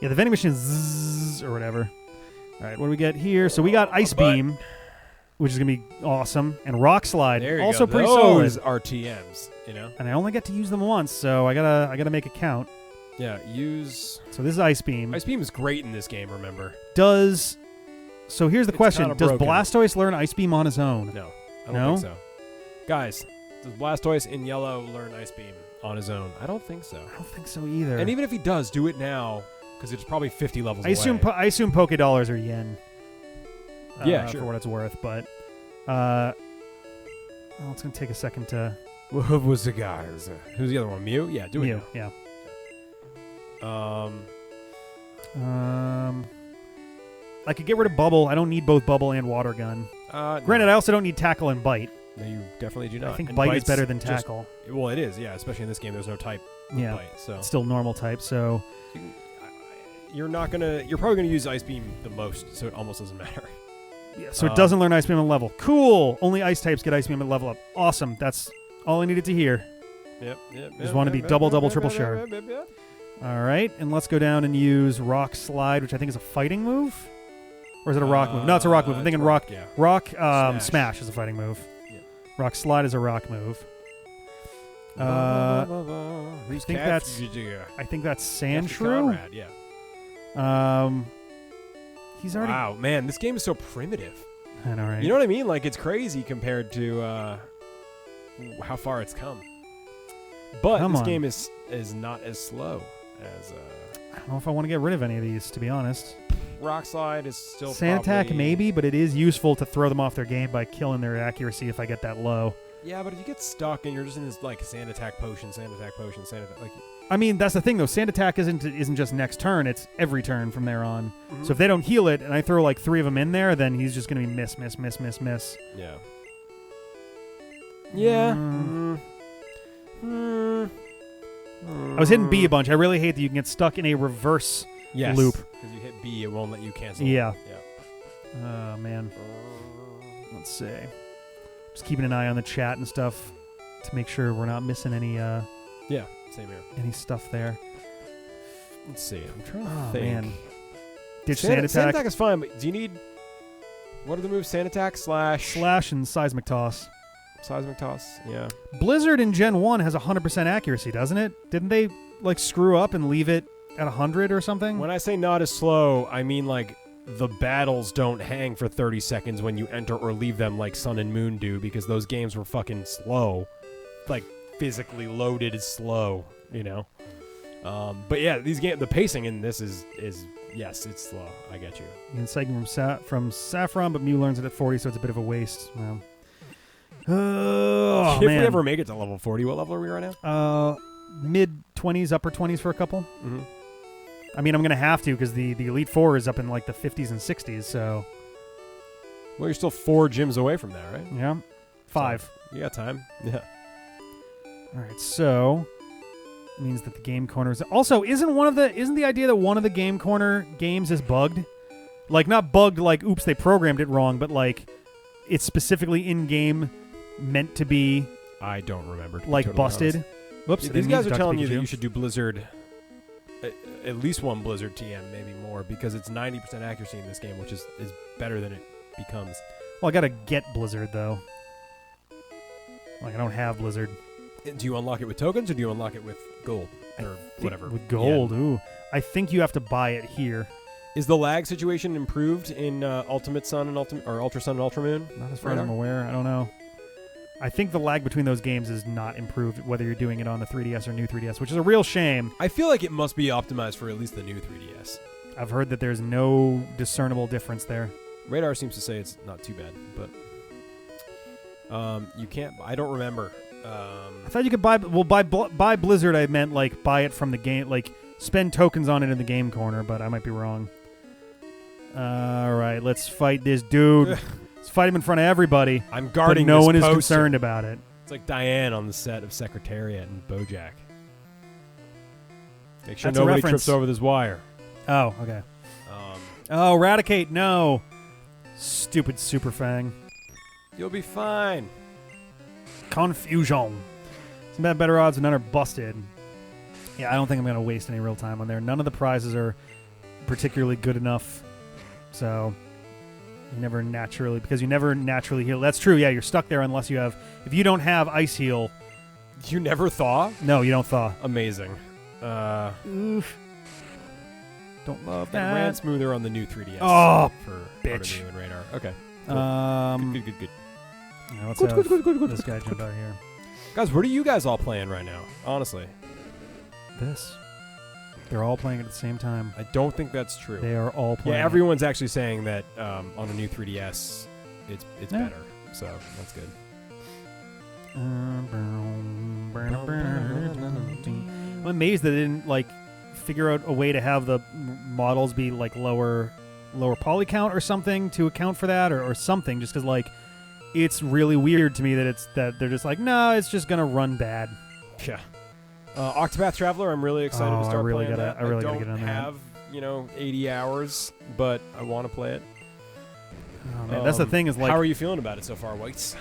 Yeah, the vending machine zzz, or whatever. All right, what do we get here? So we got Ice Beam, which is going to be awesome, and Rock Slide, there you also go. pretty Those solid. are TMs, And I only get to use them once, so I gotta make a count. Yeah, use. So this is Ice Beam. Ice Beam is great in this game. Remember? So here's the question: does broken. Blastoise learn Ice Beam on his own? No, I don't think so. Guys, does Blastoise in Yellow learn Ice Beam on his own? I don't think so. I don't think so either. And even if he does, do it now because it's probably 50 levels away. I assume Poké Dollars are yen. Yeah, sure. For what it's worth, but it's gonna take a second to. Who was the guy? Who's the other one? Mew? Yeah, do it. Mew, yeah. I could get rid of Bubble. I don't need both Bubble and Water Gun. Granted, I also don't need Tackle and Bite. No, you definitely do not. I think and Bite is Bite's better than Tackle. Well, it is, yeah. Especially in this game, there's no type. Yeah, Bite, so it's still normal type. So you're probably gonna use Ice Beam the most, so it almost doesn't matter. Yeah, so it doesn't learn Ice Beam at level. Cool. Only Ice types get Ice Beam at level up. Awesome. That's all I needed to hear. Yep. Just want to be double, triple sure. All right, and let's go down and use Rock Slide, which I think is a fighting move. Or is it a rock move? No, it's a rock move. I'm thinking rock. Yeah. Rock Smash is a fighting move. Yeah. Rock Slide is a rock move. I think that's Sandshrew. Conrad, yeah. He's already. Wow, man, this game is so primitive. I know, right? You know what I mean? Like, it's crazy compared to how far it's come. But this game is not as slow as. I don't know if I want to get rid of any of these, to be honest. Rock Slide is still Sand Attack, maybe, but it is useful to throw them off their game by killing their accuracy if I get that low. Yeah, but if you get stuck and you're just in this like Sand Attack potion, Sand Attack potion, Sand Attack, like. I mean, that's the thing though. Sand Attack isn't just next turn; it's every turn from there on. Mm-hmm. So if they don't heal it, and I throw like 3 of them in there, then he's just going to be miss. Yeah. Yeah. I was hitting B a bunch. I really hate that you can get stuck in a reverse Yes. loop. Because you hit B, it won't let you cancel. Yeah. Yeah. Oh, man. Let's see. Just keeping an eye on the chat and stuff to make sure we're not missing any Yeah. Same here. any stuff there. Let's see. I'm trying to Oh, think. man. Ditch Sand Sand Attack, Attack is fine, but do you need... What are the moves? Sand Attack slash... Slash, and Seismic Toss. Seismic Toss? Yeah. Blizzard in Gen 1 has 100% accuracy, doesn't it? Didn't they, like, screw up and leave it at 100 or something? When I say not as slow, I mean, like, the battles don't hang for 30 seconds when you enter or leave them like Sun and Moon do, because those games were fucking slow. Like, physically loaded slow, you know? But yeah, the pacing in this is yes, it's slow. I get you. You can cycle from Saffron, but Mew learns it at 40, so it's a bit of a waste. Well, oh, if man. we ever make it to level 40, what level are we right now? Mid-20s, upper 20s for a couple. Mm-hmm. I mean, I'm going to have to because the Elite Four is up in like the 50s and 60s, so... Well, you're still 4 gyms away from that, right? Yeah. 5. So, you got time. Yeah. All right, so... means that the game corner is... Also, isn't the idea that one of the game corner games is bugged? Like, not bugged like, oops, they programmed it wrong, but like, it's specifically in-game meant to be... I don't remember. Like, totally busted. honest. Whoops. These guys are telling you that you should do Blizzard... At least one Blizzard TM, maybe more, because it's 90% accuracy in this game, which is better than it becomes. Well, I gotta get Blizzard, though. Like, I don't have Blizzard. Do you unlock it with tokens, or do you unlock it with gold? Or whatever. With gold, Yeah. ooh. I think you have to buy it here. Is the lag situation improved in Ultimate Sun and Ultra Sun and Ultra Moon? Not as far as I'm aware. I don't know. I think the lag between those games is not improved, whether you're doing it on the 3DS or new 3DS, which is a real shame. I feel like it must be optimized for at least the new 3DS. I've heard that there's no discernible difference there. Radar seems to say it's not too bad, but you can't. I don't remember. I thought you could buy. Well, buy Blizzard. I meant like buy it from the game, like spend tokens on it in the game corner. But I might be wrong. All right, let's fight this dude. Let's fight him in front of everybody. I'm guarding. But no this one is poster. concerned about it. It's like Diane on the set of Secretariat and BoJack. Make sure That's a nobody reference. trips over this wire. Oh, okay. Oh, Eradicate, no. Stupid Super Fang. You'll be fine. Confusion. Some bad better odds and none are busted. Yeah, I don't think I'm going to waste any real time on there. None of the prizes are particularly good enough. So, you never naturally heal. That's true, yeah, you're stuck there unless you have... If you don't have Ice Heal... You never thaw? No, you don't thaw. Amazing. Oof. Don't love It that. ran smoother on the new 3DS. Oh, for bitch. Artemio and Radar. Okay. Good. Yeah, let's Good. have this guy jump out here. Guys, what are you guys all playing right now? Honestly. This. They're all playing at the same time. I don't think that's true. They are all playing. Yeah, everyone's actually saying that on the new 3DS, it's Yeah. better. So that's good. I'm amazed that they didn't like figure out a way to have the models be like lower poly count or something to account for that or something. Just because like it's really weird to me that they're just like, no, it's just gonna run bad. Yeah. Octopath Traveler, I'm really excited to start playing that. I really don't gotta get on that. have 80 hours, but I want to play it. Oh, man, that's the thing is like how are you feeling about it so far, Whites?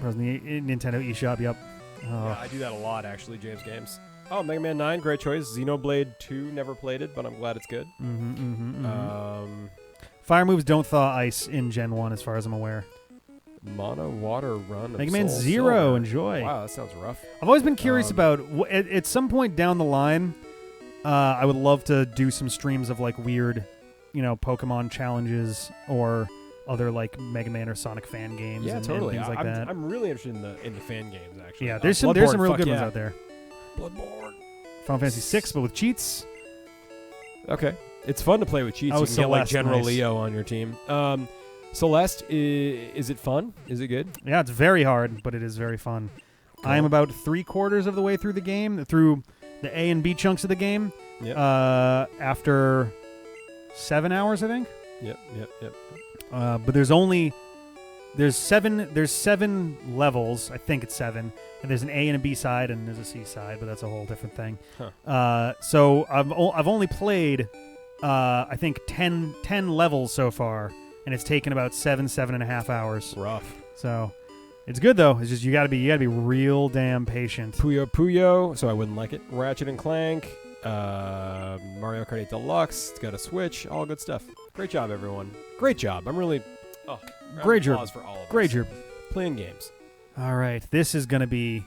Nintendo eShop, yep. Yeah, I do that a lot, actually, James Games. Oh, Mega Man 9, great choice. Xenoblade 2, never played it, but I'm glad it's good. Fire moves don't thaw ice in Gen 1, as far as I'm aware. Mono Water Run of Mega Man Soul 0, Silver. enjoy. Wow, that sounds rough. I've always been curious about, at some point down the line, I would love to do some streams of, like, weird, Pokemon challenges or other, like, Mega Man or Sonic fan games and things like that. I'm really interested in the fan games, actually. Yeah, there's some Bloodborne, real good yeah. ones out there. Bloodborne. Final Fantasy VI, but with cheats. Okay. It's fun to play with cheats. Oh, You can get, like, Celeste, General nice. Leo on your team. Celeste, is it fun? Is it good? Yeah, it's very hard, but it is very fun. Cool. I am about 3/4 of the way through the game, through the A and B chunks of the game. Yep. After 7 hours, I think. Yep. But there's only there's seven levels. I think it's 7, and there's an A and a B side, and there's a C side, but that's a whole different thing. Huh. So I've only played I think 10 levels so far, and it's taken about 7.5 hours. Rough. So it's good though. It's just you gotta be real damn patient. Puyo, so I wouldn't like it. Ratchet and Clank, Mario Kart 8 Deluxe. It's got a Switch. All good stuff. Great job, everyone. Great job. I'm really Great job. for all of us. Great job. Playing games. All right, this is gonna be.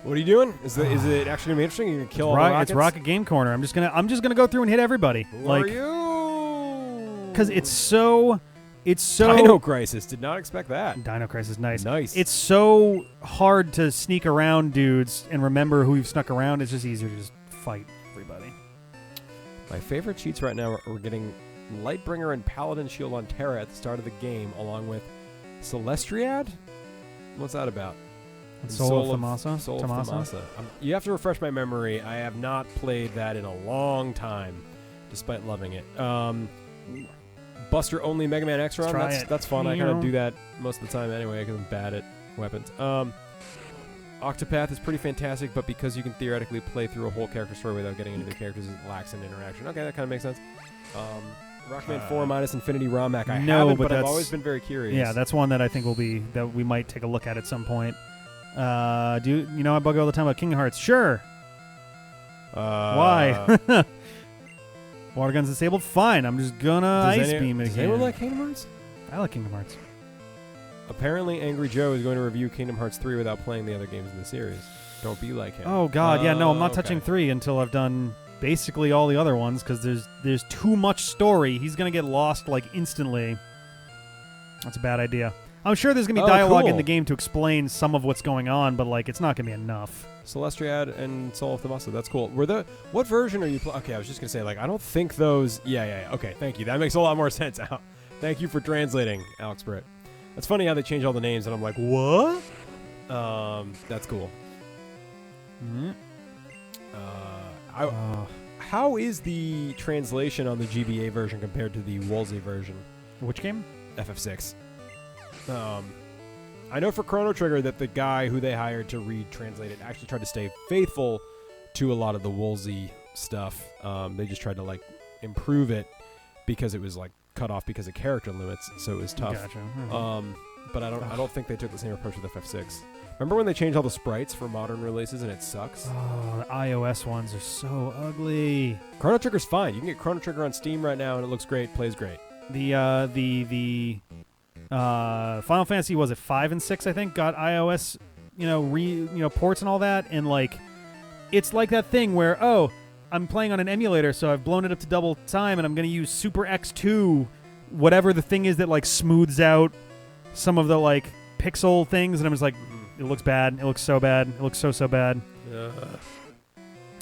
What are you doing? Is it actually gonna be interesting? You're gonna kill all the rockets? It's Rocket Game Corner. I'm just gonna go through and hit everybody. Who are you? Because it's so. Dino Crisis. Did not expect that. Dino Crisis, nice. Nice. It's so hard to sneak around dudes and remember who you've snuck around. It's just easier to just fight everybody. My favorite cheats right now are getting Lightbringer and Paladin Shield on Terra at the start of the game, along with Celestriad. What's that about? Soul of Tomasa. Soul of Tomasa. You have to refresh my memory. I have not played that in a long time, despite loving it. Buster only Mega Man X-Ron. That's fun. I kind of do that most of the time anyway because I'm bad at weapons. Octopath is pretty fantastic, but because you can theoretically play through a whole character story without getting into the characters, it lacks in interaction. Okay, that kind of makes sense. Rockman 4 minus Infinity ROM-hack. I haven't, but I've always been very curious. Yeah, that's one that I think that we might take a look at some point. I bug all the time about Kingdom Hearts. Sure. Why? Water guns disabled? Fine. I'm just gonna ice beam it again. Does anyone like Kingdom Hearts? I like Kingdom Hearts. Apparently, Angry Joe is going to review Kingdom Hearts 3 without playing the other games in the series. Don't be like him. Oh, God. Yeah, no, I'm not touching 3 until I've done basically all the other ones because there's too much story. He's going to get lost, instantly. That's a bad idea. I'm sure there's going to be dialogue in the game to explain some of what's going on, but, it's not going to be enough. Celestiad and Soul of Tomasa. That's cool. What version are you playing? Okay, I was just going to say, I don't think those... Yeah. Okay, thank you. That makes a lot more sense. Thank you for translating, Alex Britt. That's funny how they change all the names, and I'm like, what? That's cool. Mm-hmm. How is the translation on the GBA version compared to the Wolsey version? Which game? FF6. I know for Chrono Trigger that the guy who they hired to retranslate it actually tried to stay faithful to a lot of the Wolsey stuff. They just tried to improve it because it was cut off because of character limits, so it was tough. Gotcha. Mm-hmm. But I don't think they took the same approach with FF6. Remember when they changed all the sprites for modern releases and it sucks? Oh, the iOS ones are so ugly. Chrono Trigger's fine. You can get Chrono Trigger on Steam right now and it looks great, plays great. The Final Fantasy, was it 5 and 6? I think got iOS, ports and all that, and it's like that thing where I'm playing on an emulator, so I've blown it up to double time, and I'm gonna use Super X2, whatever the thing is that smooths out some of the pixel things, and I'm just it looks bad. It looks so bad. It looks so bad.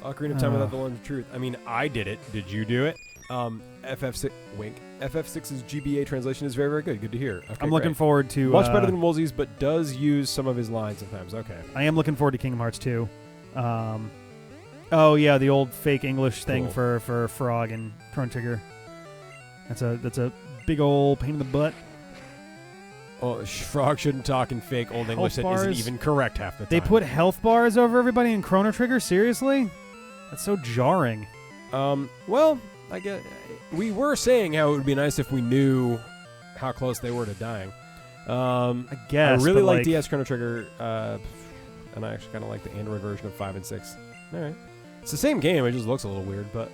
Ocarina of Time without the Land of Truth. I mean, I did it. Did you do it? FF6 wink. FF6's GBA translation is very, very good. Good to hear. Okay, I'm looking forward to much better than Wolsey's, but does use some of his lines sometimes. Okay. I am looking forward to Kingdom Hearts 2. Oh yeah, the old fake English thing for Frog and Chrono Trigger. That's a big old pain in the butt. Oh, Frog shouldn't talk in fake old English that isn't even correct half the time. They put health bars over everybody in Chrono Trigger? Seriously? That's so jarring. Well, I guess we were saying how it would be nice if we knew how close they were to dying. I guess. I really like DS Chrono Trigger, and I actually kind of like the Android version of 5 and 6. All right. It's the same game, it just looks a little weird, but...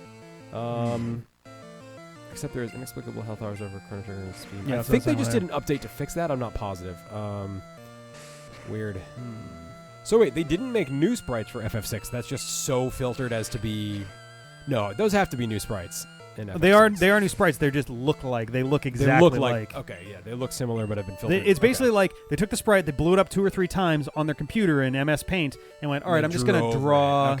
Except there is inexplicable health hours over Chrono Trigger and speed. Yeah, I think they just did an update to fix that. I'm not positive. Weird. So wait, they didn't make new sprites for FF6. That's just so filtered as to be... No, those have to be new sprites. In FF6. They are new sprites. They just look like. They look exactly like. Okay, yeah, they look similar, but have been filtered. It's basically they took the sprite, they blew it up 2 or 3 times on their computer in MS Paint, and went, all right, I'm just going to draw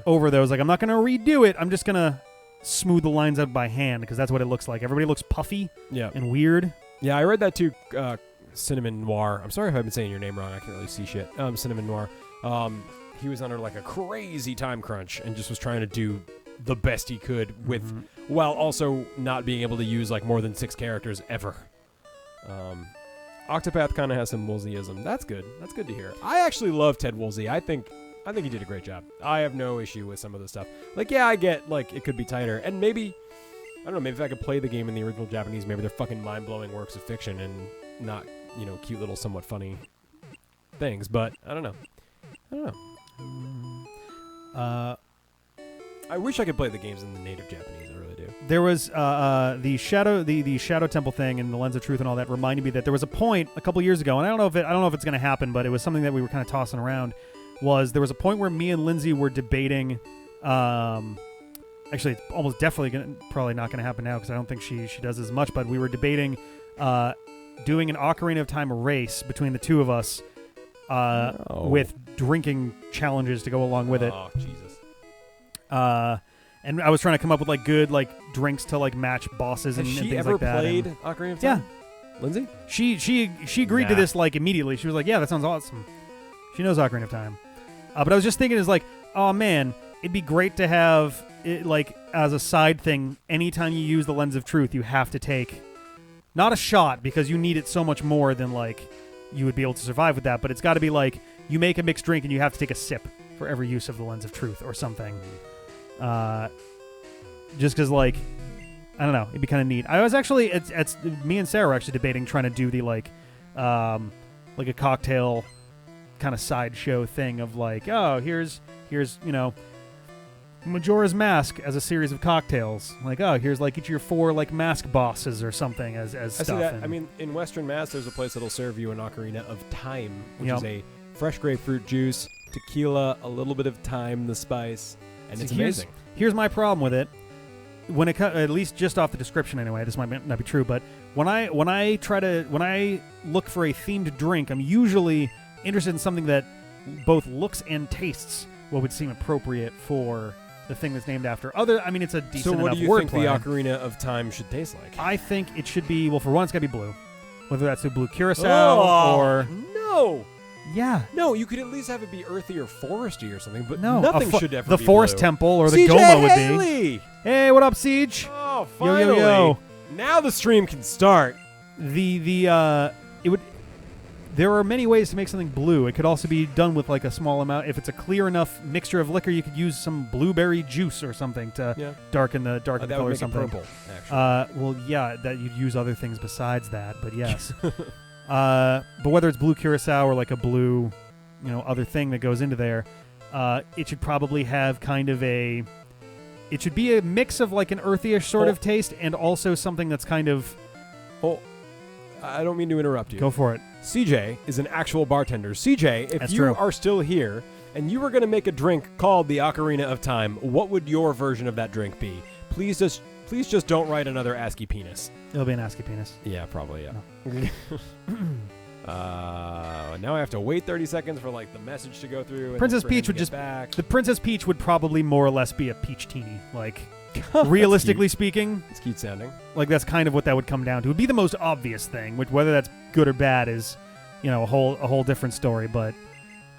over those. I'm not going to redo it. I'm just going to smooth the lines out by hand because that's what it looks like. Everybody looks puffy and weird. Yeah, I read that too. Cinnamon Noir. I'm sorry if I've been saying your name wrong. I can't really see shit. Cinnamon Noir. He was under a crazy time crunch and just was trying to do the best he could with, while also not being able to use more than 6 characters ever. Octopath kind of has some Woolseyism. That's good. That's good to hear. I actually love Ted Woolsey. I think he did a great job. I have no issue with some of the stuff. Like, yeah, I get, like, it could be tighter. And maybe, I don't know, maybe if I could play the game in the original Japanese, maybe they're fucking mind-blowing works of fiction and not, cute little somewhat funny things. But, I don't know. I wish I could play the games in the native Japanese. I really do. There was the Shadow Temple thing and the Lens of Truth and all that reminded me that there was a point a couple years ago, and I don't know if it's going to happen, but it was something that we were kind of tossing around. There was a point where me and Lindsay were debating. Actually, it's almost definitely probably not going to happen now because I don't think she does as much. But we were debating doing an Ocarina of Time race between the two of us with drinking challenges to go along with it. Oh, Jesus. And I was trying to come up with like good like drinks to like match bosses and things like that. Has she ever played Ocarina of Time? Yeah. Lindsay? She agreed to this like immediately. She was like, "Yeah, that sounds awesome." She knows Ocarina of Time. But I was just thinking, is like, oh man, it'd be great to have it like as a side thing. Anytime you use the Lens of Truth, you have to take not a shot because you need it so much more than like you would be able to survive with that. But it's got to be like you make a mixed drink and you have to take a sip for every use of the Lens of Truth or something. Just because like I don't know, it'd be kind of neat. I was actually it's me and Sarah were actually debating trying to do the like a cocktail kind of sideshow thing of like, oh, here's Majora's Mask as a series of cocktails. Like, oh, here's like each of your 4 like mask bosses or something as stuff. See that. I mean, in Western Mass, there's a place that'll serve you an Ocarina of Time, which is a fresh grapefruit juice, tequila, a little bit of thyme, the spice, and it's amazing. Here's my problem with it. When it at least just off the description anyway, this might not be true, but when I look for a themed drink, I'm usually interested in something that both looks and tastes what would seem appropriate for the thing that's named after. It's a decent enough wordplay. So what do you think the Ocarina of Time should taste like? I think it should be, well, for one, it's got to be blue. Whether that's the blue curacao or... No! Yeah. No, you could at least have it be earthy or foresty or something, but no, nothing should ever be the Forest blue. Temple or the CJ Goma would Haley! be. Hey, what up, Siege? Oh, finally. Yo, yo, yo. Now the stream can start. There are many ways to make something blue. It could also be done with like a small amount. If it's a clear enough mixture of liquor, you could use some blueberry juice or something to darken the color would make or something. It purple, actually. Well, yeah, that you'd use other things besides that, but yes. But whether it's blue curacao or like a blue, other thing that goes into there, it should probably have kind of it should be a mix of like an earthyish sort of taste and also something that's kind of... Oh, I don't mean to interrupt you. Go for it. CJ is an actual bartender. CJ, if That's you true. are still here and you were going to make a drink called the Ocarina of Time, what would your version of that drink be? Please just don't write another ASCII penis. It'll be an ASCII penis. Yeah, probably, yeah. Now I have to wait 30 seconds for like the message to go through. Princess Peach would just back. The Princess Peach would probably more or less be a peach teeny. Like, realistically speaking, it's cute sounding. Like that's kind of what that would come down to. It would be the most obvious thing, which whether that's good or bad is, a whole different story. But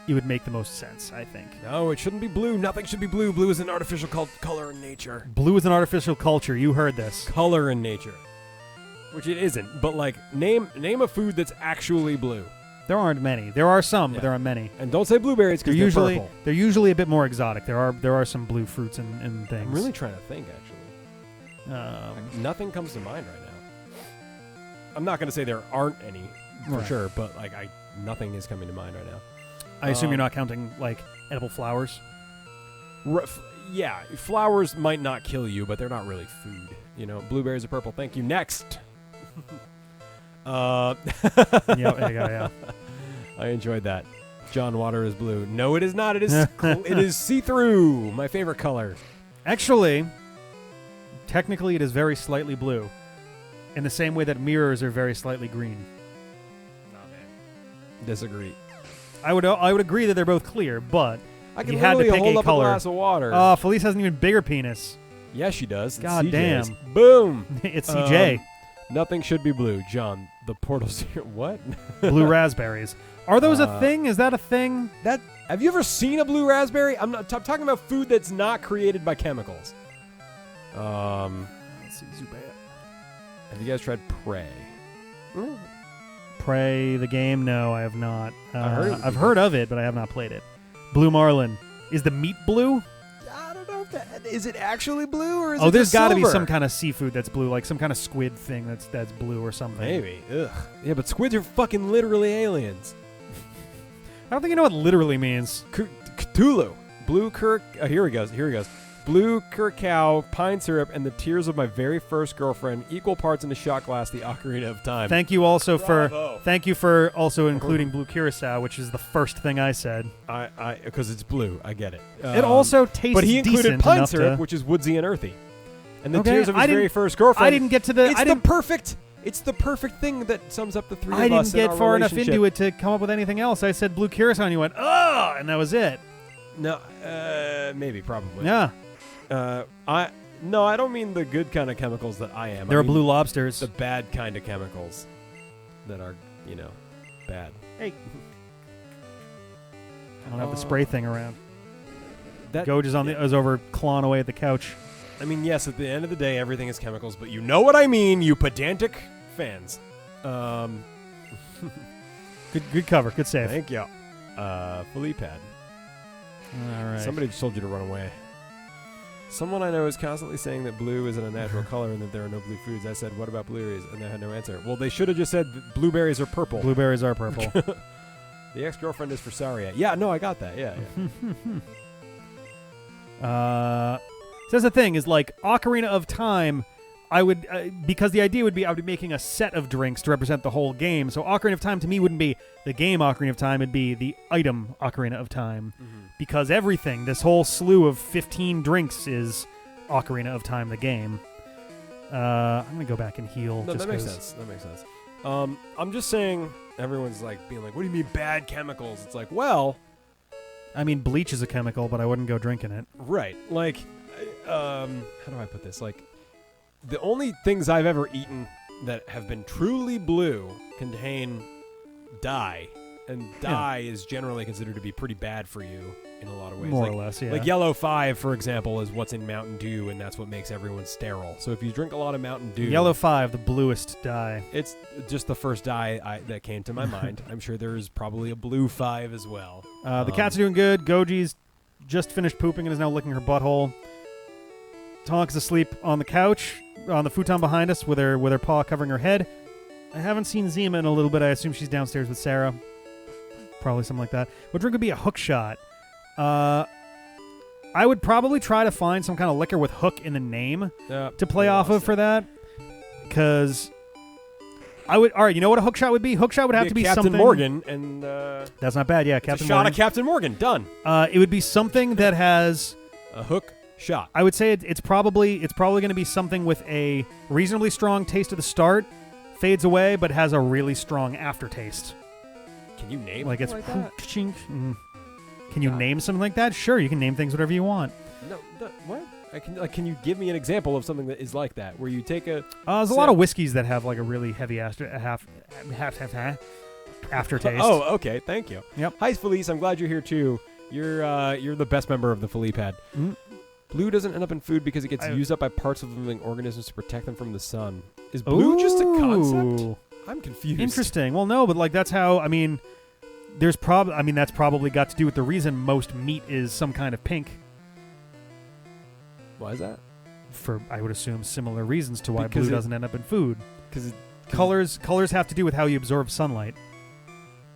it would make the most sense, I think. No, it shouldn't be blue. Nothing should be blue. Blue is an artificial color in nature. Blue is an artificial culture. You heard this. Color in nature. Which it isn't, but like name a food that's actually blue. There aren't many. There are some, but there aren't many. And don't say blueberries because they're purple. They're usually a bit more exotic. There are some blue fruits and things. I'm really trying to think, actually. Nothing comes to mind right now. I'm not going to say there aren't any for sure, but like nothing is coming to mind right now. I assume you're not counting like edible flowers. Yeah, flowers might not kill you, but they're not really food. Blueberries are purple. Thank you. Next. Yeah, there you go, yeah. I enjoyed that. John, water is blue. No, it is not. It is it is see-through. My favorite color. Actually, technically, it is very slightly blue, in the same way that mirrors are very slightly green. Nah, man. Disagree. I would agree that they're both clear, but I can you had to pick hold a up color. A glass of water. Oh, Felice has an even bigger penis. Yes, she does. God damn. Boom. It's CJ. Nothing should be blue. John, the portal's here. What? Blue raspberries. Are those a thing? Is that a thing? Have you ever seen a blue raspberry? I'm talking about food that's not created by chemicals. Let's see. Zubat. Have you guys tried Prey? Prey, the game? No, I have not. I've heard of it, but I have not played it. Blue Marlin. Is the meat blue? I don't know if that is it actually blue or is it there's got to be some kind of seafood that's blue, like some kind of squid thing that's blue or something. Maybe. Ugh. Yeah, but squids are fucking literally aliens. I don't think you know what literally means. Cthulhu. Blue Kirk. Here he goes. Blue curacao, pine syrup, and the tears of my very first girlfriend, equal parts in a shot glass, the Ocarina of Time. Thank you also for also including blue curacao, which is the first thing I said. Because it's blue. I get it. It also tastes but he included decent pine enough syrup, to... which is woodsy and earthy. And the Okay, tears of his very first girlfriend. I didn't get to the... It's the perfect thing that sums up the three of us. I didn't get far enough relationship. into it to come up with anything else. I said blue curacao, and you went, oh, and that was it. No, maybe, probably. Yeah. I don't mean the good kind of chemicals that I am. There are mean blue lobsters. the bad kind of chemicals that are, bad. Hey. I don't have the spray thing around. That Goj is over clawing away at the couch. I mean, yes, at the end of the day, everything is chemicals, but you know what I mean, you pedantic fans. Good cover. Good save. Thank you. Fully pad. All right. Somebody just told you to run away. Someone I know is constantly saying that blue isn't a natural color and that there are no blue foods. I said, what about blueberries? And they had no answer. Well, they should have just said blueberries are purple. Blueberries are purple. The ex-girlfriend is for Saria. Yeah, no, I got that. Yeah. So that's the thing is like Ocarina of Time, I would because the idea would be I would be making a set of drinks to represent the whole game. So Ocarina of Time to me wouldn't be the game Ocarina of Time. It'd be the item Ocarina of Time because everything, this whole slew of 15 drinks is Ocarina of Time, the game. I'm gonna go back and heal. No, just that makes sense. I'm just saying everyone's like being like, what do you mean bad chemicals? It's like, well, I mean bleach is a chemical, but I wouldn't go drinking it. right. Like, how do I put this? Like, the only things I've ever eaten that have been truly blue contain dye, and dye is generally considered to be pretty bad for you in a lot of ways. More like, or less, yeah. Like Yellow 5, for example, is what's in Mountain Dew, and that's what makes everyone sterile. So if you drink a lot of Mountain Dew... Yellow 5, the bluest dye. It's just the first dye that came to my mind. I'm sure there's probably a blue 5 as well. The cats are doing good. Goji's just finished pooping and is now licking her butthole. Tonk's asleep on the couch, on the futon behind us with her paw covering her head. I haven't seen Zima in a little bit. I assume she's downstairs with Sarah. Probably something like that. What drink would be a hook shot? I would probably try to find some kind of liquor with hook in the name to play off of for that. Because I would... All right, you know what a hook shot would be? Hook shot would have to be Captain something... Morgan, and... That's not bad, yeah. Captain shot Morgan. of Captain Morgan, done. It would be something that has... A hook shot. I would say it's probably going to be something with a reasonably strong taste at the start, fades away, but has a really strong aftertaste. Can you name like it's like that? Can you name something like that? Sure, you can name things whatever you want. No, what? Can you give me an example of something that is like that, where you take a... there's a lot of whiskeys that have like a really heavy aftertaste. Oh, okay, thank you. Yep. Hi, Felice. I'm glad you're here too. You're the best member of the Felipe Pad. Mm. Blue doesn't end up in food because it gets used up by parts of living organisms to protect them from the sun. Is blue just a concept? I'm confused. Interesting. Well, no, but like that's how. I mean, that's probably got to do with the reason most meat is some kind of pink. Why is that? For I would assume similar reasons to why Because blue doesn't end up in food. Because colors have to do with how you absorb sunlight.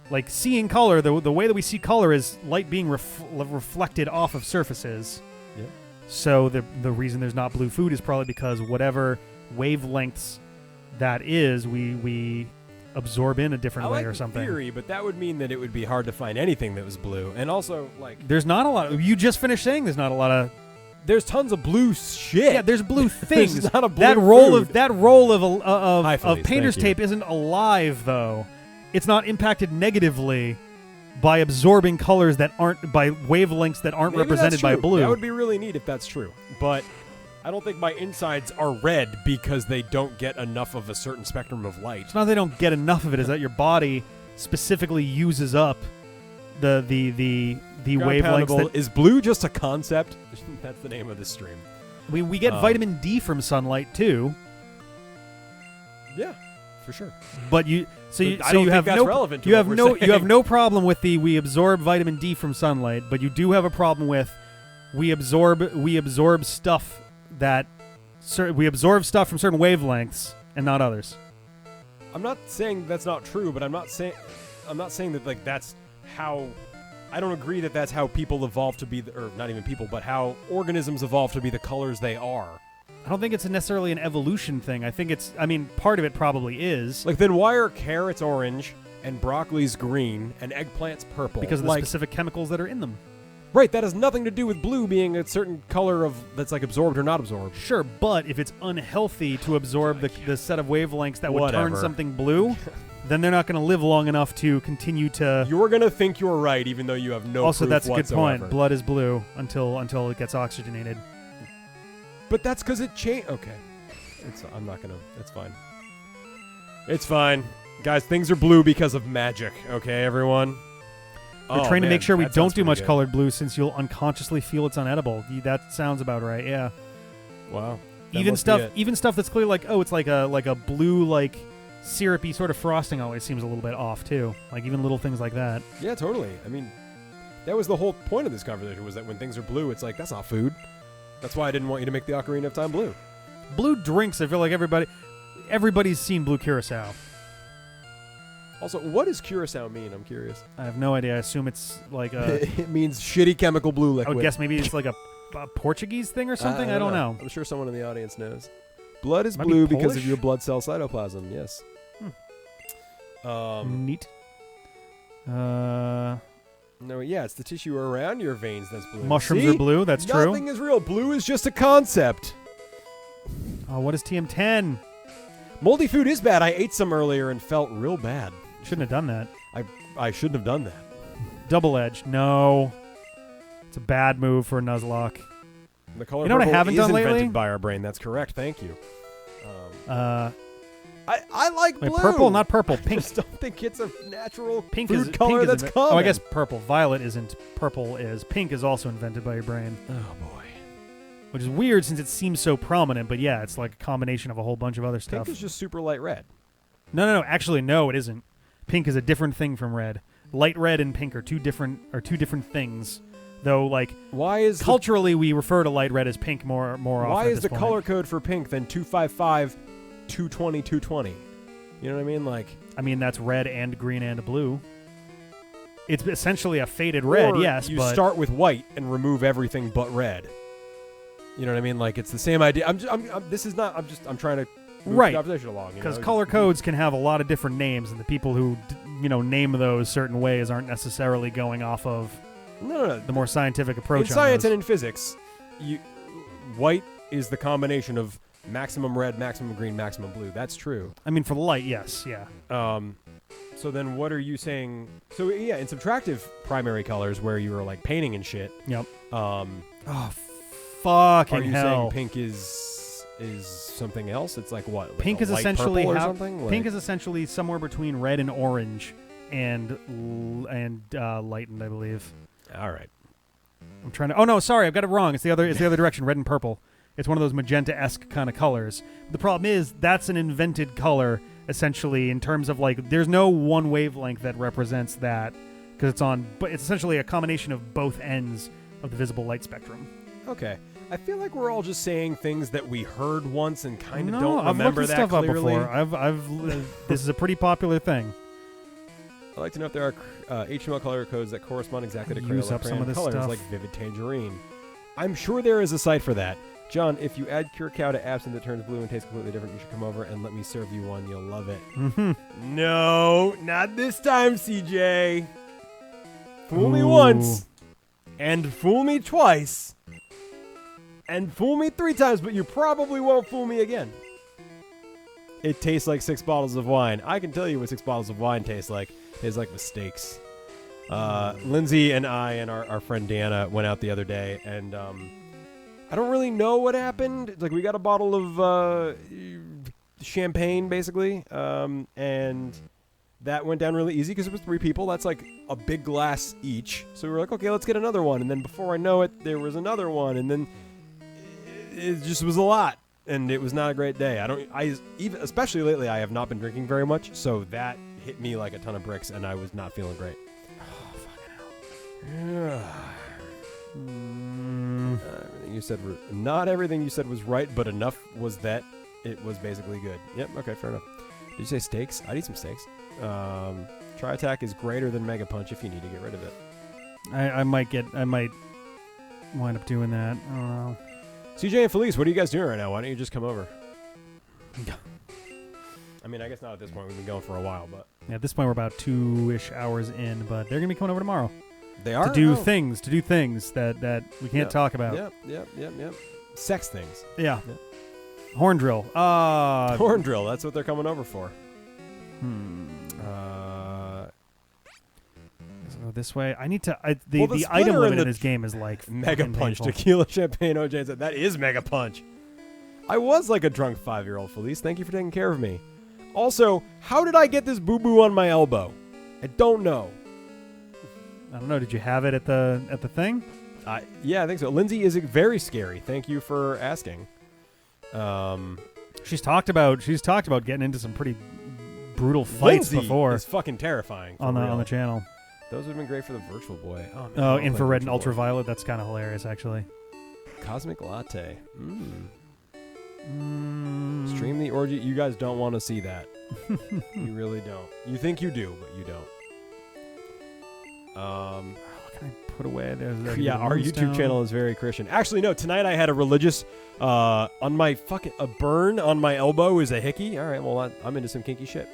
Like seeing color, the way that we see color is light being reflected off of surfaces. Yeah. So the reason there's not blue food is probably because whatever wavelengths that is, we absorb in a different way or something. I like the theory, but that would mean that it would be hard to find anything that was blue. And also, like... There's not a lot... You just finished saying there's not a lot of... There's tons of blue shit. Yeah, there's blue things. There's not a blue that roll of painter's tape isn't alive, though. It's not impacted negatively by absorbing colors that aren't... by wavelengths that aren't represented by blue. That would be really neat if that's true. But I don't think my insides are red because they don't get enough of a certain spectrum of light. It's not that they don't get enough of it, is that your body specifically uses up the wavelengths that... Is blue just a concept? That's the name of the stream. We get vitamin D from sunlight, too. Yeah. for sure. But you I don't think that's relevant to what we're you have saying. no problem with the we absorb vitamin D from sunlight, but you do have a problem with we absorb stuff we absorb stuff from certain wavelengths and not others. I'm not saying that's not true, but I'm not saying that like that's how. I don't agree that that's how people evolve to be, or not even people, but how organisms evolve to be the colors they are. I don't think it's necessarily an evolution thing. I think part of it probably is. Like, then why are carrots orange and broccoli's green and eggplants purple? Because of the specific chemicals that are in them. Right, that has nothing to do with blue being a certain color that's like absorbed or not absorbed. Sure, but if it's unhealthy to absorb the set of wavelengths that would turn Whatever. something blue, then they're not going to live long enough to continue to... You're going to think you're right, even though you have no Also, proof that's a good whatsoever. point. Blood is blue until it gets oxygenated. But that's because it changed. Okay. I'm not going to... It's fine. It's fine. Guys, things are blue because of magic. Okay, everyone? We're trying to make sure we that don't sounds do pretty much good. colored blue since you'll unconsciously feel it's unedible. That sounds about right, yeah. Wow. That Even must be it. even stuff that's clearly like, oh, it's like a blue, like, syrupy sort of frosting always seems a little bit off, too. Like, even little things like that. Yeah, totally. I mean, that was the whole point of this conversation, was that when things are blue, it's like, that's not food. That's why I didn't want you to make the Ocarina of Time blue. Blue drinks, I feel like everybody's seen blue curacao. Also, what does curacao mean? I'm curious. I have no idea. I assume it's like a... It means shitty chemical blue I liquid. would guess maybe it's like a Portuguese thing or something? I don't know. I'm sure someone in the audience knows. Blood is Might be blue because Polish? of your blood cell cytoplasm, yes. Neat. No, yeah, it's the tissue around your veins that's blue. Mushrooms See? are blue. That's true. Nothing is real. Blue is just a concept. Oh, what is TM10? Moldy food is bad. I ate some earlier and felt real bad. Shouldn't have done that. I shouldn't have done that. Double edge. No. It's a bad move for a Nuzlocke. The color You know what I purple haven't is done invented lately? by our brain. That's correct. Thank you. I I like blue. purple, not purple. I Pink. just don't think it's a natural Pink food is color pink that's is common. Oh, I guess purple. Violet isn't. Purple is. Pink is also invented by your brain, Oh boy. which is weird since it seems so prominent. But yeah, it's like a combination of a whole bunch of other stuff. Pink is just super light red. No. Actually, no, it isn't. Pink is a different thing from red. Light red and pink are two different things. Though, like, Why is culturally, we refer to light red as pink more often. why at is this the point. color code for pink then 255 220 220? You know what I mean? Like, I mean, that's red and green and blue. It's essentially a faded red, or yes, you but start with white and remove everything but red. You know what I mean? Like, it's the same idea. I'm trying to move Right. the conversation along. because color codes can have a lot of different names, and the people who name those certain ways aren't necessarily going off of No. the more scientific approach. In science on and in physics, white is the combination of maximum red, maximum green, maximum blue. That's true. I mean, for the light, yes, yeah. So then what are you saying? So yeah, in subtractive primary colors where you were like painting and shit. Yep. Oh, Fucking are you hell! saying pink is something else? It's like what? Like Pink a is light essentially purple or how something? Like, pink is essentially somewhere between red and orange, and lightened, I believe. all right. I'm trying to. Oh no, sorry, I've got it wrong. It's the other direction, red and purple. It's one of those magenta-esque kind of colors. The problem is that's an invented color, essentially, in terms of like there's no one wavelength that represents that because but it's essentially a combination of both ends of the visible light spectrum. Okay. I feel like we're all just saying things that we heard once and kind of No, don't I've remember looked that this stuff clearly. up before. This is a pretty popular thing. I'd like to know if there are HTML color codes that correspond exactly to Use up some of this colors, stuff. like vivid tangerine. I'm sure there is a site for that. John, if you add curacao to absinthe that turns blue and tastes completely different, you should come over and let me serve you one. You'll love it. Mm-hmm. No, not this time, CJ. Fool me once, and fool me twice, and fool me 3 times, but you probably won't fool me again. It tastes like 6 bottles of wine. I can tell you what 6 bottles of wine tastes like. It tastes like mistakes. Lindsay and I and our friend Deanna went out the other day, and I don't really know what happened. It's like we got a bottle of champagne, basically, and that went down really easy because it was 3 people. That's like a big glass each. So we were like, okay, let's get another one. And then before I know it, there was another one, and then it just was a lot. and it was not a great day. Even especially lately, I have not been drinking very much, so that hit me like a ton of bricks, and I was not feeling great. Oh, fucking hell. Everything you said, not everything you said was right, but enough was that it was basically good. Yep. Okay. Fair enough. Did you say steaks? I'd eat some steaks. Tri-attack is greater than Mega Punch if you need to get rid of it. I might wind up doing that. I don't know. CJ and Felice, what are you guys doing right now? Why don't you just come over? I mean, I guess not at this point. We've been going for a while, but Yeah, at this point, we're about 2-ish hours in, but they're going to be coming over tomorrow. they are To do things that we can't talk about. Yep. Sex things. Yeah. Horn drill. Horn drill. That's what they're coming over for. Let's go this way. I need to. The splitter item in limit the in this game is like Mega fucking Punch, painful. tequila, champagne, OJ said. That is Mega Punch. I was like a drunk 5-year-old, Felice. Thank you for taking care of me. Also, how did I get this boo-boo on my elbow? I don't know. I don't know. Did you have it at the thing? Yeah, I think so. Lindsay is very scary. Thank you for asking. She's talked about getting into some pretty brutal fights Lindsay before is fucking terrifying on the channel. Those would have been great for the Virtual Boy. Oh, man, I Oh, love infrared and Virtual Boy. ultraviolet. That's kind of hilarious, actually. Cosmic Latte. Stream the orgy. You guys don't want to see that. You really don't. You think you do, but you don't. What can I put away? There's Our YouTube channel is very Christian. Actually, no. Tonight I had a religious on my a burn on my elbow is a hickey. All right, well I'm into some kinky shit.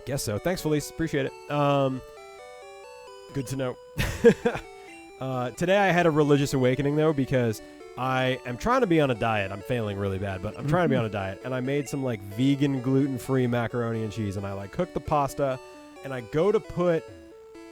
Guess so. Thanks, Felice. Appreciate it. Good to know. Today I had a religious awakening though because I am trying to be on a diet. I'm failing really bad, but I'm trying to be on a diet, and I made some like vegan gluten-free macaroni and cheese, and I like cooked the pasta, and I go to put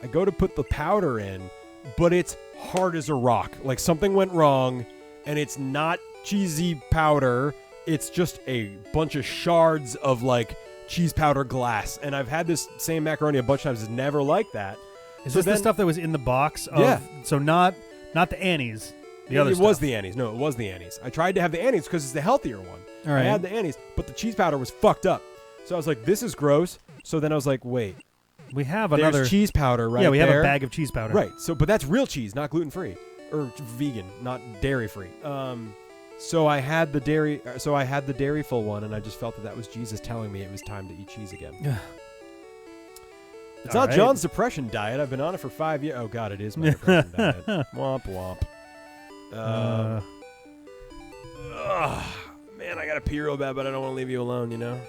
the powder in, but it's hard as a rock. Like something went wrong, and it's not cheesy powder. It's just a bunch of shards of like cheese powder glass. And I've had this same macaroni a bunch of times. It's never like that. Is So this the then- stuff that was in the box? Yeah. So not the Annie's. The other it stuff. was the Annie's. No, it was the Annie's. I tried to have the Annie's because it's the healthier one. All right. I had the Annie's, but the cheese powder was fucked up. So I was like, this is gross. So then I was like, wait. We have There's another cheese powder right there. Yeah, we have a bag of cheese powder. Right. So, but that's real cheese, not gluten-free or vegan, not dairy-free. So I had the dairy. So I had the dairy-full one, and I just felt that was Jesus telling me it was time to eat cheese again. It's All not right. John's depression diet. I've been on it for 5 years. Oh God, it is my depression diet. Womp womp. Man, I gotta pee real bad, but I don't want to leave you alone. You know.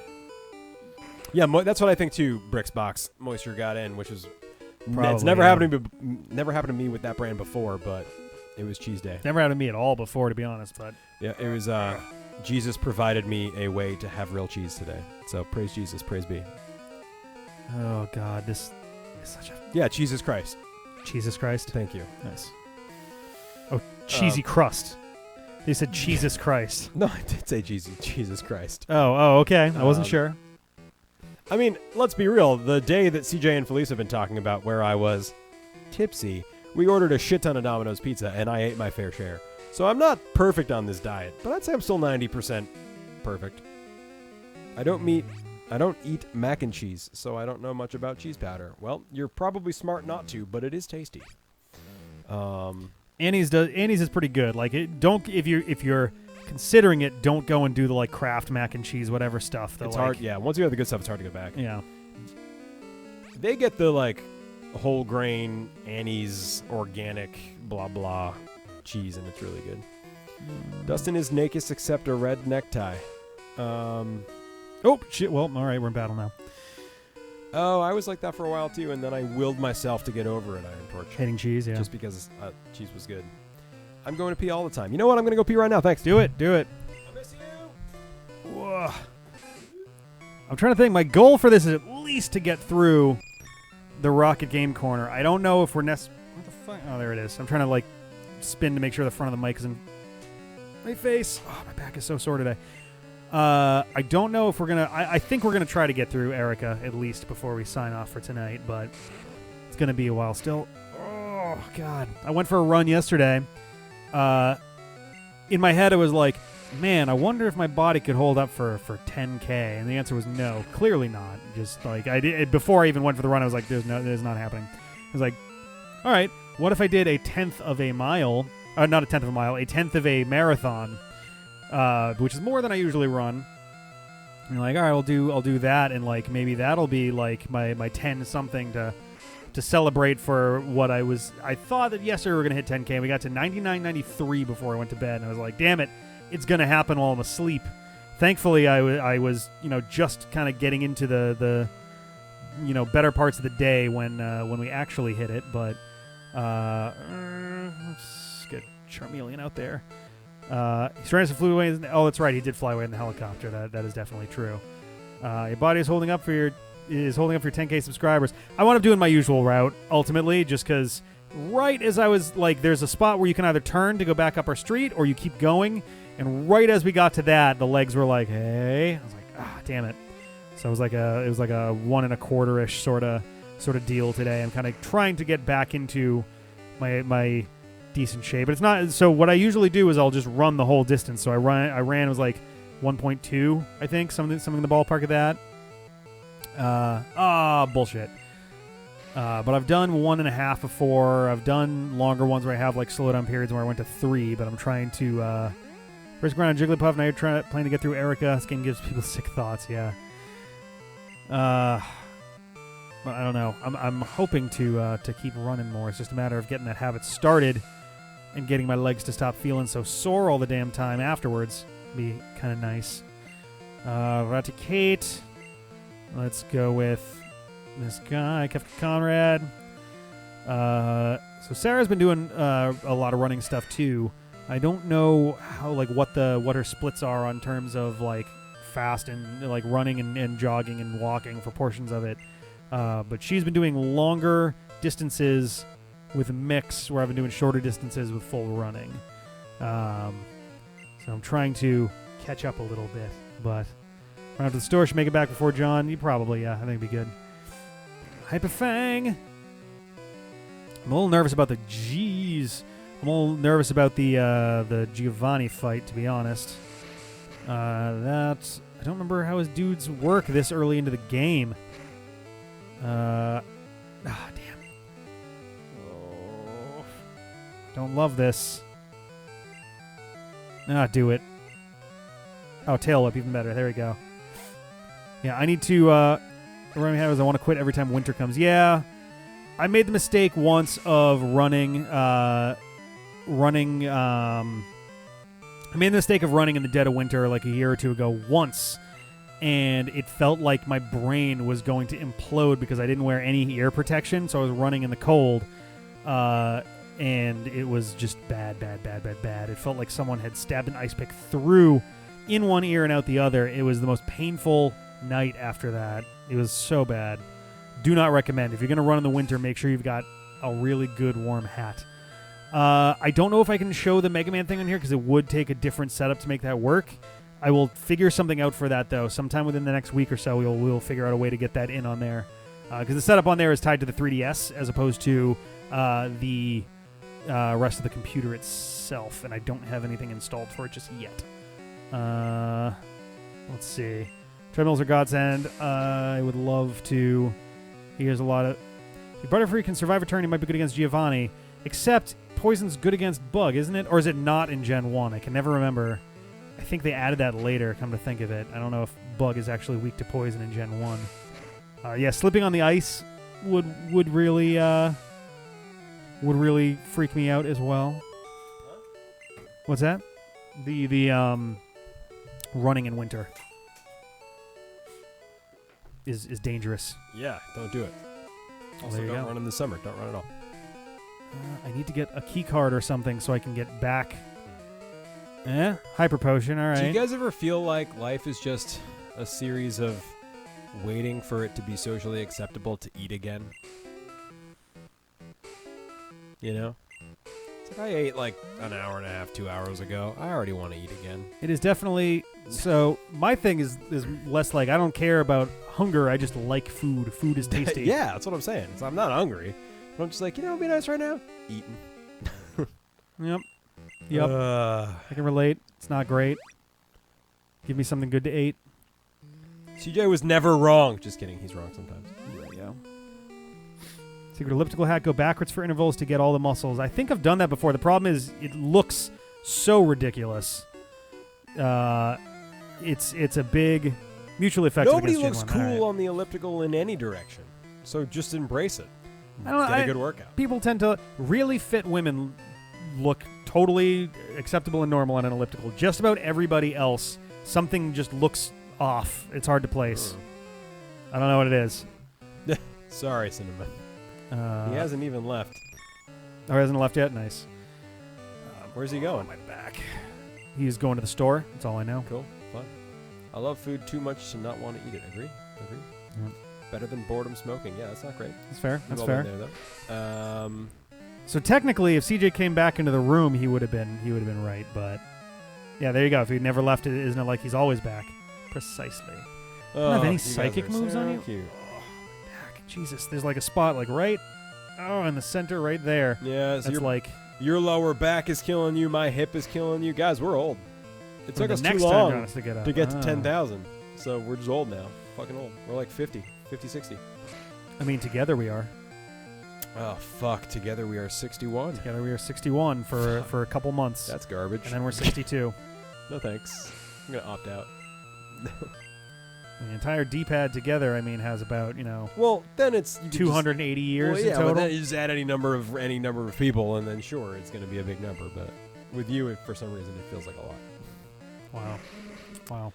Yeah, that's what I think too. Bricks box moisture got in, which is it's Probably, never yeah. happened to me. Never happened to me with that brand before, but it was cheese day. Never happened to me at all before, to be honest. But Yeah, it was. Jesus provided me a way to have real cheese today. So praise Jesus, praise be. oh god, this is such a Yeah, Jesus Christ. Jesus Christ. Thank you. Nice. Oh, cheesy crust. They said Jesus Christ. No, I did say Jesus Christ. Oh, okay. I wasn't sure. I mean, let's be real. The day that CJ and Felice have been talking about where I was tipsy, we ordered a shit ton of Domino's pizza, and I ate my fair share. So I'm not perfect on this diet, but I'd say I'm still 90% perfect. I don't eat mac and cheese, so I don't know much about cheese powder. Well, you're probably smart not to, but it is tasty. Annie's is pretty good. Like if you're considering it, don't go and do the like Kraft mac and cheese whatever stuff. It's hard. Yeah, once you have the good stuff, it's hard to go back. Yeah. They get the like whole grain Annie's organic blah blah cheese, and it's really good. Dustin is naked except a red necktie. Oh shit. Well, all right, we're in battle now. Oh, I was like that for a while too, and then I willed myself to get over it. Iron Torch, Hating cheese. Yeah. just because cheese was good. I'm going to pee all the time. You know what? I'm going to go pee right now. Thanks. Do it. I miss you. Whoa. I'm trying to think. My goal for this is at least to get through the Rocket Game Corner. I don't know if we're What the fuck? Oh, there it is. I'm trying to like spin to make sure the front of the mic is in my face. Oh, my back is so sore today. I don't know if we're gonna. I think we're gonna try to get through Erika at least before we sign off for tonight, but it's gonna be a while still. Oh God! I went for a run yesterday. In my head, it was like, man, I wonder if my body could hold up for 10K, and the answer was no, clearly not. Just like I did before I even went for the run, I was like, there's not happening. I was like, all right, what if I did a 1/10 of a mile? Not a 1/10 of a mile, a 1/10 of a marathon, which is more than I usually run. And you're like, all right, I'll do that, and like maybe that'll be like my 10 something to celebrate for what I thought that yesterday we were gonna hit 10K. And we got to 99.93 before I went to bed, and I was like, damn it, it's gonna happen while I'm asleep. Thankfully, I was just kind of getting into the better parts of the day when we actually hit it, but let's get Charmeleon out there. He flew away. Oh, that's right. He did fly away in the helicopter. That is definitely true. Your body is holding up for your 10K subscribers. I wound up doing my usual route ultimately, just because right as I was like, there's a spot where you can either turn to go back up our street or you keep going. And right as we got to that, the legs were like, "Hey," I was like, damn it." So it was like a 1 1/4-ish sort of deal today. I'm kind of trying to get back into my decent shape, but it's not. So what I usually do is I'll just run the whole distance. So I ran. It was like 1.2, I think, something in the ballpark of that. Bullshit. But I've done 1.5 before. I've done longer ones where I have like slowdown periods where I went to 3. But I'm trying to first ground on Jigglypuff. Now you're planning to get through Erika. This game gives people sick thoughts. Yeah. But I don't know. I'm hoping to keep running more. It's just a matter of getting that habit started and getting my legs to stop feeling so sore all the damn time afterwards. Be kind of nice. Raticate. Let's go with this guy, Kefka Conrad. So Sarah's been doing a lot of running stuff too. I don't know how what her splits are on terms of like fast and like running and jogging and walking for portions of it. But she's been doing longer distances with a mix where I've been doing shorter distances with full running. So I'm trying to catch up a little bit, but run out to the store, should make it back before John. You probably, yeah, I think it'd be good. Hyperfang. I'm a little nervous about the G's. I'm a little nervous about the Giovanni fight, to be honest. I don't remember how his dudes work this early into the game. Damn. Oh, don't love this. Do it. Oh, tail whip, even better. There we go. Yeah, I need to. What I have is I want to quit every time winter comes. Yeah, I made the mistake once of running. I made the mistake of running in the dead of winter like a year or two ago once, and it felt like my brain was going to implode because I didn't wear any ear protection, so I was running in the cold, and it was just bad. It felt like someone had stabbed an ice pick through in one ear and out the other. It was the most painful night after that. It was so bad. Do not recommend. If you're going to run in the winter, make sure you've got a really good warm hat. I don't know if I can show the Mega Man thing on here because it would take a different setup to make that work. I will figure something out for that, though. Sometime within the next week or so, we'll figure out a way to get that in on there. Because the setup on there is tied to the 3DS as opposed to the rest of the computer itself, and I don't have anything installed for it just yet. Let's see. Treadmills are godsend. I would love to. He has a lot of. If Butterfree can survive a turn, he might be good against Giovanni. Except Poison's good against Bug, isn't it? Or is it not in Gen 1? I can never remember. I think they added that later, come to think of it. I don't know if Bug is actually weak to Poison in Gen 1. Yeah, slipping on the ice would really freak me out as well. What's that? The running in winter is dangerous. Yeah, don't do it. Also, don't run in the summer. Don't run at all. I need to get a key card or something so I can get back. Hyper potion, all right. Do you guys ever feel like life is just a series of waiting for it to be socially acceptable to eat again? You know? It's like I ate like an hour and a half, 2 hours ago. I already want to eat again. It is definitely... So, my thing is less like, I don't care about hunger, I just like food. Food is tasty. Yeah, that's what I'm saying. So I'm not hungry. I'm just like, it'd be nice right now. Eating. Yep. I can relate. It's not great. Give me something good to eat. CJ was never wrong. Just kidding. He's wrong sometimes. There we go. Secret elliptical hat. Go backwards for intervals to get all the muscles. I think I've done that before. The problem is it looks so ridiculous. It's a big mutually effective. Nobody against looks Gen 1. cool All right. on the elliptical in any direction. So just embrace it. I don't know, Get a good workout. People tend to really fit women look totally acceptable and normal on an elliptical. Just about everybody else, something just looks off. It's hard to place. I don't know what it is. Sorry, Cinnamon. He hasn't even left. Oh, he hasn't left yet? Nice. Where's he going? On my back. He's going to the store. That's all I know. Cool. Fun. I love food too much to not want to eat it. Agree? Yep. Better than boredom smoking. Yeah, that's not great. That's fair. We've That's all fair. been there, though. So technically, if CJ came back into the room, he would have been right. But yeah, there you go. If he never left, isn't it like he's always back? Precisely. Don't have any you guys psychic are moves so on you? Cute. Back. Jesus, there's like a spot like right, in the center, right there. Yeah, so That's like your lower back is killing you. My hip is killing you. Guys, we're old. It took the us too next time long Jonas to get up. to get to Ah. 10,000. So we're just old now. Fucking old. We're like 50, 60. I mean, together we are. Oh, fuck. Together we are 61. Together we are 61 for a couple months. That's garbage. And then we're 62. No thanks. I'm going to opt out. The entire D-pad together, I mean, has about, Well, then it's... you could 280 years just, well, yeah, in total. but then you just add any number of people, and then sure, it's going to be a big number. But with you, for some reason, it feels like a lot. Wow.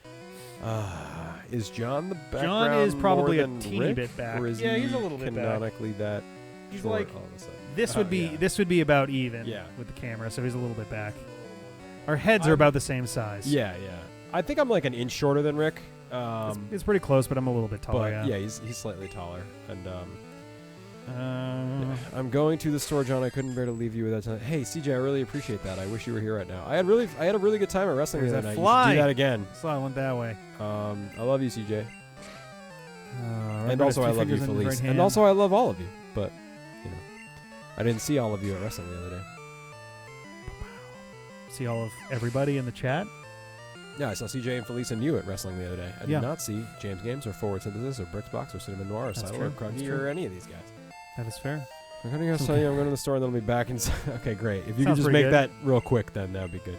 Is John the background John is probably more a than teeny Rick, bit back. Or is Yeah, he he's a little bit back. canonically that He's short like all of a sudden? this would be about even Yeah. with the camera, so he's a little bit back. Our heads are about the same size. Yeah. I think I'm like an inch shorter than Rick. It's pretty close, but I'm a little bit taller. But yeah. he's slightly taller. And Uh, I'm going to the store, John. I couldn't bear to leave you without telling. Hey, CJ, I really appreciate that. I wish you were here right now. I had a really good time at wrestling There's the other that night. fly. You should do that again. so I went that way. I love you, CJ. Right, And but also, his I two love you, fingers in his Felice. right And hand. also, I love all of you. But, I didn't see all of you at wrestling the other day. See all of everybody in the chat. Yeah, I saw CJ and Felice and you at wrestling the other day. I Yeah. did not see James Games or Forward Synthesis or Brixbox or Cinnamon Noir or That's Sidle true. or That's Kruggy true. or any of these guys. That is fair. I'm going to go tell you I'm going to the store and then I'll be back inside. Okay, great. If you could Sounds just pretty make good. that real quick, then that would be good.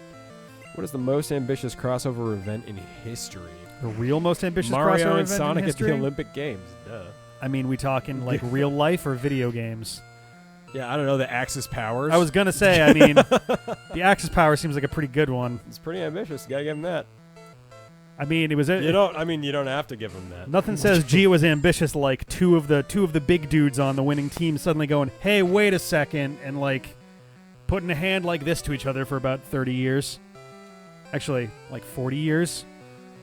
What is the most ambitious crossover event in history? The real most ambitious Mario crossover and event Sonic in at history? the Olympic Games. Duh. I mean, we talking like real life or video games? Yeah, I don't know. The Axis Powers. I was gonna say. I mean, the Axis Power seems like a pretty good one. It's pretty ambitious. You gotta give him that. I mean, it was. You don't. I mean, you don't have to give him that. Nothing says G was ambitious like two of the big dudes on the winning team suddenly going, "Hey, wait a second," and like putting a hand like this to each other for about 30 years. Actually, like 40 years.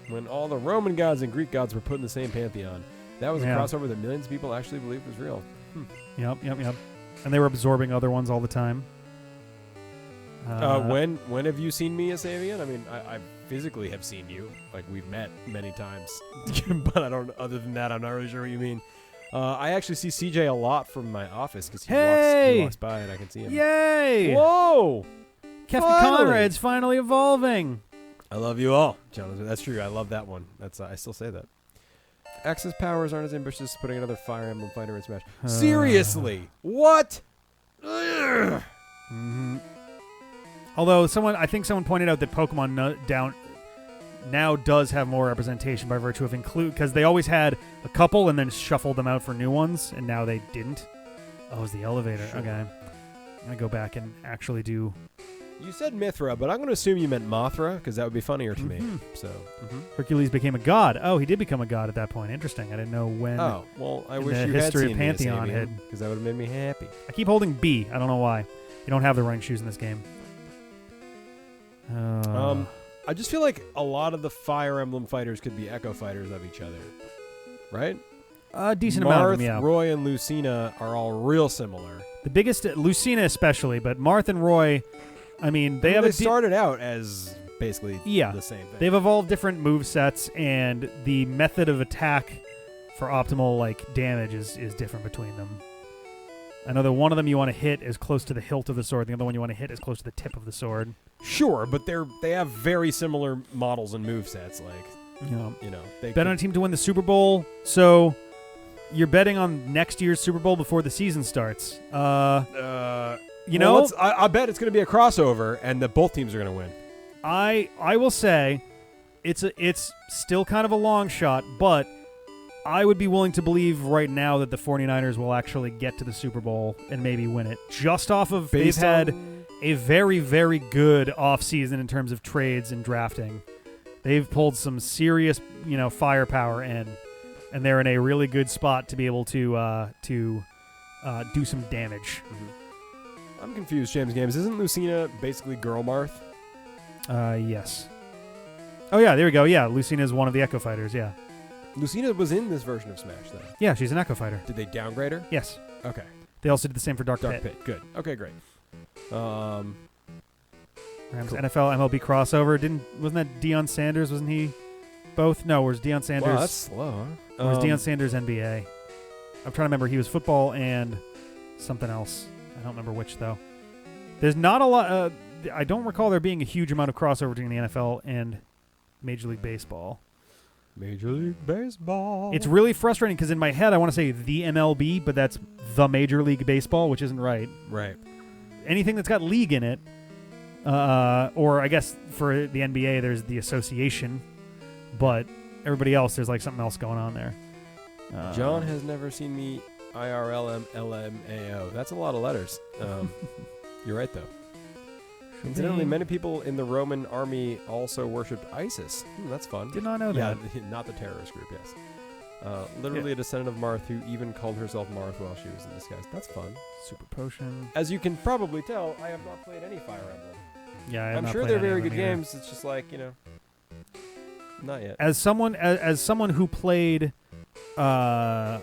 When all the Roman gods and Greek gods were put in the same pantheon, that was Yeah. a crossover that millions of people actually believed was real. Yep. And they were absorbing other ones all the time. When have you seen me as Avian? I mean, I physically have seen you. Like, we've met many times. But I don't, other than that, I'm not really sure what you mean. I actually see CJ a lot from my office because he walks by and I can see him. Yay! Whoa! Kefka Finally! Conrad's finally evolving. I love you all, Jonathan. That's true. I love that one. That's I still say that. Axis powers aren't as ambitious as putting another Fire Emblem fighter in Smash. Seriously? What? Ugh. Mhm. Although I think someone pointed out that Pokemon now does have more representation by virtue of because they always had a couple and then shuffled them out for new ones, and now they didn't. Oh, it's the elevator. Sure. Okay, I'm gonna go back and actually do. You said Mithra, but I'm going to assume you meant Mothra because that would be funnier to me. So. Hercules became a god. Oh, he did become a god at that point. Interesting. I didn't know when. Oh, well, I in wish the you had history of seen me as Pantheon Avian, had- because that would have made me happy. I keep holding B. I don't know why. You don't have the running shoes in this game. I just feel like a lot of the Fire Emblem fighters could be Echo fighters of each other, right? A decent amount of Marth, them, yeah. Roy, and Lucina are all real similar. The biggest, Lucina especially, but Marth and Roy, I mean, they have They a started out as basically Yeah. the same thing. They've evolved different move sets, and the method of attack for optimal like damage is different between them. I know that one of them you want to hit as close to the hilt of the sword. The other one you want to hit as close to the tip of the sword. Sure, but they have very similar models and movesets. Like, they bet on a team to win the Super Bowl. So you're betting on next year's Super Bowl before the season starts. I bet it's going to be a crossover, and that both teams are going to win. I will say it's still kind of a long shot, but I would be willing to believe right now that the 49ers will actually get to the Super Bowl and maybe win it. Just off of they've had a very, very good offseason in terms of trades and drafting. They've pulled some serious, firepower in, and they're in a really good spot to be able to do some damage. Mm-hmm. I'm confused, James Games. Isn't Lucina basically Girl Marth? Yes. Oh, yeah, there we go. Yeah, Lucina is one of the Echo Fighters, yeah. Lucina was in this version of Smash, though. Yeah, she's an Echo Fighter. Did they downgrade her? Yes. Okay. They also did the same for Dark Pit. Good. Okay, great. Rams Cool. NFL MLB crossover. Wasn't that Deion Sanders? Wasn't he both? No, where's Deion Sanders? Wow, that's slow, huh? Where's Deion Sanders NBA? I'm trying to remember. He was football and something else. I don't remember which, though. There's not a lot. I don't recall there being a huge amount of crossover between the NFL and Major League Baseball. Major League Baseball. It's really frustrating because in my head I want to say the MLB, but that's the Major League Baseball, which isn't right. Right. Anything that's got league in it, or I guess for the NBA there's the association, but everybody else there's like something else going on there. John has never seen me IRLMLMAO. That's a lot of letters. You're right, though. Incidentally, many people in the Roman army also worshipped Isis. That's fun. Did not know that. Yeah, not the terrorist group, yes. Literally a descendant of Marth who even called herself Marth while she was in disguise. That's fun. Super Potion. As you can probably tell, I have not played any Fire Emblem. Yeah, I'm sure they're very good games. It's just like, not yet. As someone who played a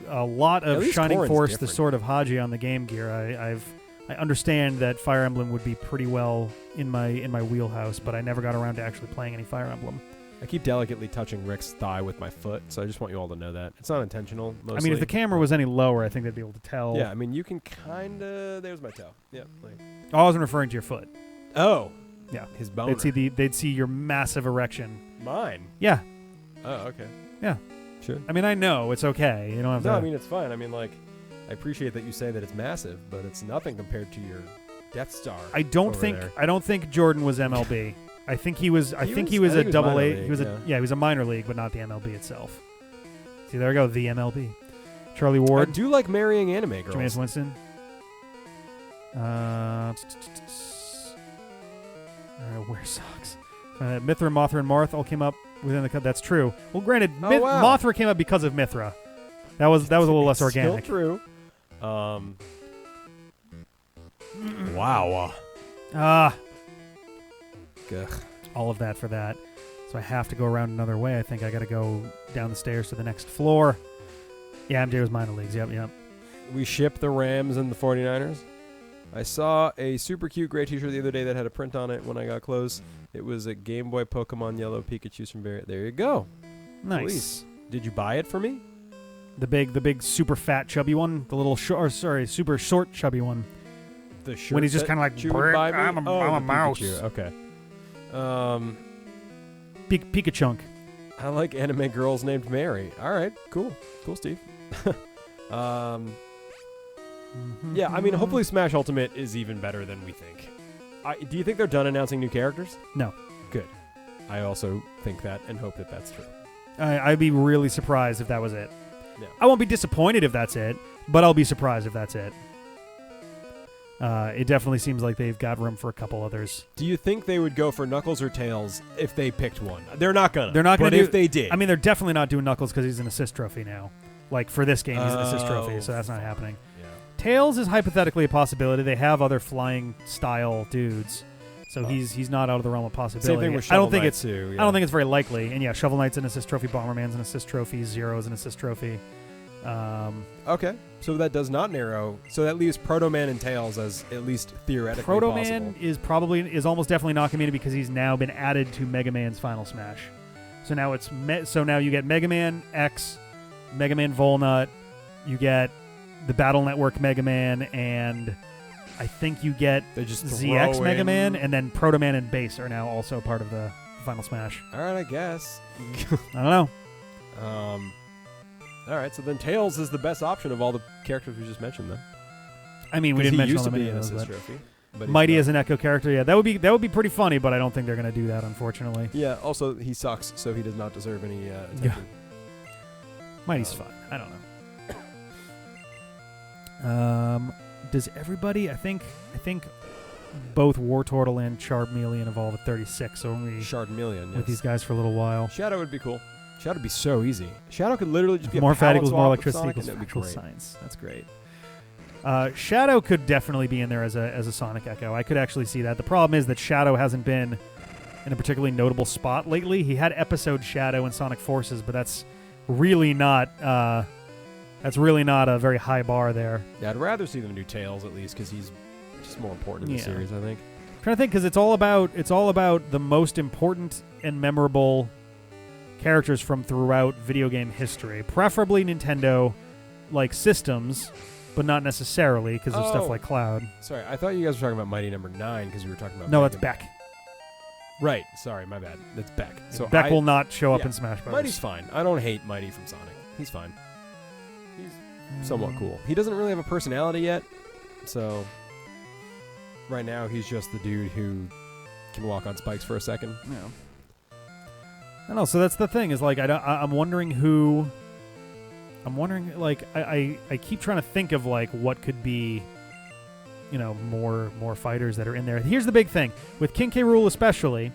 lot of Shining Corrin's Force, different. the Sword of Haji on the Game Gear, I understand that Fire Emblem would be pretty well in my wheelhouse, but I never got around to actually playing any Fire Emblem. I keep delicately touching Rick's thigh with my foot, so I just want you all to know that. It's not intentional, mostly. I mean, if the camera was any lower, I think they'd be able to tell. Yeah, I mean, you can kind of... There's my toe. Yeah. I wasn't referring to your foot. Oh. Yeah. His boner. They'd see your massive erection. Mine? Yeah. Oh, okay. Yeah. Sure. I mean, I know. It's okay. You don't have to... No, I mean, it's fine. I mean, I appreciate that you say that it's massive, but it's nothing compared to your Death Star. I don't think Jordan was MLB. I think he was. I think he was a a double A. league, He was he was a minor league, but not the MLB itself. See, there we go. The MLB. Charlie Ward. I do like marrying anime girls. Jameis Winston. Wear socks. Mithra, Mothra, and Marth all came up within the cut. That's true. Well, granted, wow. Mothra came up because of Mithra. That was a little less organic. Still true. Wow. Ugh. All of that for that. So I have to go around another way. I think I got to go down the stairs to the next floor. Yeah, MJ was minor leagues. Yep. We ship the Rams and the 49ers. I saw a super cute gray t-shirt the other day that had a print on it when I got close. It was a Game Boy Pokemon Yellow Pikachu from Barry. There you go. Nice. Please. Did you buy it for me? The big super fat chubby one, the little super short chubby one. The shirt when he's just kind of like, I'm a mouse. Pikachu. Okay. Pikachu. I like anime girls named Mary. All right, cool, Steve. Yeah, I mean, hopefully Smash Ultimate is even better than we think. Do you think they're done announcing new characters? No. Good. I also think that and hope that that's true. I'd be really surprised if that was it. Yeah. I won't be disappointed if that's it, but I'll be surprised if that's it. It definitely seems like they've got room for a couple others. Do you think they would go for Knuckles or Tails if they picked one? They're not gonna. But if they did, I mean, they're definitely not doing Knuckles because he's an assist trophy now. Like for this game, he's an assist trophy, so that's not happening. Yeah. Tails is hypothetically a possibility. They have other flying style dudes, so he's not out of the realm of possibility. Same thing with Shovel Knight too. Yeah. I don't think it's very likely. And yeah, Shovel Knight's an assist trophy. Bomberman's an assist trophy. Zero's an assist trophy. Okay, so that does not narrow. So that leaves Proto Man and Tails as at least theoretically Proto possible. Man is almost definitely not coming in because he's now been added to Mega Man's Final Smash. So now now you get Mega Man X, Mega Man Volnut. You get the Battle Network Mega Man, and I think you get They just ZX throw Mega in- Man, and then Proto Man and Base are now also part of the Final Smash. All right, I guess. I don't know. All right, so then Tails is the best option of all the characters we just mentioned, then. I mean, we 'Cause didn't he mention used all to the be many an of those, assist but trophy. But he's Mighty not. as an Echo character, yeah, that would be pretty funny, but I don't think they're going to do that, unfortunately. Yeah, also, he sucks, so he does not deserve any attention. Mighty's fine. I don't know. Does everybody? I think both Wartortle and Charmeleon evolve at 36, so we're Shardmeleon, yes. with these guys for a little while. Shadow would be cool. Shadow would be so easy. Shadow could literally just be More a fat palette equals swap more with electricity Sonic, equals and that'd be factual great. science. That's great. Shadow could definitely be in there as a Sonic Echo. I could actually see that. The problem is that Shadow hasn't been in a particularly notable spot lately. He had episode Shadow in Sonic Forces, but that's really not a very high bar there. Yeah, I'd rather see them do Tails at least because he's just more important in the Yeah. series, I think. I'm trying to think because it's all about the most important and memorable characters from throughout video game history, preferably Nintendo like systems, but not necessarily because of stuff Oh. like Cloud. Sorry, I thought you guys were talking about Mighty Number 9 because you were talking about... No, Mega that's Man. Beck. Right, sorry, my bad. That's Beck. So Beck will not show up yeah, in Smash Bros. Mighty's fine. I don't hate Mighty from Sonic. He's fine. He's somewhat cool. He doesn't really have a personality yet, so right now he's just the dude who can walk on spikes for a second. Yeah. I don't know. So that's the thing is like I'm wondering who. I'm wondering like I keep trying to think of like what could be, more fighters that are in there. Here's the big thing with King K. Rool especially.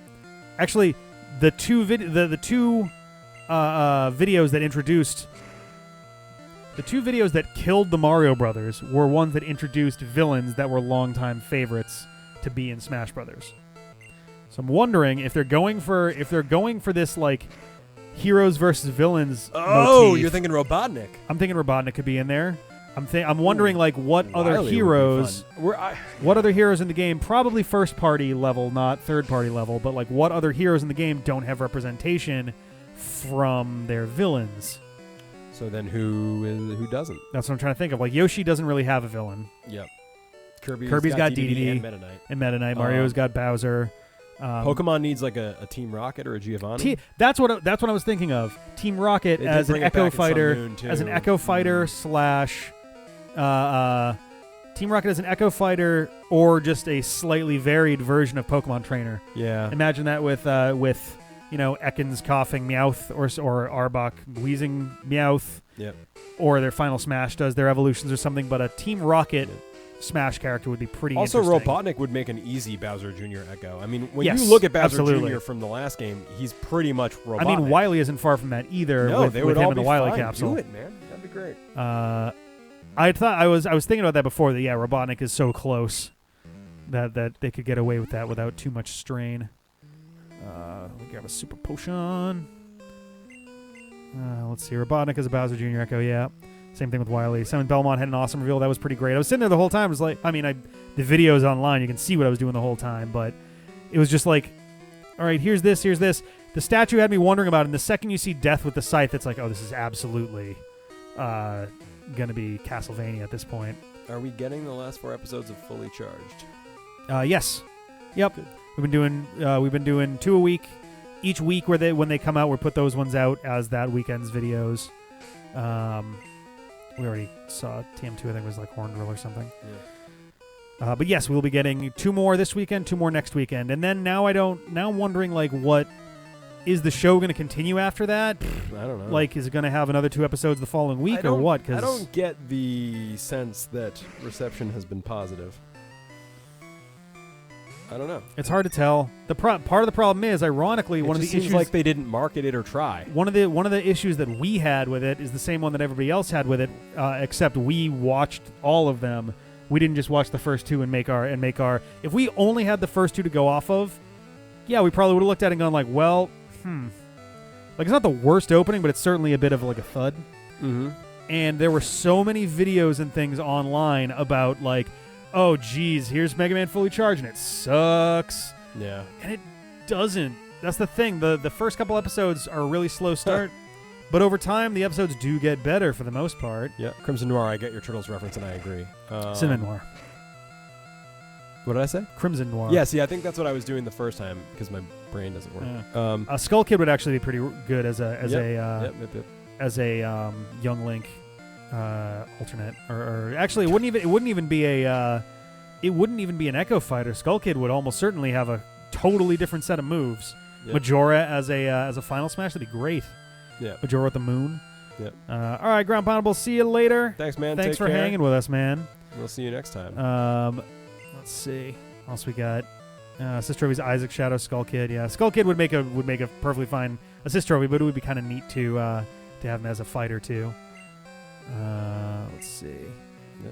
Actually, the two videos that introduced. The two videos that killed the Mario Brothers were ones that introduced villains that were longtime favorites to be in Smash Brothers. So I'm wondering if they're going for this like heroes versus villains. motif. You're thinking Robotnik. I'm thinking Robotnik could be in there. I'm wondering like what other Wily would be heroes, fun. what other heroes in the game, probably first party level, not third party level, but like what other heroes in the game don't have representation from their villains. So then who doesn't? That's what I'm trying to think of. Like Yoshi doesn't really have a villain. Yep. Kirby's got DDD and Meta Knight. And Meta Knight. Mario's got Bowser. Pokemon needs like a Team Rocket or a Giovanni. That's what I was thinking of. Team Rocket They did as an bring it Echo back in Sun Fighter, Moon, too. as an Echo Fighter slash Team Rocket as an Echo Fighter, or just a slightly varied version of Pokemon Trainer. Yeah. Imagine that with Ekans coughing Meowth or Arbok wheezing Meowth. Yep. Or their Final Smash does their evolutions or something. But a Team Rocket Smash character would be pretty Also, interesting. Robotnik would make an easy Bowser Jr. Echo. I mean, when Yes, you look at Bowser absolutely. Jr. from the last game, he's pretty much Robotnik. I mean, Wily isn't far from that either. No, with, they with would him all in the be Wily fine. capsule. Do it, man. That'd be great. I was thinking about that before. That Robotnik is so close that they could get away with that without too much strain. Let me grab a super potion. Let's see. Robotnik is a Bowser Jr. Echo. Yeah. Same thing with Wily. Simon Belmont had an awesome reveal. That was pretty great. I was sitting there the whole time. It was like, the video's online. You can see what I was doing the whole time, but it was just like, all right, here's this. The statue had me wondering about it. And the second you see Death with the Scythe, it's like, oh, this is absolutely going to be Castlevania at this point. Are we getting the last 4 episodes of Fully Charged? Yes. Yep. Good. We've been doing 2 a week. Each week when they come out, we put those ones out as that weekend's videos. We already saw TM2, I think it was like Horn Drill or something. Yeah. But yes, we'll be getting 2 more this weekend, 2 more next weekend. And then now I'm wondering like what is the show going to continue after that? I don't know. Like, is it going to have another 2 episodes the following week or what? I don't get the sense that reception has been positive. I don't know. It's hard to tell. Part of the problem is, ironically, one of the seems issues like they didn't market it or try. One of the issues that we had with it is the same one that everybody else had with it, except we watched all of them. We didn't just watch the first 2 and make our. If we only had the first 2 to go off of, yeah, we probably would have looked at it and gone like, well, like it's not the worst opening, but it's certainly a bit of like a thud. Mm-hmm. And there were so many videos and things online about like, oh, geez, here's Mega Man Fully Charged, and it sucks. Yeah. And it doesn't. That's the thing. The first couple episodes are a really slow start. But over time, the episodes do get better for the most part. Yeah, Crimson Noir, I get your Turtles reference, and I agree. Cinnamon Noir. What did I say? Crimson Noir. Yeah, see, I think that's what I was doing the first time because my brain doesn't work. Skull Kid would actually be pretty good as a young Link alternate, or actually, it wouldn't even be an Echo Fighter. Skull Kid would almost certainly have a totally different set of moves. Yep. Majora as a final smash, that'd be great. Yeah, Majora with the moon. Yep. All right, Ground Poundable. See you later. Thanks, man. Thanks for hanging with us, man. We'll see you next time. Let's see. What else we got? Assist trophies, Isaac, Shadow, Skull Kid. Yeah, Skull Kid would make a perfectly fine assist trophy, but it would be kind of neat to have him as a fighter too. Let's see. Yeah.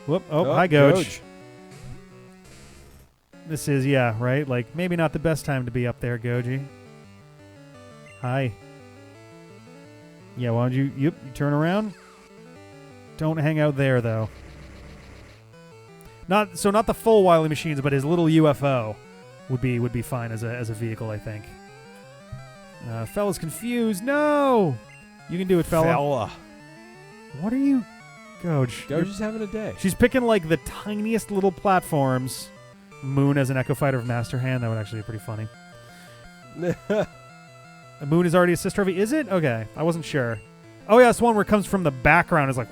Whoop! Oh, hi, Goge. This is right. Like maybe not the best time to be up there, Goji. Hi. Yeah, why don't you turn around? Don't hang out there though. Not the full Wily Machines, but his little UFO would be fine as a vehicle, I think. Fella's confused. No, you can do it, fella. What are you, Goge? Goge's having a day. She's picking like the tiniest little platforms. Moon as an Echo Fighter of Master Hand. That would actually be pretty funny. Moon is already assist trophy. Is it? Okay, I wasn't sure. Oh yeah, it's one where it comes from the background. It's like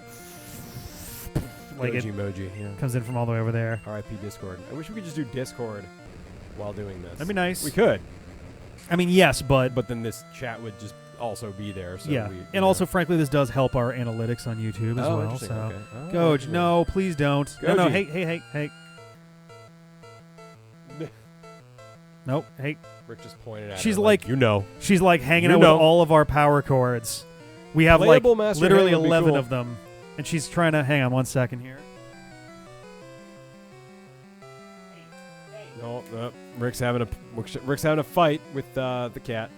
Goji emoji. Yeah. Comes in from all the way over there. R.I.P. Discord. I wish we could just do Discord while doing this. That'd be nice. We could. I mean, yes, but then this chat would just also be there. So yeah, and also, frankly, this does help our analytics on YouTube as well. So, okay. Goge, no, please don't. Goji. No, hey. Nope, hey. Rick just pointed at She's her like she's like hanging out with all of our power cords. We have Playable like Master literally Hand would be 11 cool. of them, and she's trying to hang on 1 second here. No, Rick's having a fight with the cat.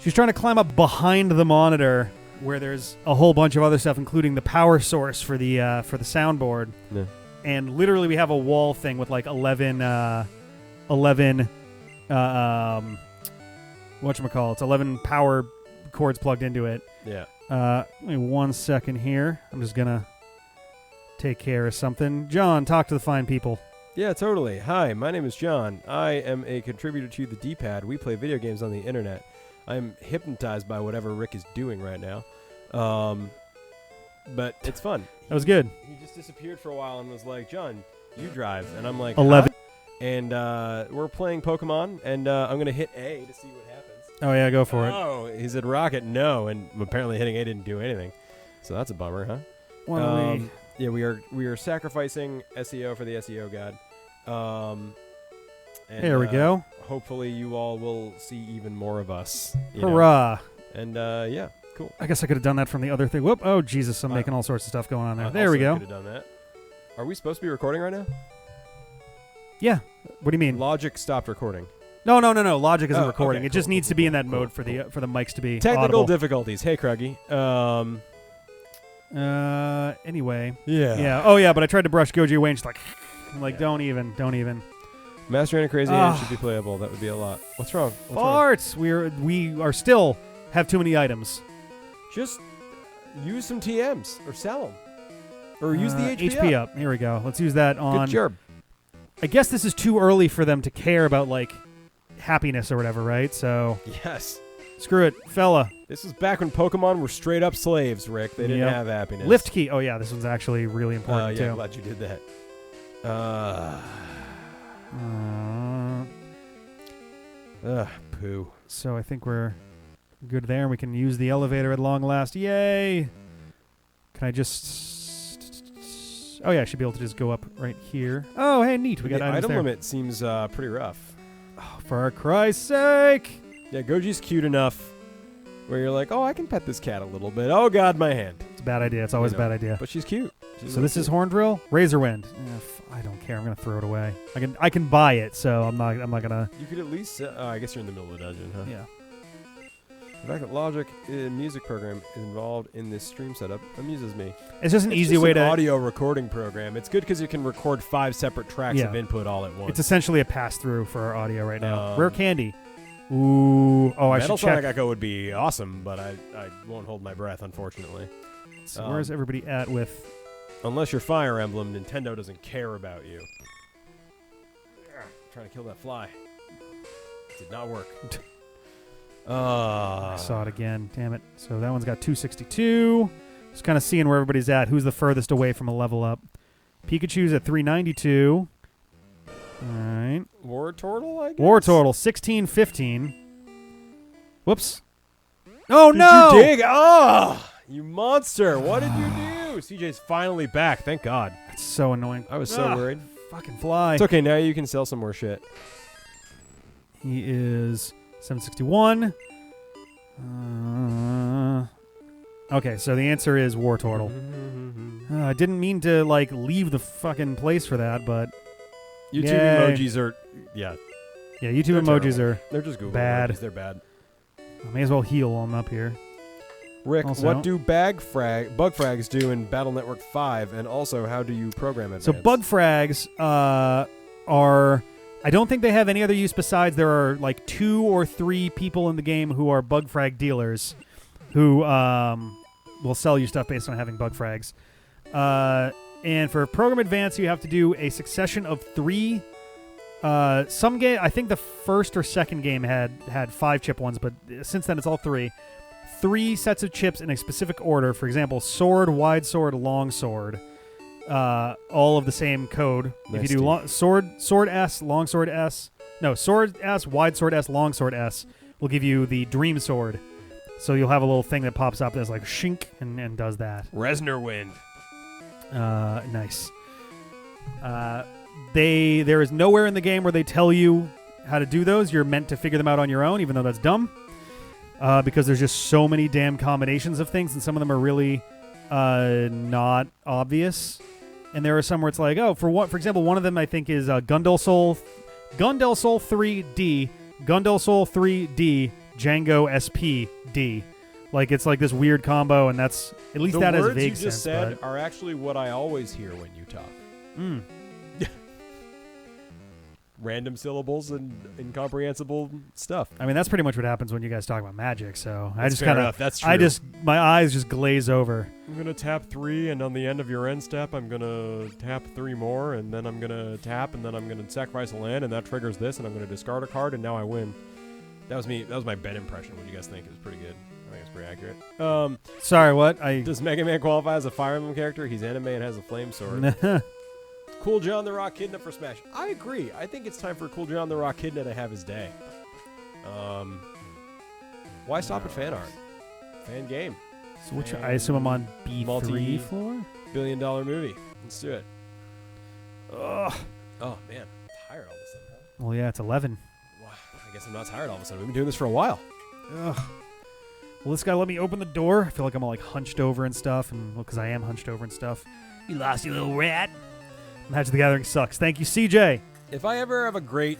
She's trying to climb up behind the monitor where there's a whole bunch of other stuff, including the power source for the soundboard. Yeah. And literally, we have a wall thing with like 11 whatchamacallits, 11 power cords plugged into it. Yeah. Give me 1 second here. I'm just gonna take care of something. John, talk to the fine people. Yeah, totally. Hi, my name is John. I am a contributor to the D-Pad. We play video games on the internet. I'm hypnotized by whatever Rick is doing right now. But it's fun. That was good. He just disappeared for a while and was like, John, you drive. And I'm like, 11. Huh? And we're playing Pokemon, and I'm going to hit A to see what happens. Oh, yeah, go for it. Oh, he said rocket, no. And apparently hitting A didn't do anything. So that's a bummer, huh? Well, yeah, we are sacrificing SEO for the SEO god. And, there we go. Hopefully you all will see even more of us. Hurrah. And yeah, cool. I guess I could have done that from the other thing. Whoop. Oh, Jesus, I'm making all sorts of stuff going on there. There we go. Could have done that. Are we supposed to be recording right now? Yeah. What do you mean? Logic stopped recording. No. Logic isn't recording. Okay, it just needs to be in that mode for the mics to be technical audible. difficulties. Hey, Cruggy. Anyway. Yeah. Yeah. Oh, yeah, but I tried to brush Goji away and she's like, don't even. Master and a Crazy Hand should be playable. That would be a lot. What's wrong? Farts. We are still have too many items. Just use some TMs or sell them. Or use the HP up. Here we go. Let's use that on. Good job. I guess this is too early for them to care about, like, happiness or whatever, right? So. Yes. Screw it, fella. This was back when Pokemon were straight up slaves, Rick. They didn't have happiness. Lift key. Oh, yeah, this one's actually really important, too. Yeah, I'm glad you did that. Poo. So I think we're good there, and we can use the elevator at long last. Yay! Can I just... Oh, yeah, I should be able to just go up right here. Oh, hey, neat. We got items item there. limit seems pretty rough. Oh, for Christ's sake! Yeah, Goji's cute enough where you're like, oh, I can pet this cat a little bit. Oh, God, my hand. It's a bad idea. It's always a bad idea. But she's cute. So this is Horndrill? Razorwind. I don't care. I'm gonna throw it away. I can buy it, so I'm not gonna. You could at least. I guess you're in the middle of the dungeon, huh? Yeah. The fact that Logic music program is involved in this stream setup amuses me. It's just an easy way to audio recording program. It's good because you can record 5 separate tracks of input all at once. It's essentially a pass through for our audio right now. Rare candy. Ooh. Oh, I Metal should check. Sonic Echo would be awesome, but I won't hold my breath, unfortunately. So where's everybody at with... Unless you're Fire Emblem, Nintendo doesn't care about you. Trying to kill that fly. Did not work. I saw it again. Damn it. So that one's got 262. Just kind of seeing where everybody's at. Who's the furthest away from a level up? Pikachu's at 392. All right. War Turtle, I guess? War Total, 1615. Whoops. Oh, Did no! you dig? Oh, you monster. What did you do? CJ's finally back. Thank God. That's so annoying. I was so worried. Fucking fly. It's okay. Now you can sell some more shit. He is 761. Okay, so the answer is War Turtle. I didn't mean to, like, leave the fucking place for that, but... YouTube Yay. emojis are... Yeah. Yeah, YouTube They're emojis terrible. are They're just Google bad. emojis. They're bad. I may as well heal while I'm up here. Rick, Also- what do bug frags do in Battle Network 5, and also how do you program advance? So bug frags are... I don't think they have any other use besides there are like 2 or 3 people in the game who are bug frag dealers who will sell you stuff based on having bug frags. And for program advance, you have to do a succession of 3. Some game, I think the first or second game had 5 chip ones, but since then it's all 3. 3 sets of chips in a specific order. For example, sword, wide sword, long sword. All of the same code. Nice, if you do sword S, long sword S, no, sword S, wide sword S, long sword S, will give you the dream sword. So you'll have a little thing that pops up that's like shink and does that. Resner Wind. Nice. There is nowhere in the game where they tell you how to do those. You're meant to figure them out on your own, even though that's dumb. Because there's just so many damn combinations of things, and some of them are really not obvious. And there are some where it's like, oh, for example, one of them I think is Gundel Soul 3D, Gundel Soul 3D, Django SPD. Like it's like this weird combo, and that's at least that has vague sense. The words you just said but... are actually what I always hear when you talk. Random syllables and incomprehensible stuff. I mean, that's pretty much what happens when you guys talk about magic. So That's I just fair enough. That's true. my eyes just glaze over. I'm gonna tap 3, and on the end of your end step, I'm gonna tap 3 more, and then I'm gonna tap, and then I'm gonna sacrifice a land, and that triggers this, and I'm gonna discard a card, and now I win. That was me. That was my Ben impression. What do you guys think? It was pretty good. I think it's pretty accurate. Sorry, what? Does Mega Man qualify as a Fire Emblem character? He's anime and has a flame sword. Cool John the Rock Kidna for Smash. I agree. I think it's time for Cool John the Rock Kidna to have his day. Why stop at fan art? Fan game. So which I assume I'm on B3 floor? Multi-billion-dollar movie. Let's do it. Ugh. Oh, man. I'm tired all of a sudden. Huh? Well, yeah, it's 11. Wow. I guess I'm not tired all of a sudden. We've been doing this for a while. Ugh. Well, this guy let me open the door. I feel like I'm all like hunched over and stuff, and because I am hunched over and stuff. You lost, you little rat. Magic the Gathering sucks. Thank you, CJ. If I ever have a great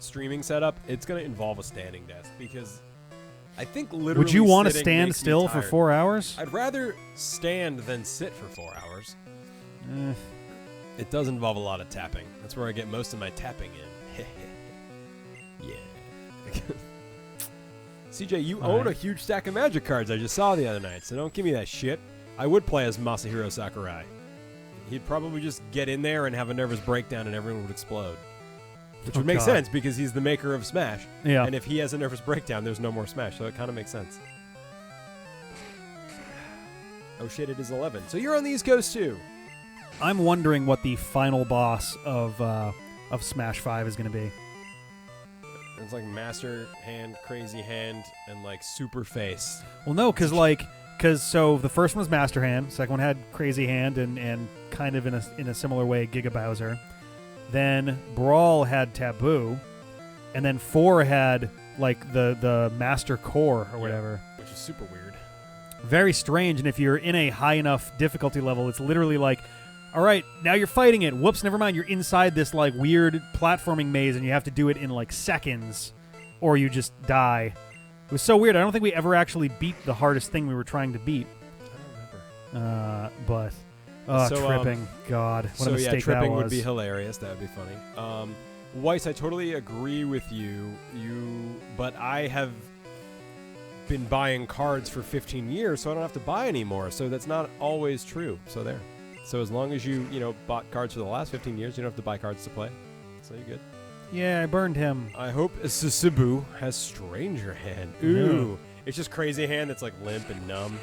streaming setup, it's going to involve a standing desk because I think literally Would you want to sitting stand makes me still for tired. 4 hours? I'd rather stand than sit for 4 hours. Eh. It does involve a lot of tapping. That's where I get most of my tapping in. Yeah. CJ, you own a huge stack of Magic cards I just saw the other night, so don't give me that shit. I would play as Masahiro Sakurai. He'd probably just get in there and have a nervous breakdown and everyone would explode. Which would make sense because he's the maker of Smash. Yeah. And if he has a nervous breakdown, there's no more Smash, so it kind of makes sense. Oh shit, it is 11. So you're on the East Coast too. I'm wondering what the final boss of Smash 5 is going to be. It's like Master Hand, Crazy Hand, and like Super Face. Well, no, because so the first one was Master Hand, second one had Crazy Hand, and kind of in a similar way Giga Bowser. Then Brawl had Taboo, and then 4 had like the Master Core or whatever, Which is super weird. Very strange. And if you're in a high enough difficulty level, it's literally like, all right, now you're fighting it. Whoops, never mind. You're inside this like weird platforming maze, and you have to do it in like seconds, or you just die. It was so weird. I don't think we ever actually beat the hardest thing we were trying to beat. I don't remember. But tripping. God, what a mistake tripping that was. would be hilarious. That would be funny. Weiss, I totally agree with you. But I have been buying cards for 15 years, so I don't have to buy anymore. So that's not always true. So there. So as long as you bought cards for the last 15 years, you don't have to buy cards to play. So you're good. Yeah, I burned him. I hope Susubu has Stranger Hand. Ooh. It's just Crazy Hand that's like limp and numb.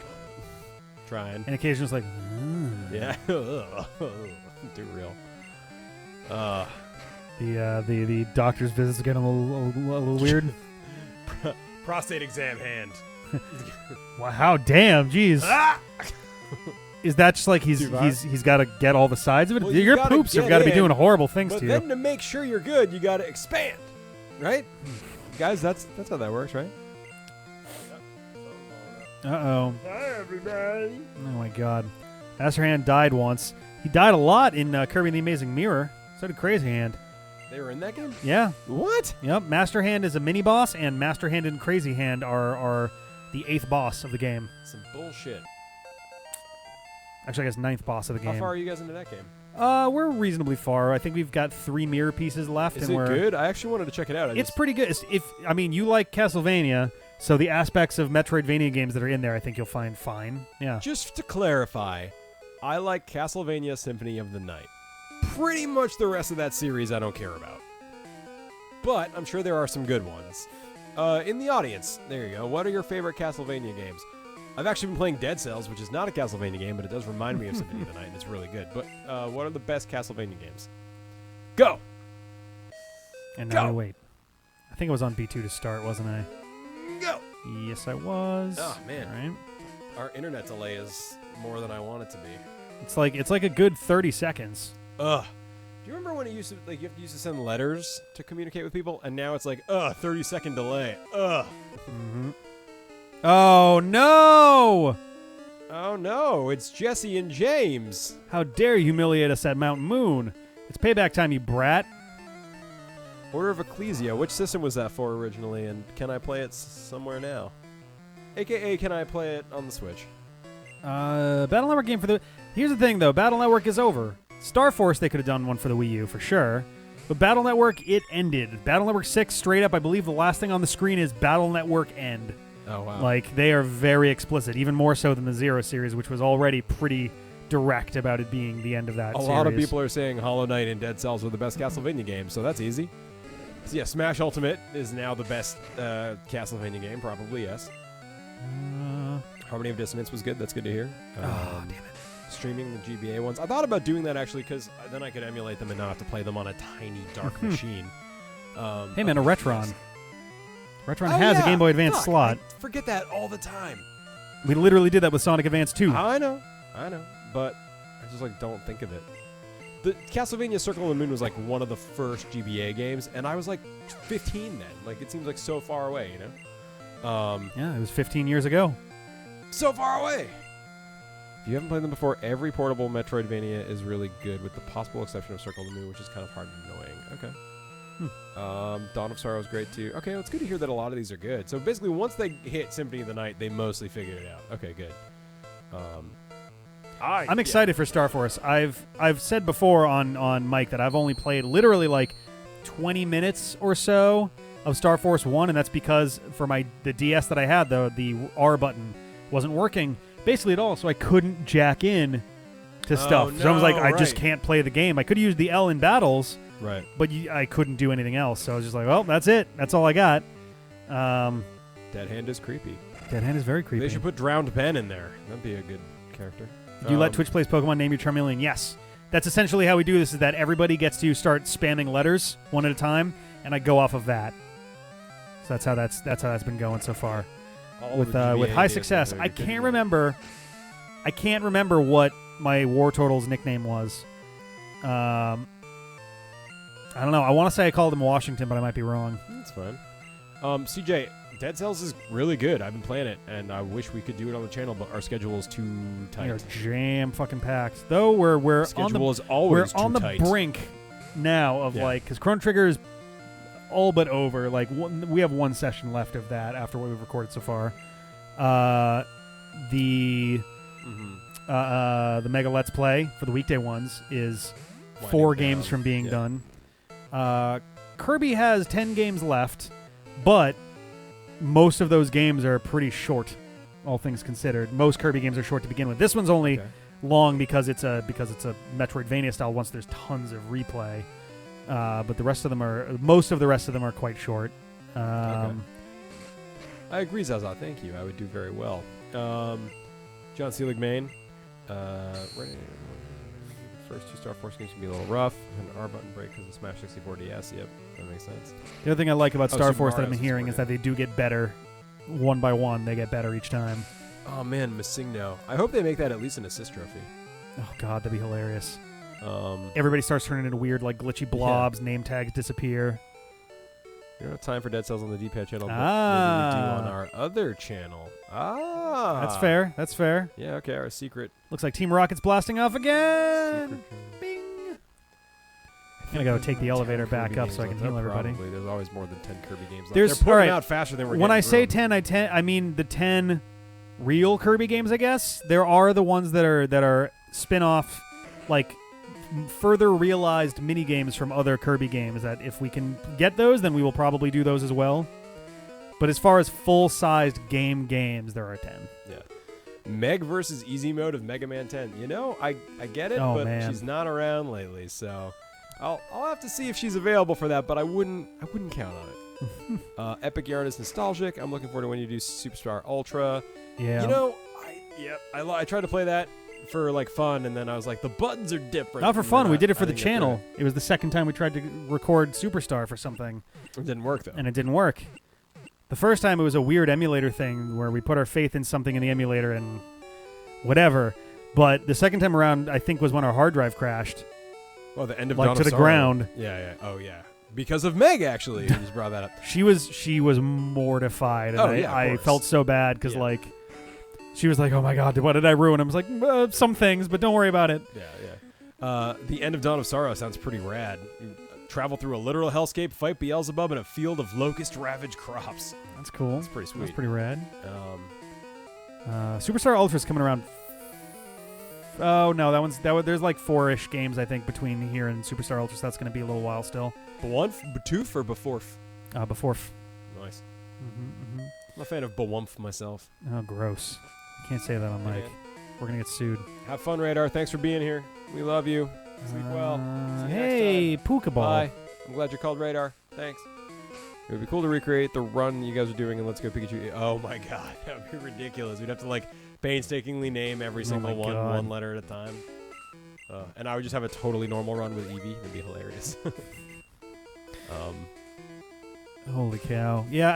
Trying. And occasionally it's like, Yeah. Too real. The doctor's visits are getting a little weird. Prostate exam hand. Wow, damn, jeez. Ah! Is that just like he's got to get all the sides of it? Well, Your poops have got to be doing horrible things but to you. then to make sure you're good, you got to expand, right? Guys, that's how that works, right? Uh-oh. Hi, everybody. Oh, my God. Master Hand died once. He died a lot in Kirby and the Amazing Mirror. So did Crazy Hand. They were in that game? Yeah. What? Yep. Master Hand is a mini-boss, and Master Hand and Crazy Hand are the 8th boss of the game. Some bullshit. Actually, I guess 9th boss of the game. How far are you guys into that game? We're reasonably far. I think we've got 3 mirror pieces left. Is and it good? I actually wanted to check it out. It's pretty good. You like Castlevania, so the aspects of Metroidvania games that are in there, I think you'll find fine. Yeah. Just to clarify, I like Castlevania Symphony of the Night. Pretty much the rest of that series I don't care about. But I'm sure there are some good ones. In the audience, there you go. What are your favorite Castlevania games? I've actually been playing Dead Cells, which is not a Castlevania game, but it does remind me of Symphony of the Night, and it's really good. But what are the best Castlevania games? Go! And now wait. I think I was on B2 to start, wasn't I? Go! Yes, I was. Oh, man. All right. Our internet delay is more than I want it to be. It's like a good 30 seconds. Ugh. Do you remember when it used to, you have to send letters to communicate with people, and now it's 30-second delay. Ugh. Mm-hmm. Oh, no! Oh, no. It's Jessie and James. How dare you humiliate us at Mount Moon? It's payback time, you brat. Order of Ecclesia. Which system was that for originally, and can I play it somewhere now? AKA, can I play it on the Switch? Battle Network game for the... Here's the thing, though. Battle Network is over. Star Force, they could have done one for the Wii U, for sure. But Battle Network, it ended. Battle Network 6, straight up, I believe the last thing on the screen is Battle Network End. Oh, wow. Like, they are very explicit, even more so than the Zero series, which was already pretty direct about it being the end of that series. A lot of people are saying Hollow Knight and Dead Cells were the best Castlevania games, so that's easy. So yeah, Smash Ultimate is now the best Castlevania game, probably, yes. Harmony of Dissonance was good. That's good to hear. Oh, damn it. Streaming the GBA ones. I thought about doing that, actually, because then I could emulate them and not have to play them on a tiny, dark machine. Hey, man, a Retron. Retron has a Game Boy Advance slot. I forget that all the time. We literally did that with Sonic Advance 2. I know. But I just, don't think of it. The Castlevania Circle of the Moon was, one of the first GBA games, and I was, 15 then. It seems so far away, you know? Yeah, it was 15 years ago. So far away! If you haven't played them before, every portable Metroidvania is really good, with the possible exception of Circle of the Moon, which is kind of hard and annoying. Okay. Dawn of Sorrow is great, too. Okay, well, it's good to hear that a lot of these are good. So basically, once they hit Symphony of the Night, they mostly figured it out. Okay, good. I'm excited for Star Force. I've said before on mic that I've only played literally 20 minutes or so of Star Force 1, and that's because for the DS that I had, the R button wasn't working basically at all, so I couldn't jack in to stuff. So I was I just can't play the game. I could use the L in battles, right? But I couldn't do anything else. So I was just well, that's it. That's all I got. Dead Hand is creepy. Dead Hand is very creepy. They should put Drowned Ben in there. That'd be a good character. Do you let Twitch Plays Pokemon name your Charmeleon? Yes. That's essentially how we do this, is that everybody gets to start spamming letters one at a time, and I go off of that. So that's how that's been going so far. With high success. I can't remember what my War Turtle's nickname was. I don't know. I want to say I called him Washington, but I might be wrong. That's fine. CJ, Dead Cells is really good. I've been playing it, and I wish we could do it on the channel, but our schedule is too tight. We are jam fucking packed. Though we're on the brink now of because Chrono Trigger is all but over. We have one session left of that after what we've recorded so far. The Mega Let's Play for the weekday ones is 4 games from being done. Kirby has 10 games left, but most of those games are pretty short, all things considered. Most Kirby games are short to begin with. This one's only long because it's a Metroidvania style. Once there's tons of replay, but most of the rest of them are quite short. Okay. I agree, Zaza. Thank you. I would do very well. John Seelig, Maine. First 2 Star Force games can be a little rough. And R button break because of Smash 64 DS. Yep, that makes sense. The other thing I like about Star Super Force that I've Mario been hearing is that they do get better one by one. They get better each time. Oh man, Missingno. I hope they make that at least an assist trophy. Oh god, that'd be hilarious. Everybody starts turning into weird, like glitchy blobs. Name tags disappear. You don't have time for Dead Cells on the D-pad channel, but maybe we do on our other channell. That's fair. That's fair. Yeah, okay, our secret. Looks like Team Rocket's blasting off again. Bing. I'm gonna go take the elevator back up so I can heal everybody. Probably. There's always more than 10 Kirby games left. They're putting them out faster than we're When I say through 10, I mean the 10 real Kirby games, I guess. There are the ones that are spin-off, like further realized mini games from other Kirby games that if we can get those, then we will probably do those as well. But as far as full-sized games, there are 10. Yeah. Meg versus easy mode of Mega Man 10. You know, I get it, but she's not around lately, so I'll have to see if she's available for that, but I wouldn't count on it. Epic Yarn is nostalgic. I'm looking forward to when you do Superstar Ultra. Yeah. You know, I tried to play that for like fun, and then I was like, the buttons are different. Not for fun. We did it for the channel. It was the second time we tried to record Superstar for something. It didn't work though. And it didn't work. The first time it was a weird emulator thing where we put our faith in something in the emulator and whatever. But the second time around, I think, was when our hard drive crashed. Well, the end of like Dawn to of the Sorrow. ground. Yeah. Oh yeah. Because of Meg, actually, you just brought that up. She was mortified, and I felt so bad because like. She was like, "Oh my God, what did I ruin?" I was like, "Some things, but don't worry about it." Yeah. The end of Dawn of Sorrow sounds pretty rad. You travel through a literal hellscape, fight Beelzebub in a field of locust-ravaged crops. That's cool. That's pretty sweet. That's pretty rad. Superstar Ultra's coming around. Oh no, there's like 4-ish games I think between here and Superstar Ultra. So that's going to be a little while still. B'toof or Beforf? Beforf. Nice. I'm a fan of Bawumph myself. Oh, gross. Can't say that on mic. We're going to get sued. Have fun, Radar. Thanks for being here. We love you. Sleep well. See you hey, next time. Pokeball. Bye. I'm glad you're called Radar. Thanks. It would be cool to recreate the run you guys are doing in Let's Go Pikachu. Oh, my God. That would be ridiculous. We'd have to, like, painstakingly name every single one letter at a time. And I would just have a totally normal run with Eevee. It'd be hilarious. Holy cow. Yeah,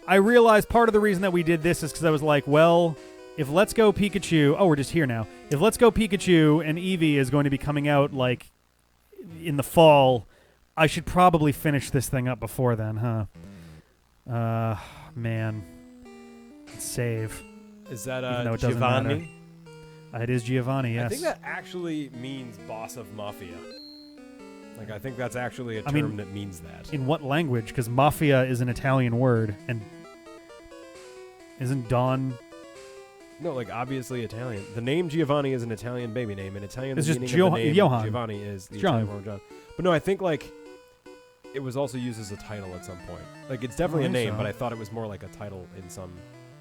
I realized part of the reason that we did this is because I was like, well, if Let's Go Pikachu... Oh, we're just here now. If Let's Go Pikachu and Eevee is going to be coming out, like, in the fall, I should probably finish this thing up before then, huh? Man. Let's save. Is that Giovanni? It is Giovanni, yes. I think that actually means boss of Mafia. Like, I think that's actually a term that means that. In what language? Because Mafia is an Italian word, and isn't Don... No, like, obviously Italian. The name Giovanni is an Italian baby name, and Italian it's the just meaning of the name Johann. Giovanni is the John. Italian form of John. But no, I think, like, it was also used as a title at some point. Like, it's definitely a name, but I thought it was more like a title in some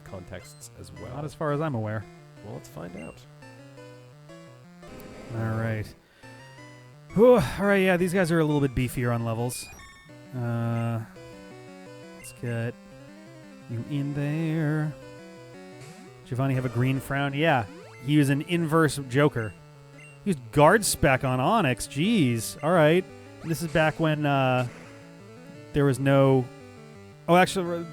contexts as well. Not as far as I'm aware. Well, let's find out. All right. Whew, all right, yeah, these guys are a little bit beefier on levels. Let's get you in there. Giovanni have a green frown. Yeah, he was an inverse Joker. He used guard spec on Onyx. Jeez. All right. This is back when there was no... Oh, actually,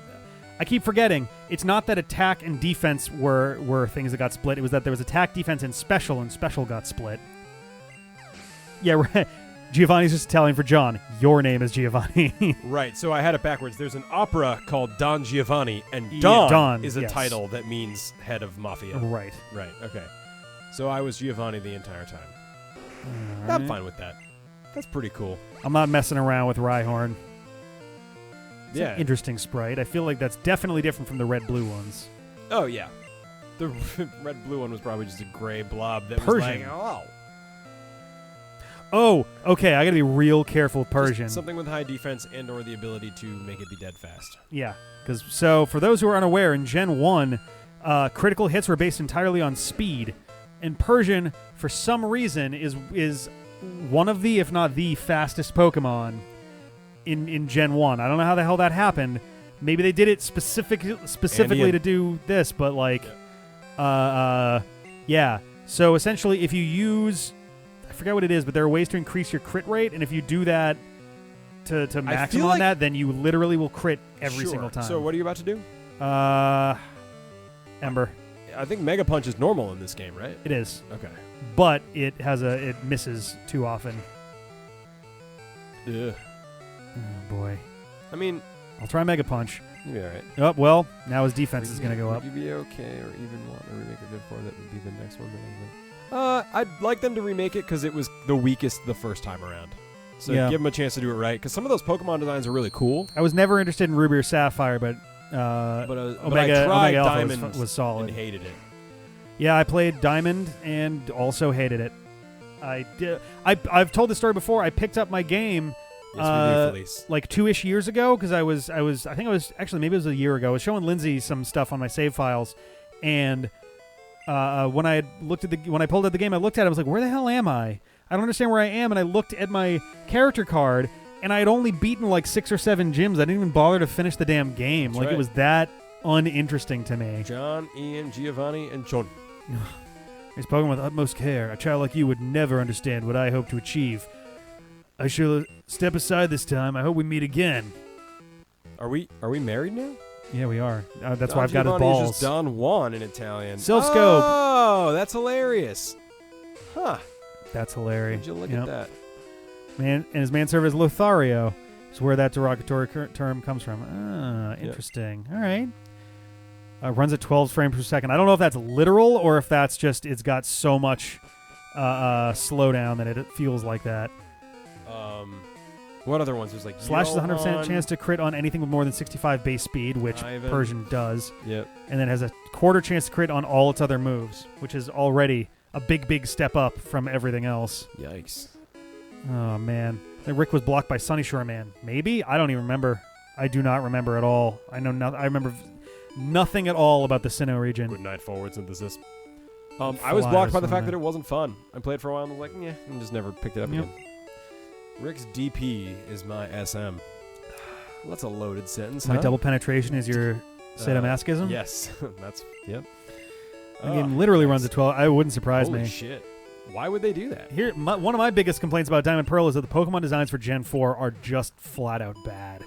I keep forgetting. It's not that attack and defense were things that got split. It was that there was attack, defense, and special got split. Yeah, right. Giovanni's just Italian for John. Your name is Giovanni. Right, so I had it backwards. There's an opera called Don Giovanni, and Don is a title that means head of Mafia. Right. Right, okay. So I was Giovanni the entire time. Right. I'm fine with that. That's pretty cool. I'm not messing around with Rhyhorn. It's an interesting sprite. I feel like that's definitely different from the red-blue ones. Oh, yeah. The red-blue one was probably just a gray blob that Persian. was like, oh. Oh, okay. I got to be real careful with Persian. Just something with high defense and or the ability to make it be dead fast. Yeah. So for those who are unaware, in Gen 1, critical hits were based entirely on speed. And Persian, for some reason, is one of the, if not the fastest Pokemon in Gen 1. I don't know how the hell that happened. Maybe they did it specifically to do this, but like, yeah. So essentially, if you use, I forget what it is, but there are ways to increase your crit rate, and if you do that to maximum on that, then you literally will crit every single time. So what are you about to do? Ember. I think Mega Punch is normal in this game, right? It is. Okay. But it misses too often. Ugh. Oh boy. I mean, I'll try Mega Punch. you'll be all right. Oh, well, now his defense is going to go up. Would you be okay or even want to remake a good form? That would be the next one that I'm going. I'd like them to remake it because it was the weakest the first time around. So Yeah. give them a chance to do it right because some of those Pokemon designs are really cool. I was never interested in Ruby or Sapphire, but But I Omega tried Alpha Diamond was solid. and hated it. Yeah, I played Diamond and also hated it. I've told this story before. I picked up my game Yes, we do, Felice. like 2-ish years ago because I think I was actually maybe it was a year ago. I was showing Lindsay some stuff on my save files, and when I pulled out the game, I looked at it. I was like, "Where the hell am I? I don't understand where I am." And I looked at my character card, and I had only beaten like 6 or 7 gyms. I didn't even bother to finish the damn game. That's like right. It was that uninteresting to me. John, Ian, Giovanni, and John. He's spoken with utmost care. A child like you would never understand what I hope to achieve. I shall step aside this time. I hope we meet again. Are we married now? Yeah, we are. That's Don why I've got his Giovanni is balls. just Don Juan in Italian. Self-scope. Oh, that's hilarious. Huh. That's hilarious. Would you look Yep. at that? Man, and his manservant is Lothario. Is where that derogatory term comes from. Yep. Interesting. All right. Runs at 12 frames per second. I don't know if that's literal or if that's just it's got so much slowdown that it feels like that. What other ones? There's like Slash is a 100% Johan. chance to crit on anything with more than 65 base speed, which Ivan. Persian does. Yep. And then has a quarter chance to crit on all its other moves, which is already a big step up from everything else. Yikes. Oh, man. I think Rick was blocked by Sunny Shore Man. Maybe? I don't even remember. I do not remember at all. I know I remember nothing at all about the Sinnoh region. Good night, forward synthesis. I was blocked by the fact that it wasn't fun. I played for a while and was like, yeah, and just never picked it up Yep. again. Rick's DP is my SM. Well, that's a loaded sentence, My huh? double penetration is your sadomasochism? Yes. That's, yep. The game literally runs at 12. It wouldn't surprise Holy me. shit. Why would they do that? Here, one of my biggest complaints about Diamond Pearl is that the Pokemon designs for Gen 4 are just flat out bad.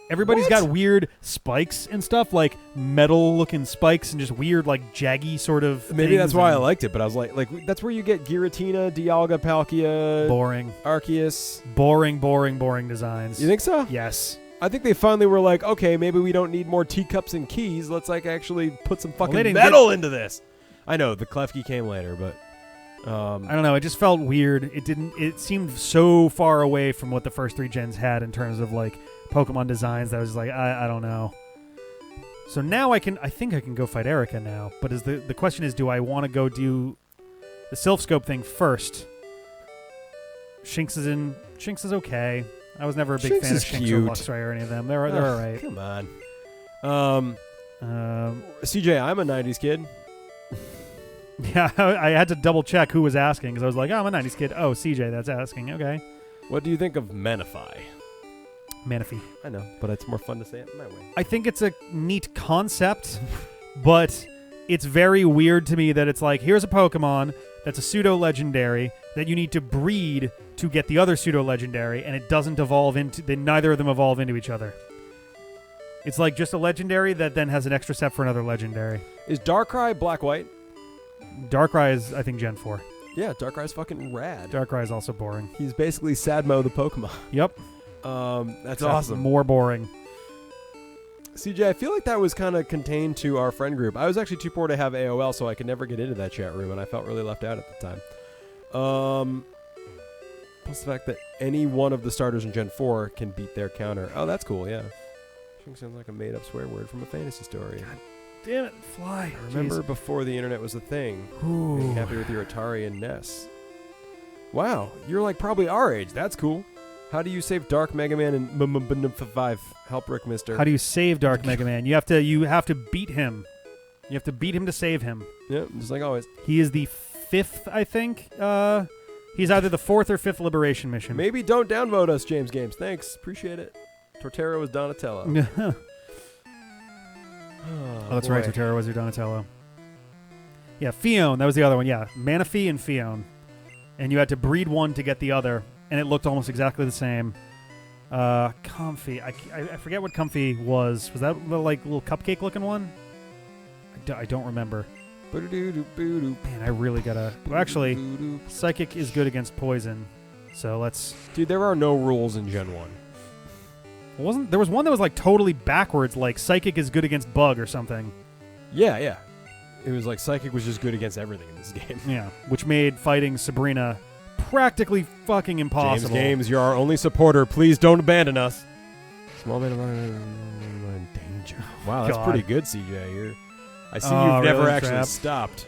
Everybody's What? got weird spikes and stuff, like metal-looking spikes and just weird, like, jaggy sort of Maybe things that's why I and liked it, but I was like, that's where you get Giratina, Dialga, Palkia, boring. Arceus. Boring designs. You think so? Yes. I think they finally were like, okay, maybe we don't need more teacups and keys. Let's like actually put some they fucking didn't metal into this. I know the Klefki came later, but I don't know. It just felt weird. It seemed so far away from what the first 3 gens had in terms of like Pokemon designs that I was like, I don't know. So now I think I can go fight Erika now. But the question is, do I want to go do the Silph Scope thing first? Shinx is okay. I was never a big Shinx fan of is Shinx cute. or Luxray or any of them. They're all right. Come on. CJ, I'm a 90s kid. Yeah, I had to double check who was asking because I was like, oh, I'm a 90s kid. Oh, CJ, that's asking. Okay. What do you think of Manaphy? Manaphy. I know, but it's more fun to say it my way. I think it's a neat concept, but it's very weird to me that it's like, here's a Pokemon that's a pseudo-legendary that you need to breed to get the other pseudo-legendary, and it doesn't evolve into... neither of them evolve into each other. It's like just a legendary that then has an extra step for another legendary. Is Darkrai black-white? Darkrai is, I think, Gen 4. Yeah, Darkrai's fucking rad. Darkrai is also boring. He's basically Sadmo the Pokemon. Yep. That's awesome. More boring. CJ, I feel like that was kind of contained to our friend group. I was actually too poor to have AOL, so I could never get into that chat room, and I felt really left out at the time. Plus the fact that any one of the starters in Gen 4 can beat their counter. Oh, that's cool, yeah. Sounds like a made-up swear word from a fantasy story. God damn it, fly. I remember before the internet was a thing. Ooh. Being happy with your Atari and NES. Wow, you're like probably our age. That's cool. How do you save Dark Mega Man in 5? Help Rick, mister. How do you save Dark Mega Man? You have to beat him. You have to beat him to save him. Yep, just like always. He is the 5th, I think. He's either the 4th or 5th Liberation mission. Maybe don't downvote us, James Games. Thanks. Appreciate it. Torterra was Donatello. Oh, that's right. Torterra was your Donatello. Yeah, Fion. That was the other one. Yeah, Manaphy and Fion. And you had to breed one to get the other. And it looked almost exactly the same. Comfy. I forget what Comfy was. Was that the little cupcake looking one? I don't remember. Man, I really gotta... Well, actually, Psychic is good against Poison. So let's... Dude, there are no rules in Gen 1. There was one that was like totally backwards, like Psychic is good against Bug or something. Yeah, yeah. It was like Psychic was just good against everything in this game. Yeah, which made fighting Sabrina practically fucking impossible. James Games, you're our only supporter. Please don't abandon us. Small bit of danger. Wow, that's pretty good, CJ. I see you've never really actually trapped. stopped.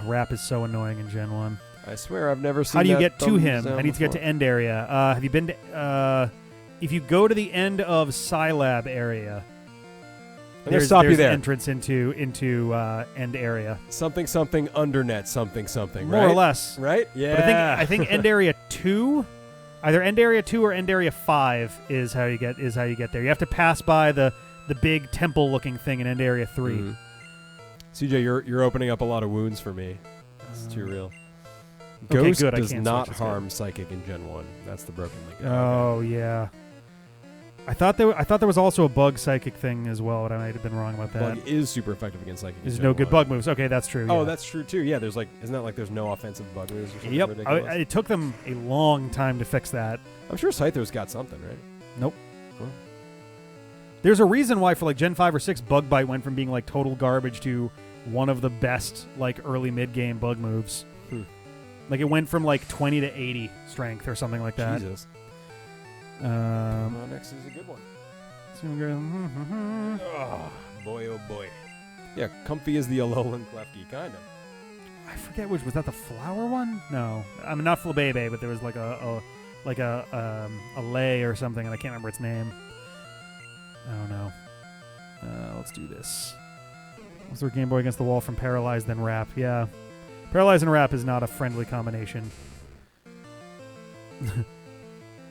Rap is so annoying in Gen 1. I swear I've never seen How do you that get to thumbs him? down I need to get before. to end area. Have you been to... if you go to the end of Scilab area... I'm gonna stop you there's there. entrance into end area. Something undernet something, More right? or less. Right? Yeah. But I think end area 2, either end area 2 or end area 5 is how you get there. You have to pass by the big temple looking thing in end area 3. Mhm. CJ, you're opening up a lot of wounds for me. It's too real. Okay, Ghost good. I does can't not switch this harm Psychic in Gen 1. That's the broken link. Oh yeah. I thought there was also a Bug Psychic thing as well, but I might have been wrong about that. Bug is super effective against Psychic. There's in no Gen good 1. Bug moves. Okay, that's true. Oh, yeah. that's true too. Yeah, there's like, isn't that like there's no offensive Bug moves or something Yep. ridiculous? It took them a long time to fix that. I'm sure Scyther's got something, right? Nope. Cool. There's a reason why for like Gen 5 or 6, Bug Bite went from being like total garbage to one of the best like early mid-game bug moves. Like it went from like 20 to 80 strength or something like that. Jesus. Next is a good one. Oh, boy, oh boy. Yeah, Comfy is the Alolan Klefki, kind of. I forget which was that. The flower one? No, I mean not Flabebe, but there was like a lay or something, and I can't remember its name. I don't know. Let's do this. Was there Game Boy Against the Wall from Paralyzed then Rap? Yeah, Paralyzed and Rap is not a friendly combination.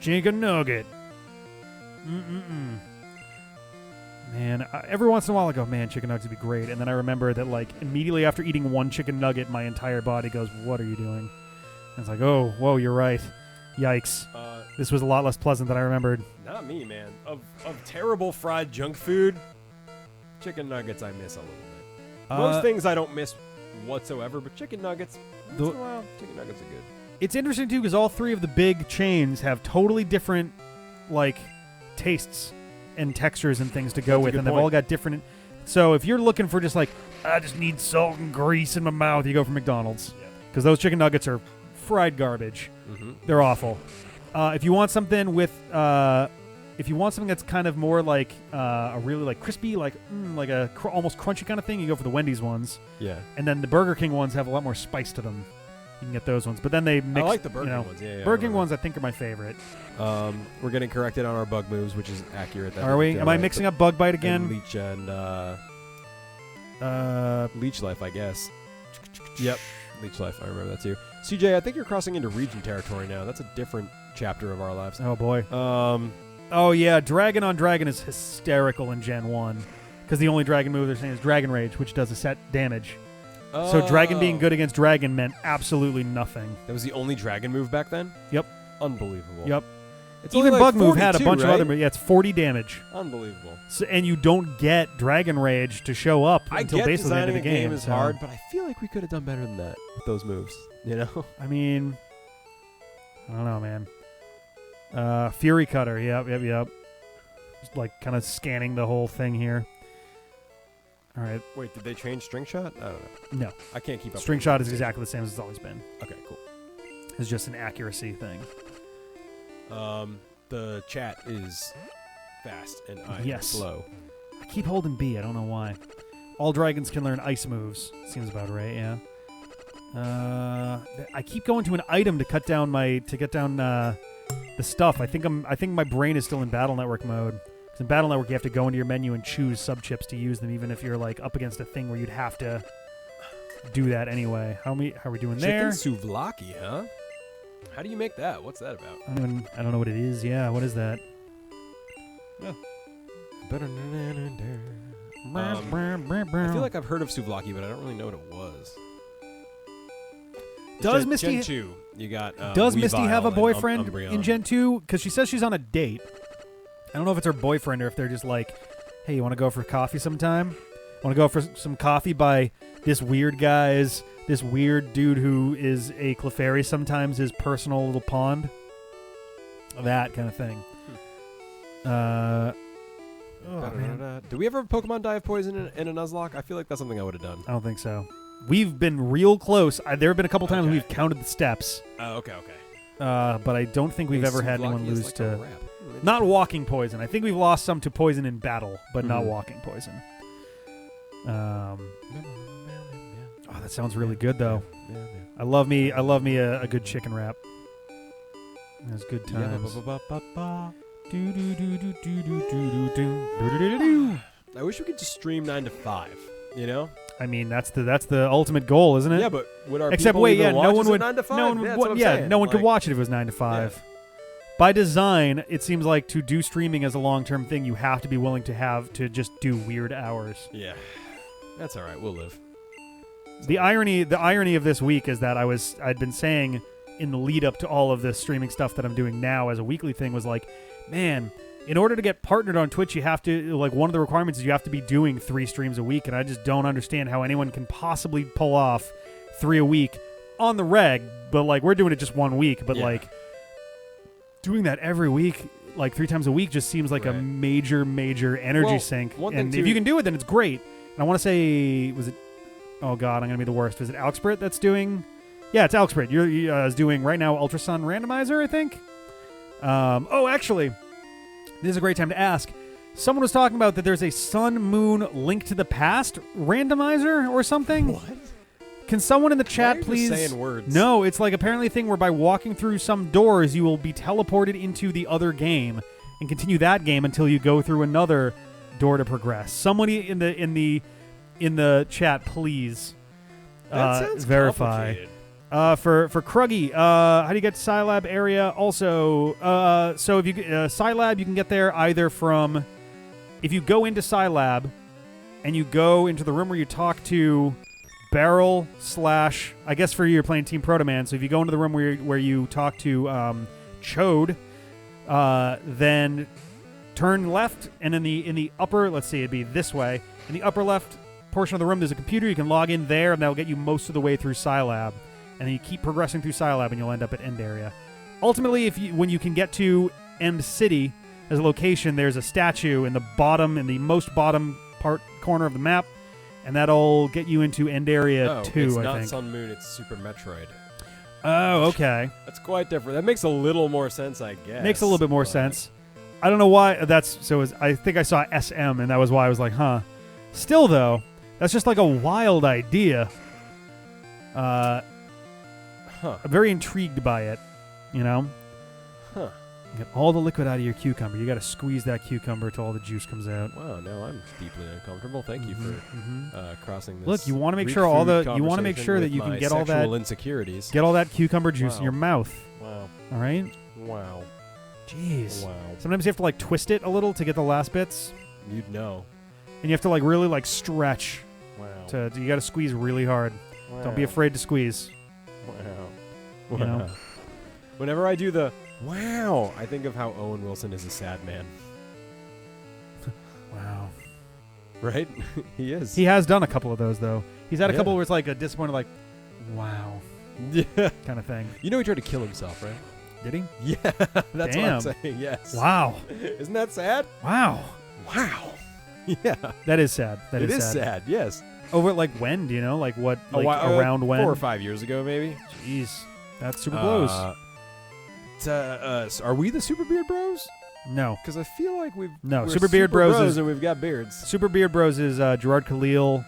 Chicken Nugget. Man, every once in a while I go, man, chicken nuggets would be great. And then I remember that, like, immediately after eating one chicken nugget, my entire body goes, what are you doing? And it's like, oh, whoa, you're right. Yikes. This was a lot less pleasant than I remembered. Not me, man. Of terrible fried junk food, chicken nuggets I miss a little bit. Most things I don't miss whatsoever, but chicken nuggets, once in a while, chicken nuggets are good. It's interesting, too, because all three of the big chains have totally different, like, tastes and textures and things to go with, and they've all got different. So if you're looking for just like, I just need salt and grease in my mouth, you go for McDonald's, because those chicken nuggets are fried garbage. They're awful. If you want something with, if you want something that's kind of more like a really like crispy, like a almost crunchy kind of thing, you go for the Wendy's ones. Yeah. And then the Burger King ones have a lot more spice to them. You can get those ones, but then they mix. I like the Burger King ones. Yeah, Burger King ones I think are my favorite. We're getting corrected on our bug moves, which is accurate. Are we? Am I mixing up Bug Bite again? And Leech and Leech Life, I guess. Yep, Leech Life. I remember that too. CJ, I think you're crossing into region territory now. That's a different chapter of our lives. Oh boy. Oh yeah, Dragon on Dragon is hysterical in Gen 1 because the only dragon move they're saying is Dragon Rage, which does a set damage. So Dragon being good against Dragon meant absolutely nothing. That was the only Dragon move back then? Yep. Unbelievable. Yep. It's Even only Bug like Move had a 42, bunch of right? other moves. Yeah, it's 40 damage. Unbelievable. So, and you don't get Dragon Rage to show up until basically the end of the game. Designing a game is hard, but I feel like we could have done better than that with those moves. You know? I mean, I don't know, man. Fury Cutter. Yep. Just like kind of scanning the whole thing here. All right. Wait, did they change String Shot? I don't know. No. I can't keep up. String Shot is exactly the same as it's always been. Okay, cool. It's just an accuracy thing. The chat is fast and I'm slow. I keep holding B. I don't know why. All dragons can learn ice moves. Seems about right, yeah. I keep going to an item to get down the stuff. I think my brain is still in Battle Network mode. Because in Battle Network, you have to go into your menu and choose sub-chips to use them, even if you're like up against a thing where you'd have to do that anyway. How are we doing there? Chicken souvlaki, huh? How do you make that? What's that about? I don't know what it is. Yeah, what is that? I feel like I've heard of souvlaki, but I don't really know what it was. Does Gen 2? You got. Does Misty have a boyfriend Umbreon. in Gen 2? Because she says she's on a date. I don't know if it's her boyfriend or if they're just like, hey, you want to go for coffee sometime? Want to go for some coffee by this weird dude who is a Clefairy, sometimes his personal little pond? That kind of thing. Man. Do we ever have Pokemon die of poison in a Nuzlocke? I feel like that's something I would have done. I don't think so. We've been real close. There have been a couple times we've counted the steps. Oh, okay. But I don't think we've ever had anyone lose like to... Not walking poison. I think we've lost some to poison in battle, but not walking poison. Oh, that sounds really good, though. I love me a good chicken wrap. That's good times. I wish we could just stream 9 to 5. You know? I mean, that's the ultimate goal, isn't it? Yeah, but would our Except people wait, even watch no one us at would. 9 to 5? No one would. Yeah, that's what I'm saying. No one could Like, watch it if it was 9 to 5. Yeah. By design, it seems like to do streaming as a long-term thing, you have to be willing to just do weird hours. Yeah, that's all right. We'll live. The irony of this week is that I'd been saying in the lead up to all of this streaming stuff that I'm doing now as a weekly thing was like, man, in order to get partnered on Twitch, you have to, like, one of the requirements is you have to be doing 3 streams a week, and I just don't understand how anyone can possibly pull off 3 a week on the reg, but, like, we're doing it just 1 week, but, like, doing that every week, like 3 times a week, just seems like a major energy sink. And if you can do it, then it's great. And I want to say, was it, oh god, I'm going to be the worst. Was it Alexprit that's doing, yeah, it's Alexprit. You're is doing right now Ultrasun Randomizer, I think. Oh, actually, this is a great time to ask. Someone was talking about that there's a Sun Moon Link to the Past randomizer or something. What? Can someone in the chat please? Saying words. No, it's like apparently a thing where by walking through some doors you will be teleported into the other game and continue that game until you go through another door to progress. Somebody in the chat, please That sounds verify. For Kruggy, how do you get to Scilab area? Also, so if you Scilab, you can get there either from if you go into Scilab and you go into the room where you talk to Barrel / I guess for you, you're playing Team Proto Man. So if you go into the room where you talk to Chode, then turn left, and in the upper, let's see, it'd be this way. In the upper left portion of the room, there's a computer. You can log in there, and that'll get you most of the way through Scilab. And then you keep progressing through Scilab, and you'll end up at End Area. Ultimately, when you can get to End City as a location, there's a statue in the most bottom corner of the map. And that'll get you into End Area 2, I think. It's not Sun Moon, it's Super Metroid. Oh, okay. That's quite different. That makes a little more sense, I guess. Makes a little bit more sense. I don't know why that's so. I think I saw SM, and that was why I was like, huh. Still, though, that's just like a wild idea. I'm very intrigued by it, you know? Huh. Get all the liquid out of your cucumber. You got to squeeze that cucumber till all the juice comes out. Wow, now I'm deeply uncomfortable. Thank you for crossing this. Look, you want to make Greek sure food you want to make sure that you can get all that insecurities. Get all that cucumber juice in your mouth. Wow. All right? Wow. Jeez. Wow. Sometimes you have to like twist it a little to get the last bits. You'd know. And you have to like really like stretch. Wow. You got to squeeze really hard. Wow. Don't be afraid to squeeze. Wow. You know? Whenever I do the wow, I think of how Owen Wilson is a sad man. Wow. Right? He is. He has done a couple of those though. He's had a couple where it's like a disappointed like, wow. Yeah. Kind of thing. You know he tried to kill himself, right? Did he? Yeah. That's Damn. what I'm saying. Yes. Wow. Isn't that sad? Wow. Wow. Yeah. That is sad. That it is sad. Yes. Over like when? Do you know? Like what? Like around when? 4 or 5 years ago, maybe. Jeez. That's super close. Are we the Super Beard Bros? No. Because I feel like we're Super Beard Bros and we've got beards. Super Beard Bros is Gerard Khalil,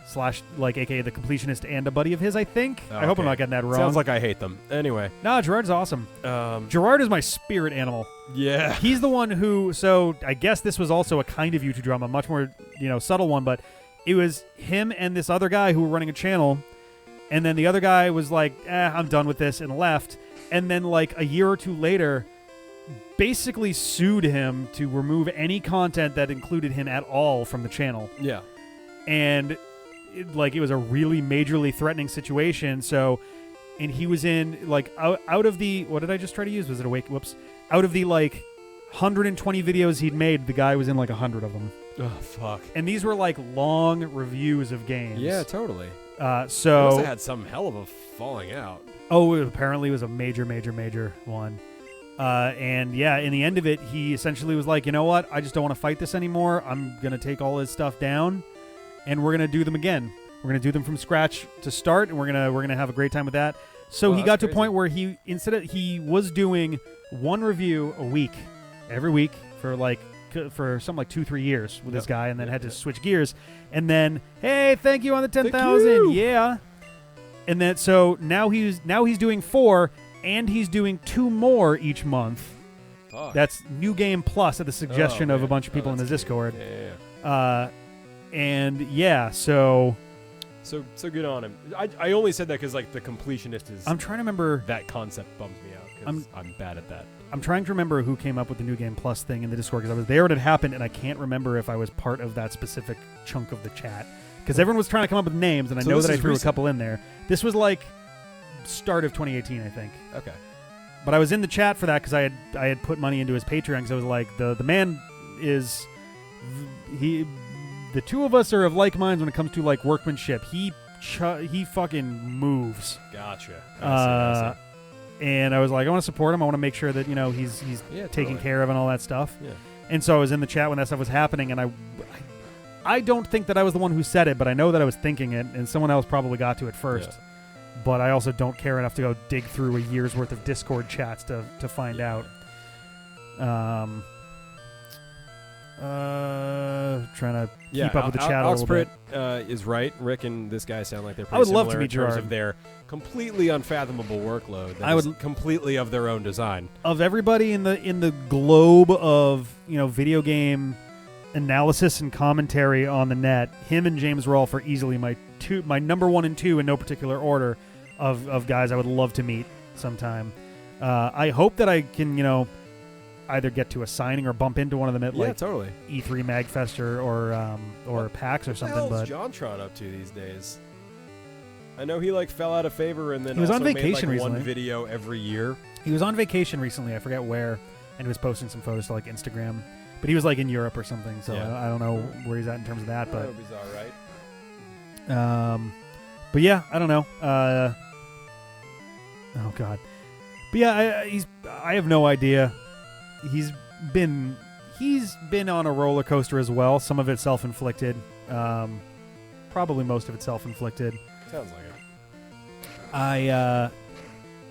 slash like aka the completionist and a buddy of his. I think. Oh, I hope I'm okay. not getting that wrong. Sounds like I hate them. Anyway, no, Gerard's awesome. Gerard is my spirit animal. Yeah. He's the one who. So I guess this was also a kind of YouTube drama, much more subtle one, but it was him and this other guy who were running a channel, and then the other guy was like, I'm done with this, and left. And then like a year or two later, basically sued him to remove any content that included him at all from the channel. Yeah. And it was a really majorly threatening situation. So, and he was in like out of the, what did I just try to use? Was it awake? Whoops. Out of the like 120 videos he'd made, the guy was in like 100 of them. Oh, fuck. And these were like long reviews of games. Yeah, totally. So They must have had some hell of a falling out. Oh, it apparently was a major one. And yeah, in the end of it, he essentially was like, you know what? I just don't want to fight this anymore. I'm going to take all his stuff down, and we're going to do them again. We're going to do them from scratch to start, and we're going to have a great time with that. So he got to a point where he was doing one review a week, every week for something like 2-3 years with this guy, and then had to switch gears. And then, hey, thank you on the 10,000. Yeah. And then so now he's doing 4, and he's doing 2 more each month. Fuck. That's New Game Plus at the suggestion of a bunch of people in the Discord. Yeah. And yeah, so good on him. I only said that because like the completionist is. I'm trying to remember. That concept bums me out because I'm bad at that. I'm trying to remember who came up with the New Game Plus thing in the Discord because I was there when it happened, and I can't remember if I was part of that specific chunk of the chat because everyone was trying to come up with names, and I know that I threw a couple in there. This was like start of 2018, I think. Okay. But I was in the chat for that because I had put money into his Patreon because I was like, the man is the two of us are of like minds when it comes to like workmanship. He fucking moves. Gotcha. I see. And I was like, I want to support him. I want to make sure that he's taken care of and all that stuff. Yeah. And so I was in the chat when that stuff was happening, and I don't think that I was the one who said it, but I know that I was thinking it, and someone else probably got to it first. Yeah. But I also don't care enough to go dig through a year's worth of Discord chats to find out. Trying to keep up with the chat a little bit. Is right. Rick and this guy sound like they're pretty I would similar love to meet in terms Gerard. of their completely unfathomable workload. That is completely of their own design. Of everybody in the globe of video game analysis and commentary on the net, him and James Rolfe are easily my number 1 and 2 in no particular order of guys I would love to meet sometime. I hope that I can either get to a signing or bump into one of them at totally. E3 Magfest or PAX or something. What the but hell's JonTron up to these days? I know he fell out of favor and then he was also on vacation made, recently. one video every year. He was on vacation recently. I forget where, and he was posting some photos to Instagram. But he was in Europe or something, so I don't know where he's at in terms of that. But I hope he's all right. But yeah, I don't know. Oh God. But yeah, I have no idea. He's been on a roller coaster as well. Some of it self-inflicted. Probably most of it self-inflicted. Sounds like it.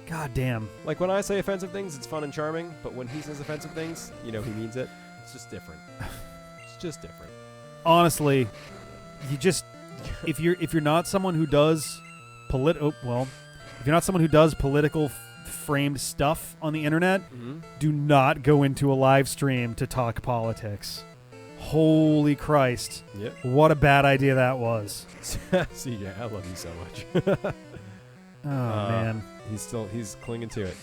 God damn. Like when I say offensive things, it's fun and charming. But when he says offensive things, he means it. It's just different. It's just different. Honestly, if you're not someone who does if you're not someone who does political framed stuff on the internet, do not go into a live stream to talk politics. Holy Christ. Yep. What a bad idea that was. CJ, I love you so much. Man. He's clinging to it.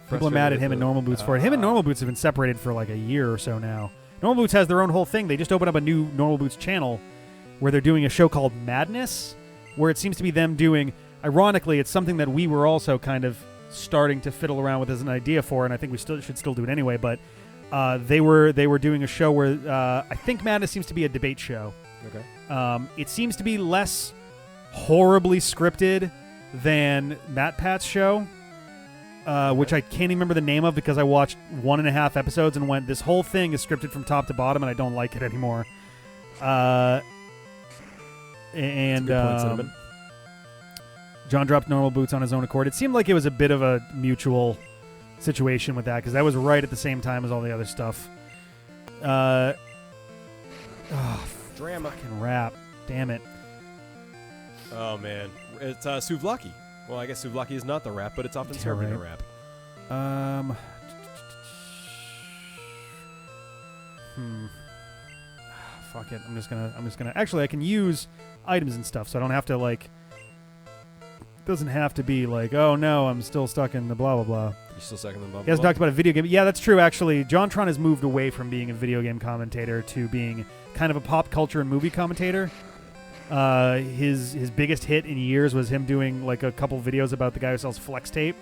People are mad at him and Normal Boots for it. Him and Normal Boots have been separated for like a year or so now. Normal Boots has their own whole thing. They just opened up a new Normal Boots channel where they're doing a show called Madness, where it seems to be them doing, ironically, it's something that we were also kind of starting to fiddle around with as an idea for, and I think we should still do it anyway, but they were doing a show where I think Madness seems to be a debate show. Okay. It seems to be less horribly scripted than Matt Pat's show. Which I can't even remember the name of because I watched 1.5 episodes and went, this whole thing is scripted from top to bottom and I don't like it anymore. John dropped Normal Boots on his own accord. It seemed like it was a bit of a mutual situation with that because that was right at the same time as all the other stuff. Drama. Fucking rap. Damn it. Oh man, it's souvlaki. Well, I guess souvlaki is not the wrap, but it's often served in a wrap. Fuck it. I'm just gonna. Actually, I can use items and stuff, so I don't have to like. Doesn't have to be like, oh no, I'm still stuck in the blah blah blah. You're still stuck in the blah blah. He hasn't talked about a video game. Yeah, that's true. Actually, JonTron has moved away from being a video game commentator to being kind of a pop culture and movie commentator. His biggest hit in years was him doing like a couple videos about the guy who sells flex tape.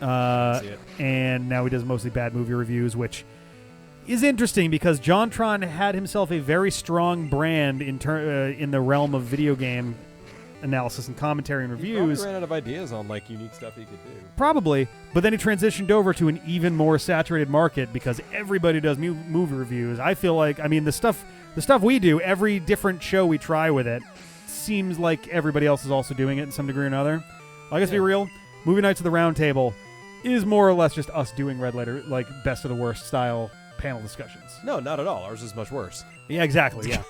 And now he does mostly bad movie reviews, which is interesting because JonTron had himself a very strong brand in the realm of video game analysis and commentary and reviews. He ran out of ideas on like unique stuff he could do. Probably, but then he transitioned over to an even more saturated market because everybody does movie reviews. I feel like, I mean, the stuff we do, every different show we try with it, seems like everybody else is also doing it in some degree or another. I guess to be real, Movie Nights at the Round Table is more or less just us doing red letter, like best of the worst style panel discussions. No, not at all. Ours is much worse. Yeah, exactly. Yeah.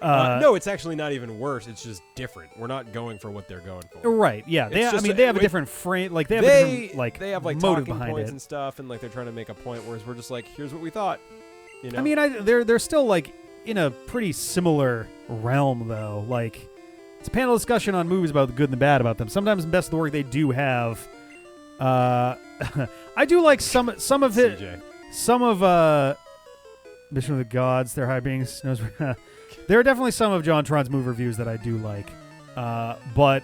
No, it's actually not even worse. It's just different. We're not going for what they're going for. Right. Yeah. They have a different frame. Like they have a different like they have like motive talking behind points it and stuff, and like they're trying to make a point. Whereas we're just like, here's what we thought. You know. I mean, they're still like in a pretty similar realm though. Like it's a panel discussion on movies about the good and the bad about them. Sometimes the best of the work they do have. I do like some of it. CJ. Some of Mission of the Gods, Their High Beings knows. There are definitely some of JonTron's movie reviews that I do like, but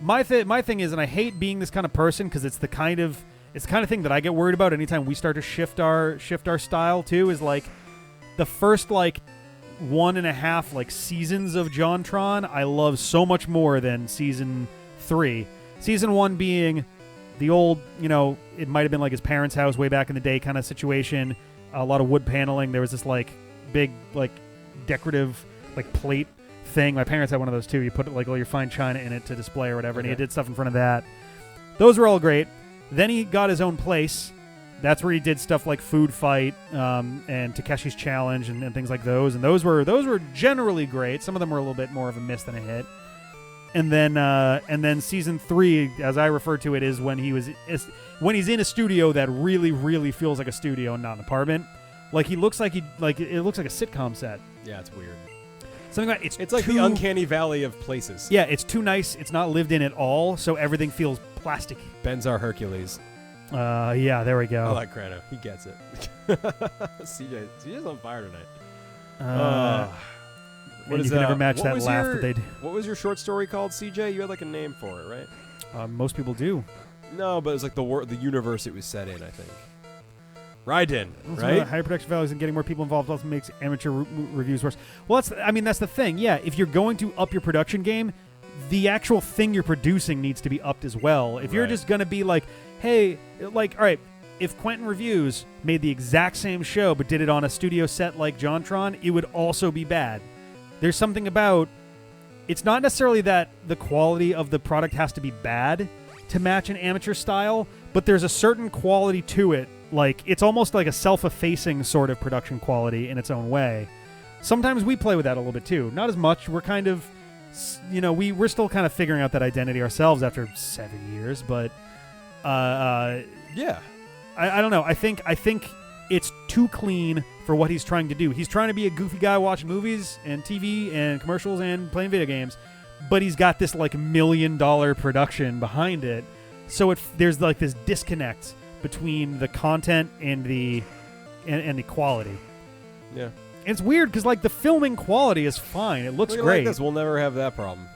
my thing is, and I hate being this kind of person because it's the kind of thing that I get worried about anytime we start to shift our style too. Is like the first like 1.5 like seasons of JonTron I love so much more than season 3. Season 1 being the old, it might have been like his parents' house way back in the day kind of situation. A lot of wood paneling. There was this like big like decorative like plate thing. My parents had one of those too. You put like all your fine china in it to display or whatever, and he did stuff in front of that. Those were all great. Then he got his own place. That's where he did stuff like Food Fight and Takeshi's Challenge and things like those. And those were generally great. Some of them were a little bit more of a miss than a hit. And then season 3, as I refer to it, is when when he's in a studio that really, really feels like a studio and not an apartment. Like it looks like a sitcom set. Yeah, it's weird. Something like it's like the uncanny valley of places. Yeah, it's too nice. It's not lived in at all, so everything feels plasticky. Ben's our Hercules. Yeah, there we go. I like Crano. He gets it. CJ's on fire tonight. You can never match that laugh that they do. What was your short story called, CJ? You had like a name for it, right? Most people do. No, but it was like the universe it was set in, I think. Raiden, right? Higher production values and getting more people involved also makes amateur reviews worse. Well, that's the thing. Yeah, if you're going to up your production game, the actual thing you're producing needs to be upped as well. If you're just going to be like, hey, like, all right, if Quentin Reviews made the exact same show but did it on a studio set like JonTron, it would also be bad. There's something about, it's not necessarily that the quality of the product has to be bad to match an amateur style, but there's a certain quality to it. Like, it's almost like a self-effacing sort of production quality in its own way. Sometimes we play with that a little bit too. Not as much. We're kind of, we're still kind of figuring out that identity ourselves after 7 years, but yeah. I don't know. I think it's too clean for what he's trying to do. He's trying to be a goofy guy watching movies and TV and commercials and playing video games, but he's got this like $1 million production behind it. So there's like this disconnect between the content and the quality. Yeah. And it's weird because like the filming quality is fine. It looks great. Like this, we'll never have that problem.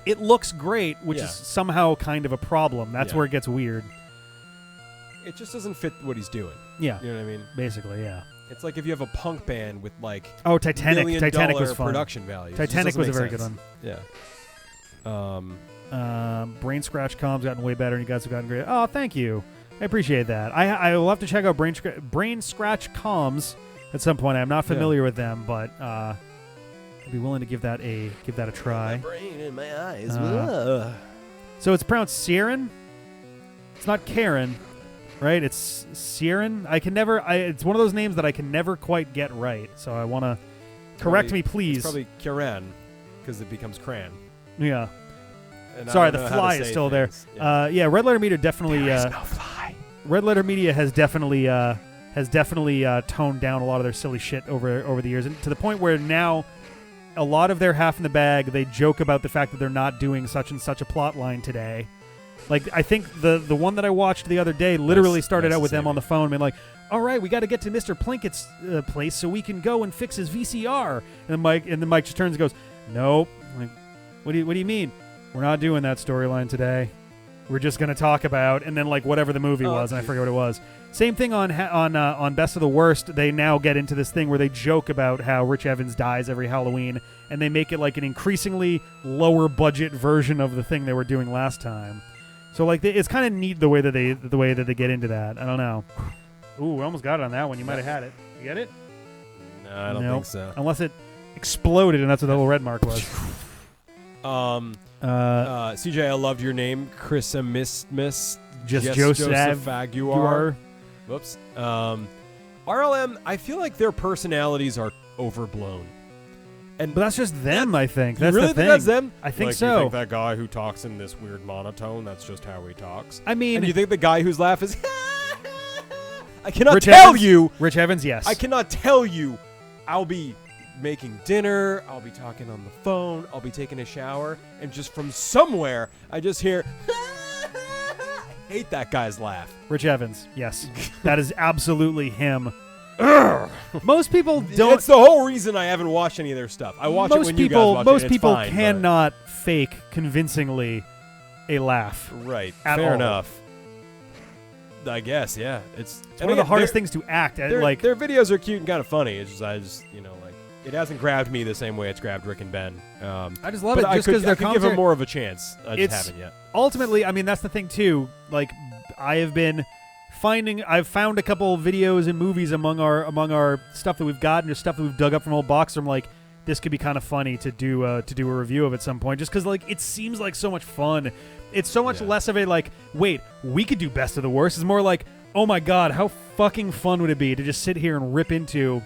It looks great, which is somehow kind of a problem. That's where it gets weird. It just doesn't fit what he's doing. Yeah. You know what I mean? Basically, yeah. It's like if you have a punk band with like Titanic. $1 million Titanic was fun. production value. Titanic was a very good one. Yeah. Brain Scratch Com's gotten way better, and you guys have gotten great. Oh, thank you. I appreciate that. I will have to check out Brain Scratch Comms at some point. I'm not familiar with them, but I'd be willing to give that a try. My brain in my eyes. So it's pronounced Sieran. It's not Karen, right? It's Sieran. It's one of those names that I can never quite get right. So I want to correct me, please. It's probably Karen. because it becomes cran. Yeah. And I Sorry, don't the know how to fly is say still things. there. Yeah, Red Letter Media definitely. There is no fly. Red Letter Media has definitely toned down a lot of their silly shit over the years, and to the point where now a lot of their half in the bag, they joke about the fact that they're not doing such and such a plot line today. Like, I think the one that I watched the other day literally started out with them on the phone being like, all right, we got to get to Mr. Plinkett's place so we can go and fix his VCR. And the Mike just turns and goes, nope. Like, what do you mean? We're not doing that storyline today. We're just going to talk about, and then like whatever the movie was, and I forget what it was. Same thing on Best of the Worst. They now get into this thing where they joke about how Rich Evans dies every Halloween, and they make it like an increasingly lower budget version of the thing they were doing last time. So like it's kind of neat the way that they get into that. I don't know. Ooh, we almost got it on that one. You might have had it. You get it? No, I don't think so. Unless it exploded, and that's what the little red mark was. CJ, I loved your name, Chrisamiss. Joseph Aguiar. Whoops. RLM, I feel like their personalities are overblown. But that's just them, I think. You That's really the think thing. that's them? I think like, so. You think that guy who talks in this weird monotone, that's just how he talks? I mean... And you think the guy whose laugh is... I cannot Rich tell Evans? you... Rich Evans, yes. I cannot tell you. I'll be making dinner. I'll be talking on the phone. I'll be taking a shower. And just from somewhere, I just hear... I hate that guy's laugh. Rich Evans, yes. That is absolutely him. Most people don't... That's the whole reason I haven't watched any of their stuff. I watch it when you guys watch it. Most people fine, cannot fake convincingly a laugh. Right. At Fair all. enough. I guess, yeah. It's one of the hardest things to act at. Like their videos are cute and kind of funny. It's just it hasn't grabbed me the same way it's grabbed Rick and Ben. I just love it just because I could give them more of a chance. I just haven't yet. Ultimately, I mean, that's the thing too. Like, I've found a couple videos and movies among our stuff that we've got and just stuff that we've dug up from old boxes. I'm like, this could be kind of funny to do a review of at some point, just because like it seems like so much fun. It's so much less of a like, wait, we could do Best of the Worst. It's more like, oh my god, how fucking fun would it be to just sit here and rip into.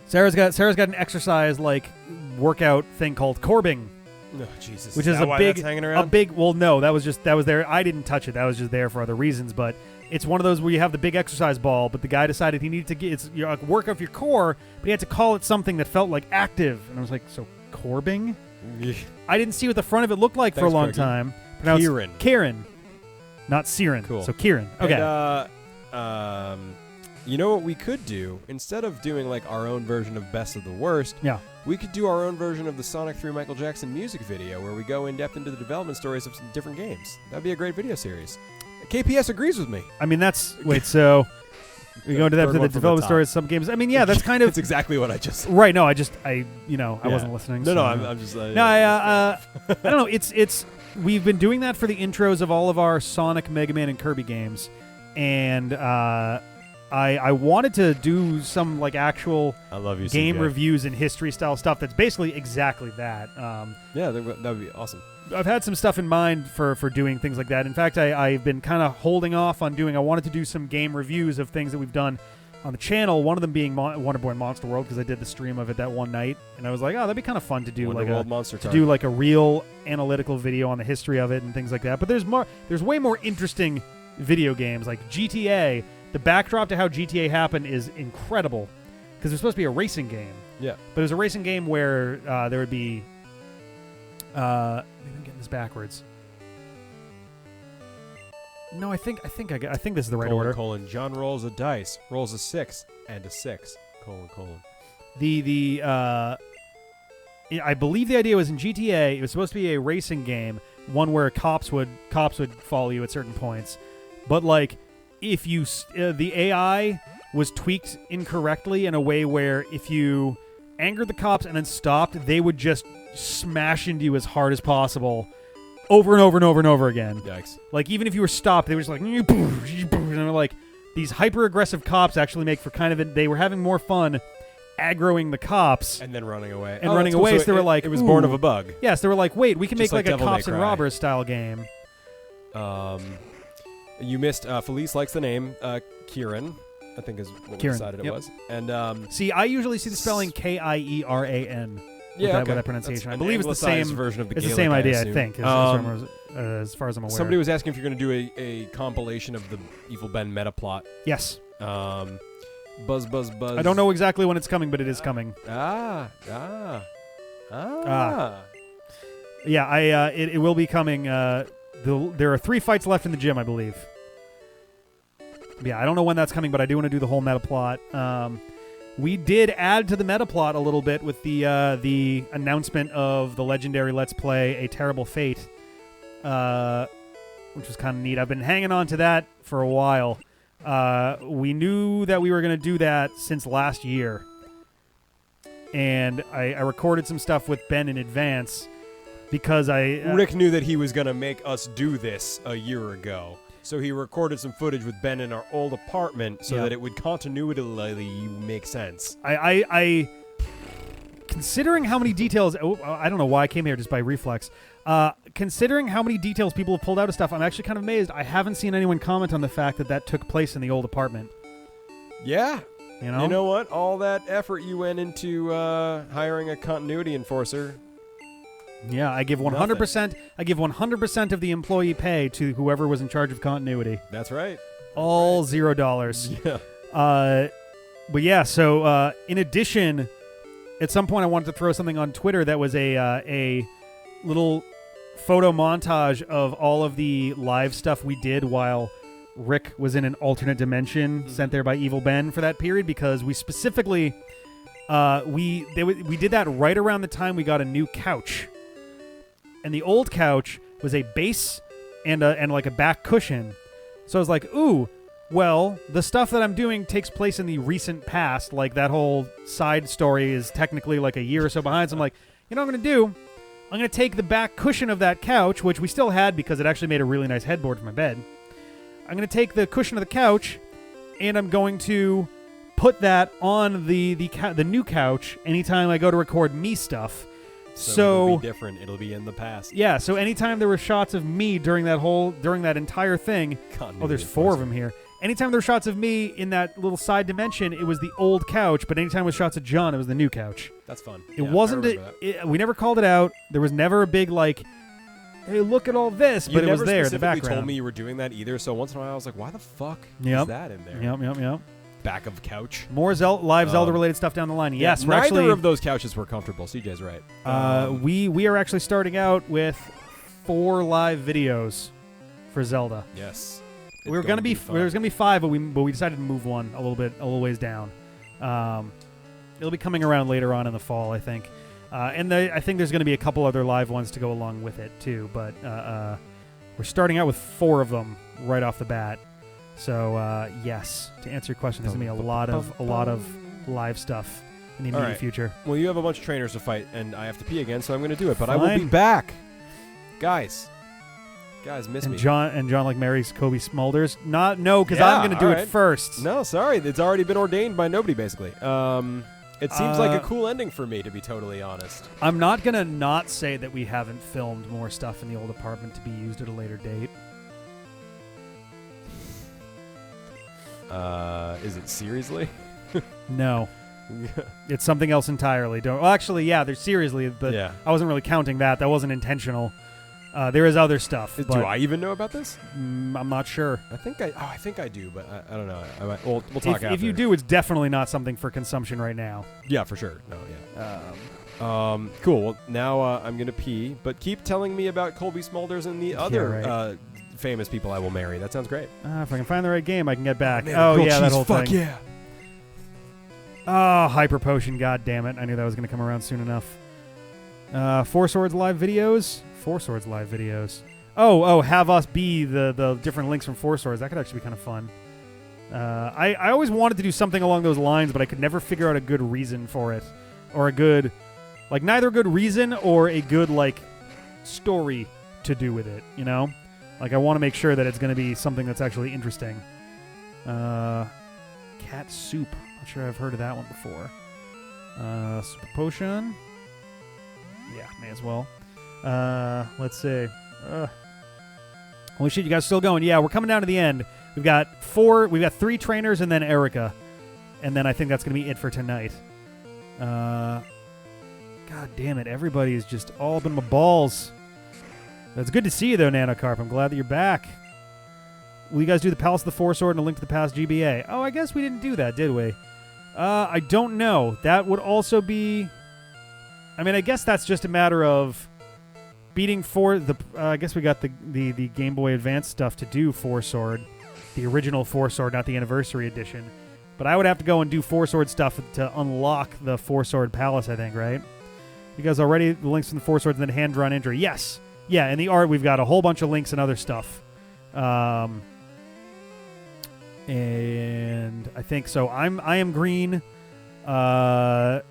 Sarah's got an exercise like workout thing called corbing. Oh, Jesus. Which is hanging around? Well, no, that was there. I didn't touch it. That was just there for other reasons. But it's one of those where you have the big exercise ball, but the guy decided he needed to get like work off your core, but he had to call it something that felt like active. And I was like, so corbing? I didn't see what the front of it looked like for a long time. Kieran. Not Siren. Cool. So Kieran. Okay. And, you know what we could do? Instead of doing like our own version of Best of the Worst, we could do our own version of the Sonic 3 Michael Jackson music video where we go in depth into the development stories of some different games. That'd be a great video series. KPS agrees with me. I mean, so we go into that to the development stories of some games. I mean, yeah, that's kind of... That's exactly what I just... Right, no, I wasn't listening. No, so, I'm just... I don't know, it's... We've been doing that for the intros of all of our Sonic, Mega Man, and Kirby games, and I wanted to do some like actual game reviews and history style stuff that's basically exactly that. Yeah, that would be awesome. I've had some stuff in mind for doing things like that. In fact, I've been kind of holding off on doing... I wanted to do some game reviews of things that we've done on the channel, one of them being Wonder Boy Monster World, because I did the stream of it that one night, and I was like, oh, that'd be kind of fun to do do like a real analytical video on the history of it and things like that. But there's way more interesting video games like GTA. The backdrop to how GTA happened is incredible, because it's supposed to be a racing game. Yeah. But it was a racing game where there would be... maybe I'm getting this backwards. No, I think this is the right order. John rolls a dice, rolls a 6, and a 6. : I believe the idea was in GTA. It was supposed to be a racing game, one where cops would follow you at certain points, but like if you the AI was tweaked incorrectly in a way where if you angered the cops and then stopped, they would just smash into you as hard as possible. Over and over and over and over again. Yikes. Like, even if you were stopped, they were just like... And they're like, these hyper-aggressive cops actually make for kind of... They were having more fun aggroing the cops. And then running away. So they were like... It was born of a bug. Yes, they were like, wait, we can Just make like a Devil cops May and Cry. robbers style game. You missed... Felice likes the name. Kieran, I think is what we decided it was. And see, I usually see the spelling Kieran. with Yeah, that pronunciation. That's I believe it's the anglicized same version of the It's the Gaelic, same idea, I assume. think, as far as I'm aware. Somebody was asking if you're going to do a compilation of the Evil Ben meta plot. Yes. Buzz, buzz, buzz. I don't know exactly when it's coming, but it is coming. Yeah, it will be coming. There are 3 fights left in the gym, I believe. Yeah, I don't know when that's coming, but I do want to do the whole meta plot. We did add to the meta plot a little bit with the announcement of the legendary Let's Play A Terrible Fate, which was kind of neat. I've been hanging on to that for a while. We knew that we were going to do that since last year, and I recorded some stuff with Ben in advance because Rick knew that he was going to make us do this a year ago. So he recorded some footage with Ben in our old apartment so that it would continually make sense. I considering how many details, I don't know why I came here just by reflex. Considering how many details people have pulled out of stuff, I'm actually kind of amazed. I haven't seen anyone comment on the fact that took place in the old apartment. Yeah. You know? You know what? All that effort you went into hiring a continuity enforcer. Yeah, I give 100%. I give 100% of the employee pay to whoever was in charge of continuity. That's right. All $0. Yeah. But yeah. So in addition, at some point I wanted to throw something on Twitter that was a little photo montage of all of the live stuff we did while Rick was in an alternate dimension sent there by Evil Ben for that period, because we specifically we did that right around the time we got a new couch. And the old couch was a base and like a back cushion. So I was like, ooh, well, the stuff that I'm doing takes place in the recent past. Like, that whole side story is technically like a year or so behind. So I'm like, you know what I'm going to do? I'm going to take the back cushion of that couch, which we still had because it actually made a really nice headboard for my bed. I'm going to take the cushion of the couch, and I'm going to put that on the new couch anytime I go to record me stuff. So it'll be different. It'll be in the past. Yeah, so anytime there were shots of me during that entire thing. There's 4 of them here. Anytime there were shots of me in that little side dimension, it was the old couch, but anytime there was shots of John, it was the new couch. That's fun. It wasn't we never called it out. There was never a big like, hey, look at all this, but it was there in the background. You never told me you were doing that either, so once in a while I was like, why the fuck is that in there? Yep. Back of couch. More live Zelda-related stuff down the line. Yes, we're neither actually, of those couches were comfortable. CJ's right. We are actually starting out with 4 live videos for Zelda. Yes. There's gonna be 5, but we decided to move one a little ways down. It'll be coming around later on in the fall, I think. And I think there's gonna be a couple other live ones to go along with it too. But we're starting out with 4 of them right off the bat. So yes, to answer your question, there's gonna be a lot of live stuff in the immediate future. Well, you have a bunch of trainers to fight, and I have to pee again, so I'm gonna do it. But I will be back, guys. Miss me. John like marries Kobe Smulders. Because I'm gonna do it first. No, sorry, it's already been ordained by nobody, basically. It seems like a cool ending for me, to be totally honest. I'm not gonna not say that we haven't filmed more stuff in the old apartment to be used at a later date. Is it seriously? No. It's something else entirely. Actually, yeah, there's seriously, but I wasn't really counting that. That wasn't intentional. There is other stuff. Do I even know about this? I'm not sure. I think I do, but I don't know. We'll talk after. If you do, it's definitely not something for consumption right now. Yeah, for sure. No, yeah. Cool. Well, now I'm gonna pee, but keep telling me about Colby Smulders and the other famous people I will marry. That sounds great. If I can find the right game, I can get back. That whole thing. Yeah. Oh, Hyper Potion. God damn it! I knew that was gonna come around soon enough. 4 Swords live videos. 4 Swords live videos. Oh, have us be the different links from 4 Swords. That could actually be kind of fun. I always wanted to do something along those lines, but I could never figure out a good reason for it, or a good, like, neither a good reason or a good like story to do with it. You know, like I want to make sure that it's going to be something that's actually interesting. Cat Soup. Not sure I've heard of that one before. Super Potion. Yeah, may as well. Let's see. Holy shit, you guys still going? Yeah, we're coming down to the end. We've got 3 trainers and then Erika. And then I think that's going to be it for tonight. God damn it. Everybody is just all up in my balls. It's good to see you, though, Nanocarp. I'm glad that you're back. Will you guys do the Palace of the Four Sword and a Link to the Past GBA? Oh, I guess we didn't do that, did we? I don't know. That would also be... I mean, I guess that's just a matter of beating I guess we got the Game Boy Advance stuff to do Four Sword. The original Four Sword, not the Anniversary Edition. But I would have to go and do Four Sword stuff to unlock the Four Sword Palace, I think, right? Because already the links from the Four Swords and then hand-drawn entry. Yes! Yeah, in the art we've got a whole bunch of links and other stuff. And I think so. I am green. John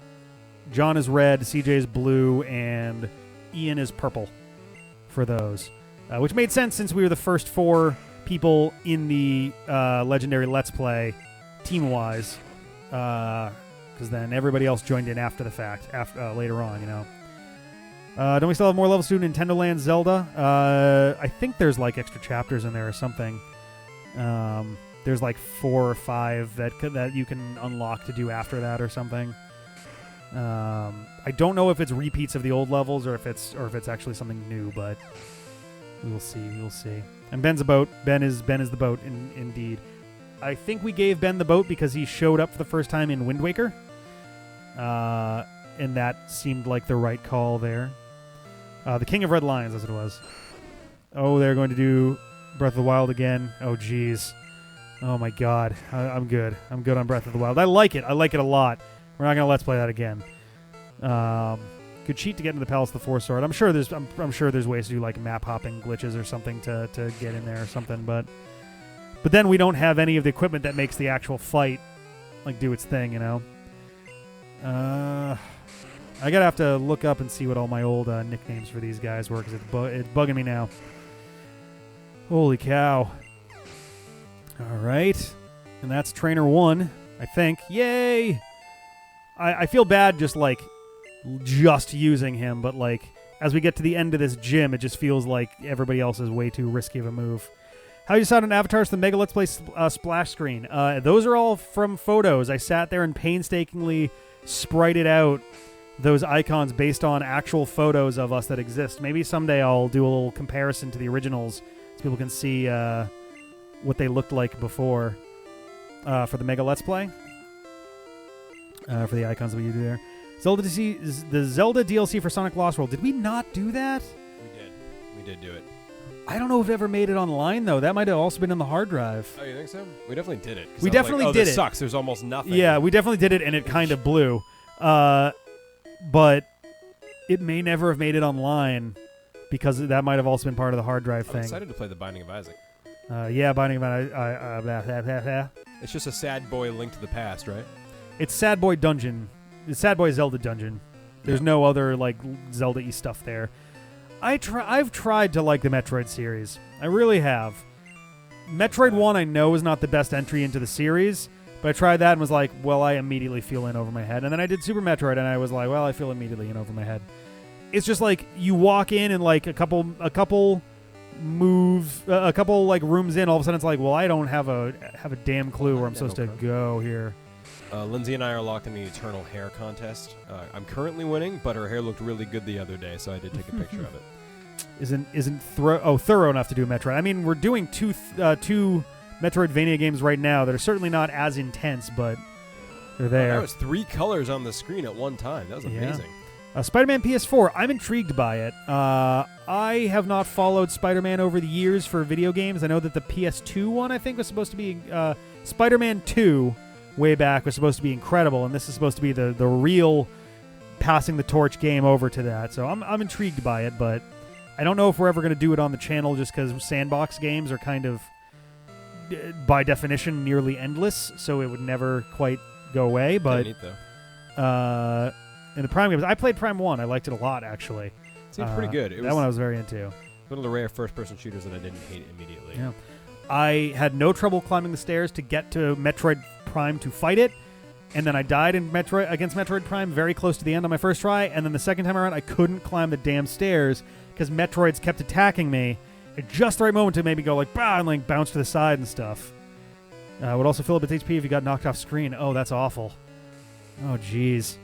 is red. CJ is blue, and Ian is purple for those, which made sense since we were the first 4 people in the Legendary Let's Play, team-wise, because then everybody else joined in after the fact, later on, you know. Don't we still have more levels to do Nintendo Land Zelda? I think there's like extra chapters in there or something. There's like 4 or 5 that you can unlock to do after that or something. I don't know if it's repeats of the old levels or if it's actually something new, but we will see. We will see. And Ben's a boat. Ben is the boat. Indeed. I think we gave Ben the boat because he showed up for the first time in Wind Waker, and that seemed like the right call there. The King of Red Lions, as it was. Oh, they're going to do Breath of the Wild again. Oh, jeez. Oh, my God. I'm good. I'm good on Breath of the Wild. I like it. I like it a lot. We're not going to Let's Play that again. Could cheat to get into the Palace of the Four Sword. I'm sure there's ways to do, like, map hopping glitches or something to get in there or something, but then we don't have any of the equipment that makes the actual fight, like, do its thing, you know? I gotta have to look up and see what all my old nicknames for these guys were, because it's bugging me now. Holy cow. All right. And that's Trainer 1, I think. Yay! I feel bad just using him, but, like, as we get to the end of this gym, it just feels like everybody else is way too risky of a move. How you decide on avatars for the Mega Let's Play splash screen? Those are all from photos. I sat there and painstakingly sprited out those icons based on actual photos of us that exist. Maybe someday I'll do a little comparison to the originals so people can see what they looked like before for the Mega Let's Play. For the icons that we do there. The Zelda DLC for Sonic Lost World. Did we not do that? We did. We did do it. I don't know if it ever made it online, though. That might have also been on the hard drive. Oh, you think so? We definitely did it. We definitely did this it. Sucks. There's almost nothing. Yeah, we definitely did it, and it kind of blew. But it may never have made it online because that might have also been part of the hard drive thing. I'm excited to play The Binding of Isaac. Yeah, Binding of Isaac. It's just a sad boy Link to the Past, right? It's Sad Boy Dungeon. It's Sad Boy Zelda Dungeon. There's no other like Zelda-y stuff there. I've tried to like the Metroid series. I really have. Metroid 1 I know is not the best entry into the series, but I tried that and was like, well, I immediately feel in over my head. And then I did Super Metroid and I was like, well, I feel immediately in over my head. It's just like you walk in and like a couple moves, a couple like rooms in, all of a sudden it's like, well, I don't have a damn clue where I'm supposed to go here. Lindsay and I are locked in the eternal hair contest. I'm currently winning, but her hair looked really good the other day, so I did take a picture of it. Isn't thorough enough to do Metroid. I mean, we're doing two Metroidvania games right now that are certainly not as intense, but they're there. That was 3 colors on the screen at one time. That was amazing. Spider-Man PS4, I'm intrigued by it. I have not followed Spider-Man over the years for video games. I know that the PS2 one, I think, was supposed to be Spider-Man 2 way back was supposed to be incredible, and this is supposed to be the real passing the torch game over to that. So I'm intrigued by it, but I don't know if we're ever going to do it on the channel just because sandbox games are kind of, by definition, nearly endless, so it would never quite go away. But neat, though. In the Prime games, I played Prime 1. I liked it a lot, actually. It seemed pretty good. That one I was very into. One of the rare first-person shooters that I didn't hate immediately. Yeah. I had no trouble climbing the stairs to get to Metroid Prime to fight it, and then I died in against Metroid Prime very close to the end on my first try, and then the second time around I couldn't climb the damn stairs because Metroids kept attacking me at just the right moment to maybe go like, bah, and like bounce to the side and stuff. Would also fill up its HP if you got knocked off screen. Oh, that's awful. Oh, jeez.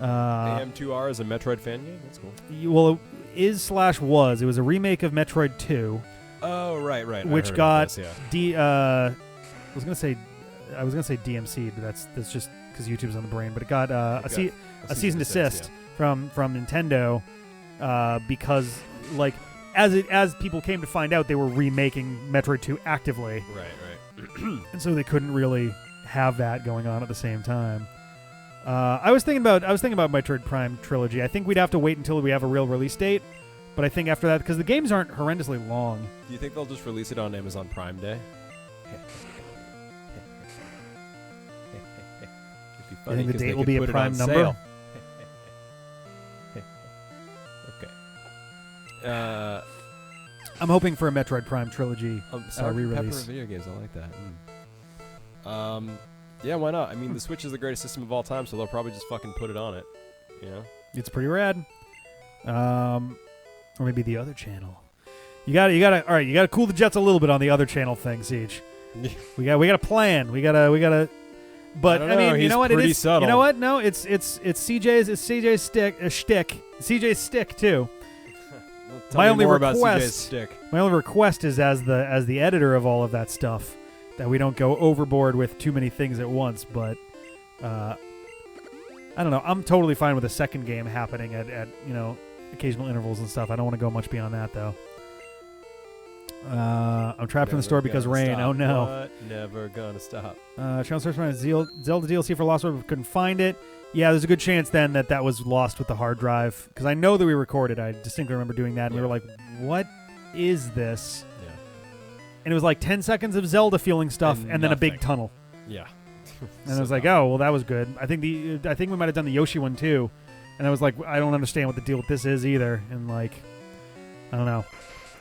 AM2R is a Metroid fan game. That's cool. Well, it is/was. It was a remake of Metroid 2. Oh, right. Which got this, yeah. I was gonna say DMC, but that's just because YouTube's on the brain. But it got a cease and desist from Nintendo because like as people came to find out, they were remaking Metroid 2 actively. Right. And so they couldn't really have that going on at the same time. I was thinking about Metroid Prime trilogy. I think we'd have to wait until we have a real release date. But I think after that, because the games aren't horrendously long. Do you think they'll just release it on Amazon Prime Day? I think the date will be a prime number. Okay. I'm hoping for a Metroid Prime trilogy re-release. Pepper of video games, I like that. Yeah, why not? I mean, the Switch is the greatest system of all time, so they'll probably just fucking put it on it. You know? It's pretty rad. Or maybe the other channel. You gotta cool the jets a little bit on the other channel thing, Siege. we got a plan. We gotta. But I mean, you know what? It is. Subtle. You know what? No, it's CJ's shtick. CJ's stick too. My only request is as the editor of all of that stuff that we don't go overboard with too many things at once. But I don't know. I'm totally fine with a second game happening at occasional intervals and stuff. I don't want to go much beyond that though. I'm trapped in the store because rain. Oh no! What? Never gonna stop. Trying to search my Zelda DLC for Lost Orb, couldn't find it. Yeah, there's a good chance then that was lost with the hard drive because I know that we recorded. I distinctly remember doing that, and we were like, "What is this?" Yeah. And it was like 10 seconds of Zelda feeling stuff, and then a big tunnel. Yeah. And I was like, "Oh, well, that was good." I think we might have done the Yoshi one too, and I was like, "I don't understand what the deal with this is either," and like, I don't know.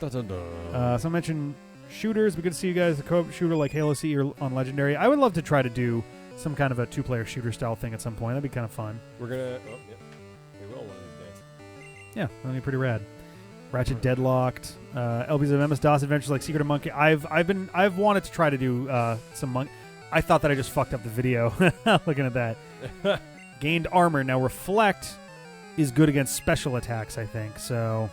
So I mentioned shooters. We good to see you guys. A co-op shooter like Halo C or on Legendary. I would love to try to do some kind of a 2-player shooter style thing at some point. That'd be kind of fun. We're gonna. Oh, yeah. We will one of these days. Yeah, that'd be pretty rad. Ratchet Deadlocked. LB's of MS-DOS adventures like Secret of Monkey. I've wanted to try to do some monk. I thought that I just fucked up the video looking at that. Gained armor. Now Reflect is good against special attacks, I think. So.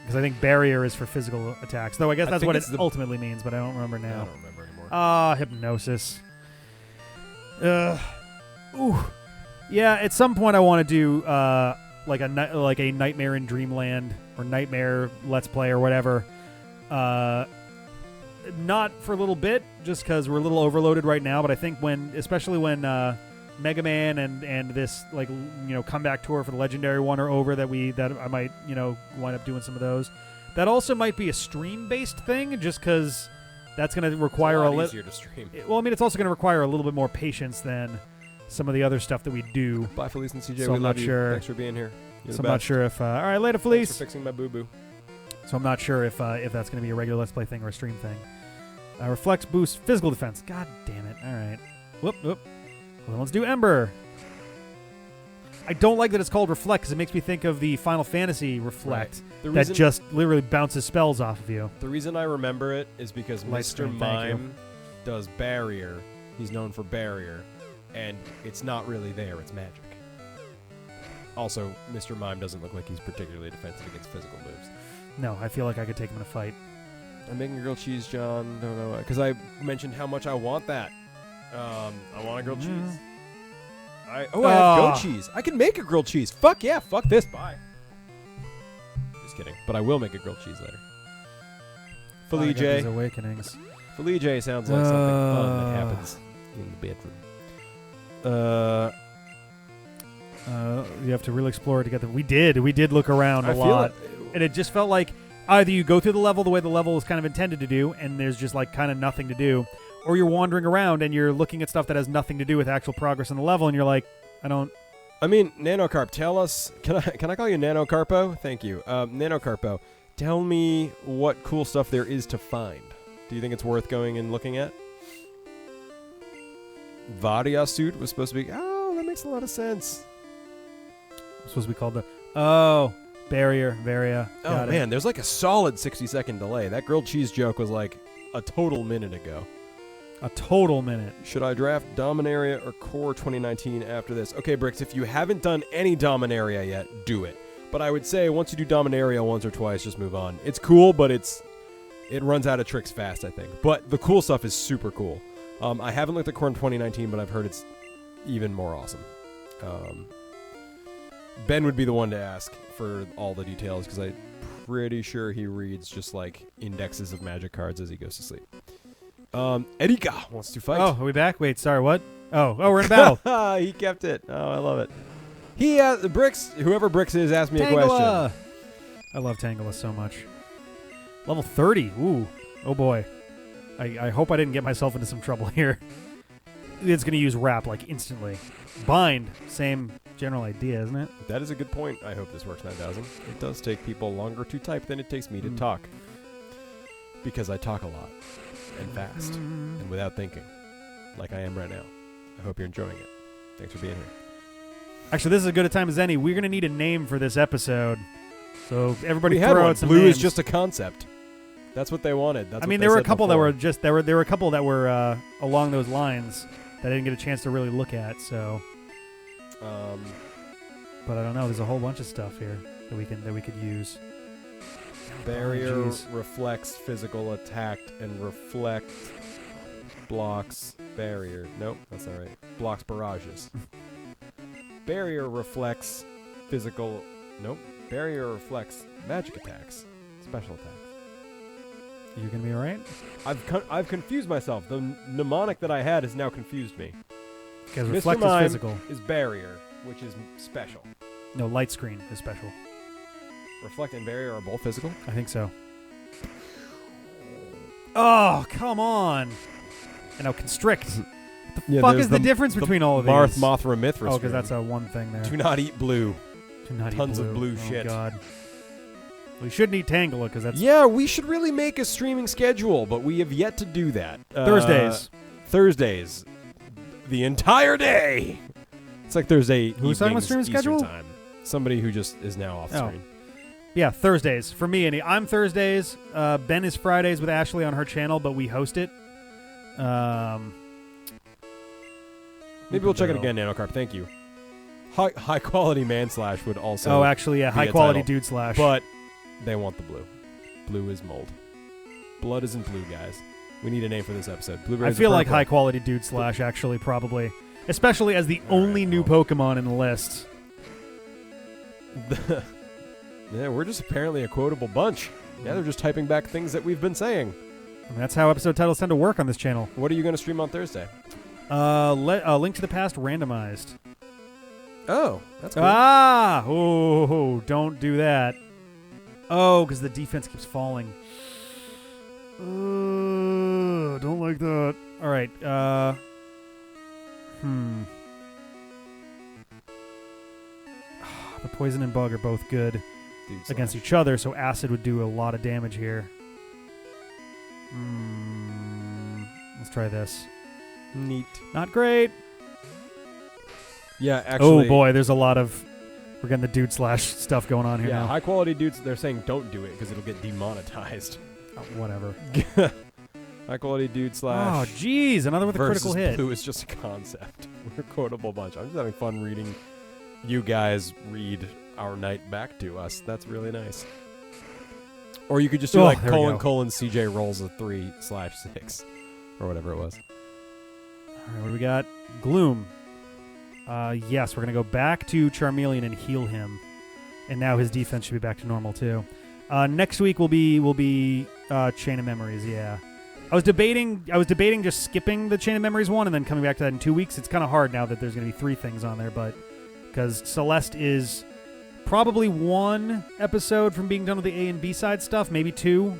Because I think barrier is for physical attacks. Though I guess that's what it ultimately means, but I don't remember now. I don't remember anymore. Hypnosis. Ooh. Yeah, at some point I want to do like a Nightmare in Dreamland or Nightmare Let's Play or whatever. Not for a little bit, just because we're a little overloaded right now, but I think especially when Mega Man and this comeback tour for the Legendary one are over, that I might wind up doing some of those. That also might be a stream based thing, just because that's going to require a lot easier to stream. Well, I mean, it's also going to require a little bit more patience than some of the other stuff that we do. Bye, Felice and CJ. So we I'm love not you. sure. Thanks for being here. So I'm not sure if. All right, later, Felice. Thanks for fixing my boo boo. So I'm not sure if that's going to be a regular Let's Play thing or a stream thing. Reflex boost physical defense. God damn it! All right. Whoop. Well, let's do Ember. I don't like that it's called Reflect because it makes me think of the Final Fantasy Reflect that just literally bounces spells off of you. The reason I remember it is because Mr. Mime does Barrier. He's known for Barrier, and it's not really there. It's magic. Also, Mr. Mime doesn't look like he's particularly defensive against physical moves. No, I feel like I could take him in a fight. I'm making grilled cheese, John. Don't know why. Because I mentioned how much I want that. I want a grilled cheese. I have goat cheese. I can make a grilled cheese. Fuck yeah. Fuck this. Bye. Just kidding. But I will make a grilled cheese later. Felice. Awakenings. Felice sounds like something fun that happens in the bedroom. You have to really explore it to get them. We did look around a lot. And it just felt like either you go through the level the way the level is kind of intended to do, and there's just like kind of nothing to do, or you're wandering around and you're looking at stuff that has nothing to do with actual progress in the level, and you're like, I mean, Nanocarp, tell us. Can I call you Nanocarpo? Thank you, Nanocarpo. Tell me what cool stuff there is to find. Do you think it's worth going and looking at? Varia suit was supposed to be. Oh, that makes a lot of sense. It's supposed to be called Barrier, Varia. Oh man, there's like a solid 60-second delay. That grilled cheese joke was like a total minute ago. A total minute. Should I draft Dominaria or Core 2019 after this? Okay, Bricks, if you haven't done any Dominaria yet, do it. But I would say once you do Dominaria once or twice, just move on. It's cool, but it runs out of tricks fast, I think. But the cool stuff is super cool. I haven't looked at Core 2019, but I've heard it's even more awesome. Ben would be the one to ask for all the details because I'm pretty sure he reads just like indexes of magic cards as he goes to sleep. Erika wants to fight. Oh, are we back? Wait, sorry, what? Oh, we're in a battle. He kept it. Oh, I love it. He Bricks, whoever Bricks is, asked me a Tangela. question. I love Tangela so much. Level 30. Ooh. Oh boy. I hope I didn't get myself into some trouble here. It's going to use Wrap like instantly. Bind. Same general idea, isn't it? That is a good point. I hope this works 9,000. It does take people longer to type than it takes me to talk. Because I talk a lot. And fast. And without thinking. Like I am right now. I hope you're enjoying it. Thanks for being here. Actually, this is as good a time as any. We're going to need a name for this episode. So everybody we throw had out one. some Blue names. is just a concept. That's what they wanted. That's I mean, there were a couple that were just there were a couple that were along those lines that I didn't get a chance to really look at. So, but I don't know. There's a whole bunch of stuff here that we could use. Barrier Oh, reflects physical attack and reflect blocks barrier. Nope, that's not right. Blocks barrages. Barrier reflects physical. Nope. Barrier reflects magic attacks, special attacks. You gonna be all right? I've confused myself. The mnemonic that I had has now confused me. Because Mr. reflect is Mime physical. is barrier, which is special. No, light screen is special. Reflect and barrier are both physical? I think so. Oh, come on! And now constrict. What the fuck is the difference between all of these? Marth, Mothra, Mithra. Oh, because that's a one thing there. Do not eat blue. Do not eat Tons blue. of blue Oh, shit. God. We shouldn't eat Tangela because that's Yeah, we should really make a streaming schedule, but we have yet to do that. Thursdays. Thursdays. The entire day. It's like Thursday. Who's talking about streaming Eastern schedule? Time. Somebody who just is now off Oh. screen. Yeah, Thursdays. For me, I'm Thursdays. Ben is Fridays with Ashley on her channel, but we host it. Maybe we'll check it again, Nanocarp. Thank you. High quality man slash would also. Oh, actually, yeah, be high a quality title. dude slash. But they want the blue. Blue is mold. Blood isn't blue, guys. We need a name for this episode. I Blueberries feel are like purple. high quality dude slash actually probably, especially as the All only right, new well. Pokemon in the list. Yeah, we're just apparently a quotable bunch. Yeah, they're just typing back things that we've been saying. I mean, that's how episode titles tend to work on this channel. What are you going to stream on Thursday? Link to the Past randomized. Oh, that's cool. Oh, don't do that. Oh, because the defense keeps falling. Don't like that. All right. The poison and bug are both good against each other, so acid would do a lot of damage here. Let's try this. Neat. Not great. Yeah, actually. Oh boy, there's a lot of. We're getting the dude slash stuff going on here Yeah, now. high quality dudes, they're saying don't do it because it'll get demonetized. Oh, whatever. High quality dude slash. Oh, jeez, another with a critical versus hit. blue is just a concept. We're a quotable bunch. I'm just having fun reading you guys read our night back to us. That's really nice. Or you could just do like there we go. colon CJ rolls a 3/6 or whatever it was. All right, what do we got? Gloom. Yes, we're going to go back to Charmeleon and heal him. And now his defense should be back to normal, too. Next week will be Chain of Memories, yeah. I was debating just skipping the Chain of Memories one and then coming back to that in 2 weeks. It's kind of hard now that there's going to be 3 things on there, but because Celeste is probably 1 episode from being done with the A and B side stuff, maybe 2,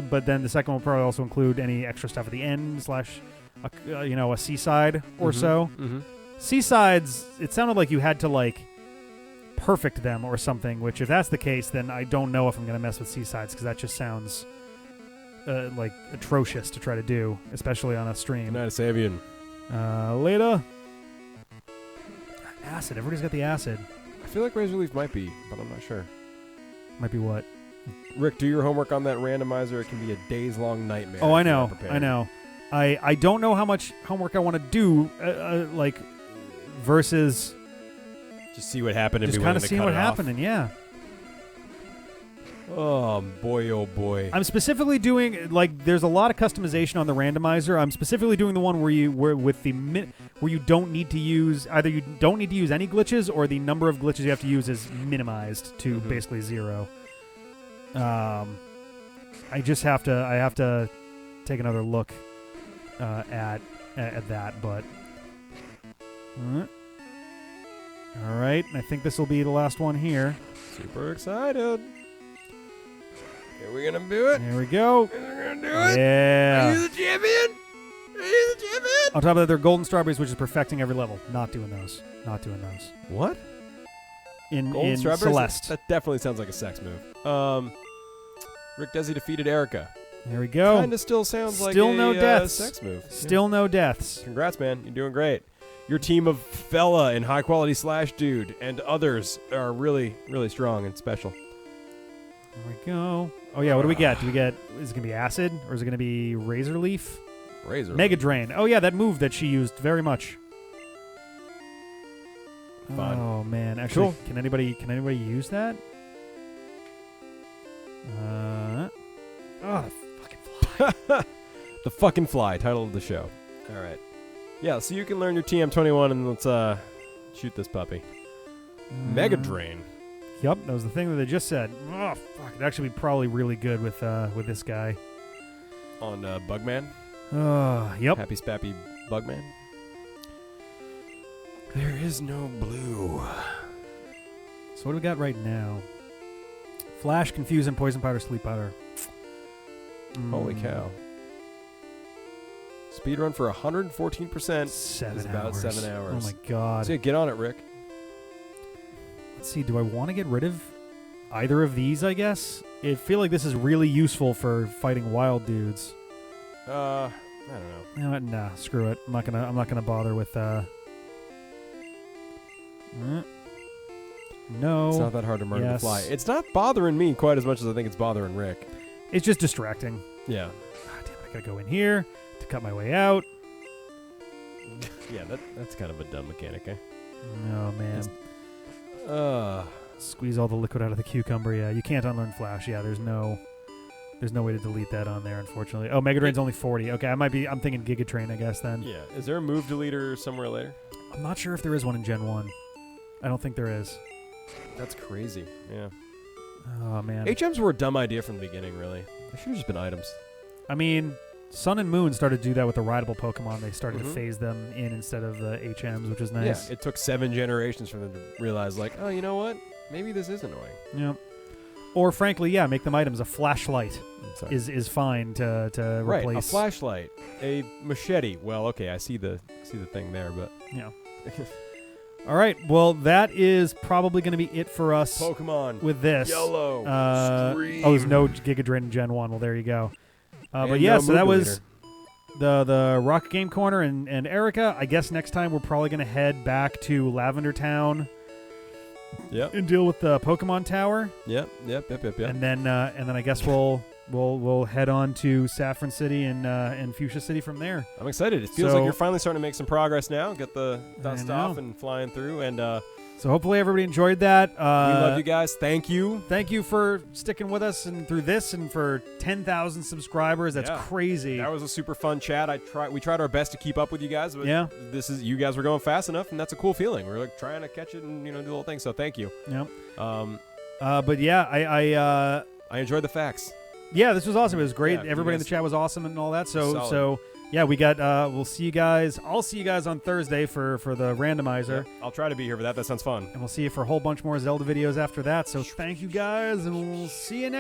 but then the second one will probably also include any extra stuff at the end / a C-side or so. Mm-hmm. C-sides, it sounded like you had to, like, perfect them or something, which if that's the case, then I don't know if I'm going to mess with C-sides because that just sounds, like, atrocious to try to do, especially on a stream. Good night, Sabian. Later. Acid. Everybody's got the acid. I feel like Razor Leaf might be, but I'm not sure. Might be what? Rick, do your homework on that randomizer. It can be a days-long nightmare. Oh, I if you're know. not prepared. I know. I don't know how much homework I want to do, like versus Just see what happened and just be kind willing of to seeing cut what it off. happened. And yeah, Oh boy, oh boy. I'm specifically doing there's a lot of customization on the randomizer. I'm specifically doing the one where you don't need to use you don't need to use any glitches, or the number of glitches you have to use is minimized to basically 0. I have to take another look at that, but all right. I think this will be the last one here. Super excited. Are we gonna do it? There we go. Are we gonna do it? Yeah. Are you the champion? Are you the champion? On top of that, they're golden strawberries, which is perfecting every level. Not doing those. What? In Golden strawberries? Celeste. That definitely sounds like a sex move. Rick Desi defeated Erika. There we go. Kinda still sounds like Still a no deaths. sex move. Still no deaths. Congrats, man. You're doing great. Your team of fella and high quality Slash Dude and others are really, really strong and special. There we go. Oh yeah, what do we get? Is it gonna be acid or is it gonna be razor leaf? Razor. Mega Drain. Oh yeah, that move that she used very much. Fun. Oh man, actually, Cool. can anybody use that? The fucking fly. The fucking fly, title of the show. All right. Yeah, so you can learn your TM21 and let's shoot this puppy. Mega Drain. Yep, that was the thing that they just said. Oh fuck, it'd actually be probably really good with this guy. On Bugman. Yep. Happy Spappy Bugman. There is no blue. So what do we got right now? Flash, Confuse, and Poison Powder, Sleep Powder. Holy cow. Speedrun for 114%. 7 is hours. about 7 hours. Oh my god. So yeah, get on it, Rick. Let's see, do I want to get rid of either of these, I guess? I feel like this is really useful for fighting wild dudes. I don't know. You know what? Nah, screw it. I'm not gonna bother with no. It's not that hard to murder the Yes. fly. It's not bothering me quite as much as I think it's bothering Rick. It's just distracting. Yeah. Ah, damn it, I gotta go in here to cut my way out. Yeah, that's kind of a dumb mechanic, eh? Oh man. It's- Squeeze all the liquid out of the cucumber. Yeah, you can't unlearn Flash. Yeah, there's no way to delete that on there, unfortunately. Oh, Mega Drain's only 40. Okay, I'm thinking Giga Train, I guess, then. Yeah. Is there a move deleter somewhere later? I'm not sure if there is one in Gen 1. I don't think there is. That's crazy. Yeah. Oh, man. HMs were a dumb idea from the beginning, really. They should have just been items. I mean, Sun and Moon started to do that with the rideable Pokemon. They started to Mhm. phase them in instead of the HMs, which is nice. Yeah, it took 7 generations for them to realize, like, oh, you know what? Maybe this is annoying. Yeah. Or, frankly, yeah, make them items. A flashlight Sorry. is fine to right, replace. a flashlight, a machete. Well, okay, I see the thing there, but Yeah. All right. Well, that is probably going to be it for us Pokemon with this. Yellow. Oh, there's no Giga Drain in Gen 1. Well, there you go. But And yeah, no so that move was the Rocket Game Corner and Erika. I guess next time we're probably going to head back to Lavender Town Yep. and deal with the Pokemon Tower. Yep. And then I guess we'll head on to Saffron City and Fuchsia City from there. I'm excited. It feels So- like you're finally starting to make some progress now. Get the dust know. off and flying through. And So hopefully everybody enjoyed that. we love you guys. Thank you. Thank you for sticking with us and through this and for 10,000 subscribers. That's Yeah. crazy. That was a super fun chat. We tried our best to keep up with you guys, but Yeah. you guys were going fast enough, and that's a cool feeling. We're like trying to catch it and do the little thing. So thank you. Yep. Um, But yeah, I enjoyed the facts. yeah, this was awesome. It was great. Yeah, Everybody in you the guys- chat was awesome and all that. Solid. So yeah, we got. We'll see you guys. I'll see you guys on Thursday for the randomizer, Yeah, I'll try to be here for that. That sounds fun. and we'll see you for a whole bunch more Zelda videos after that. So thank you guys, and we'll see you next.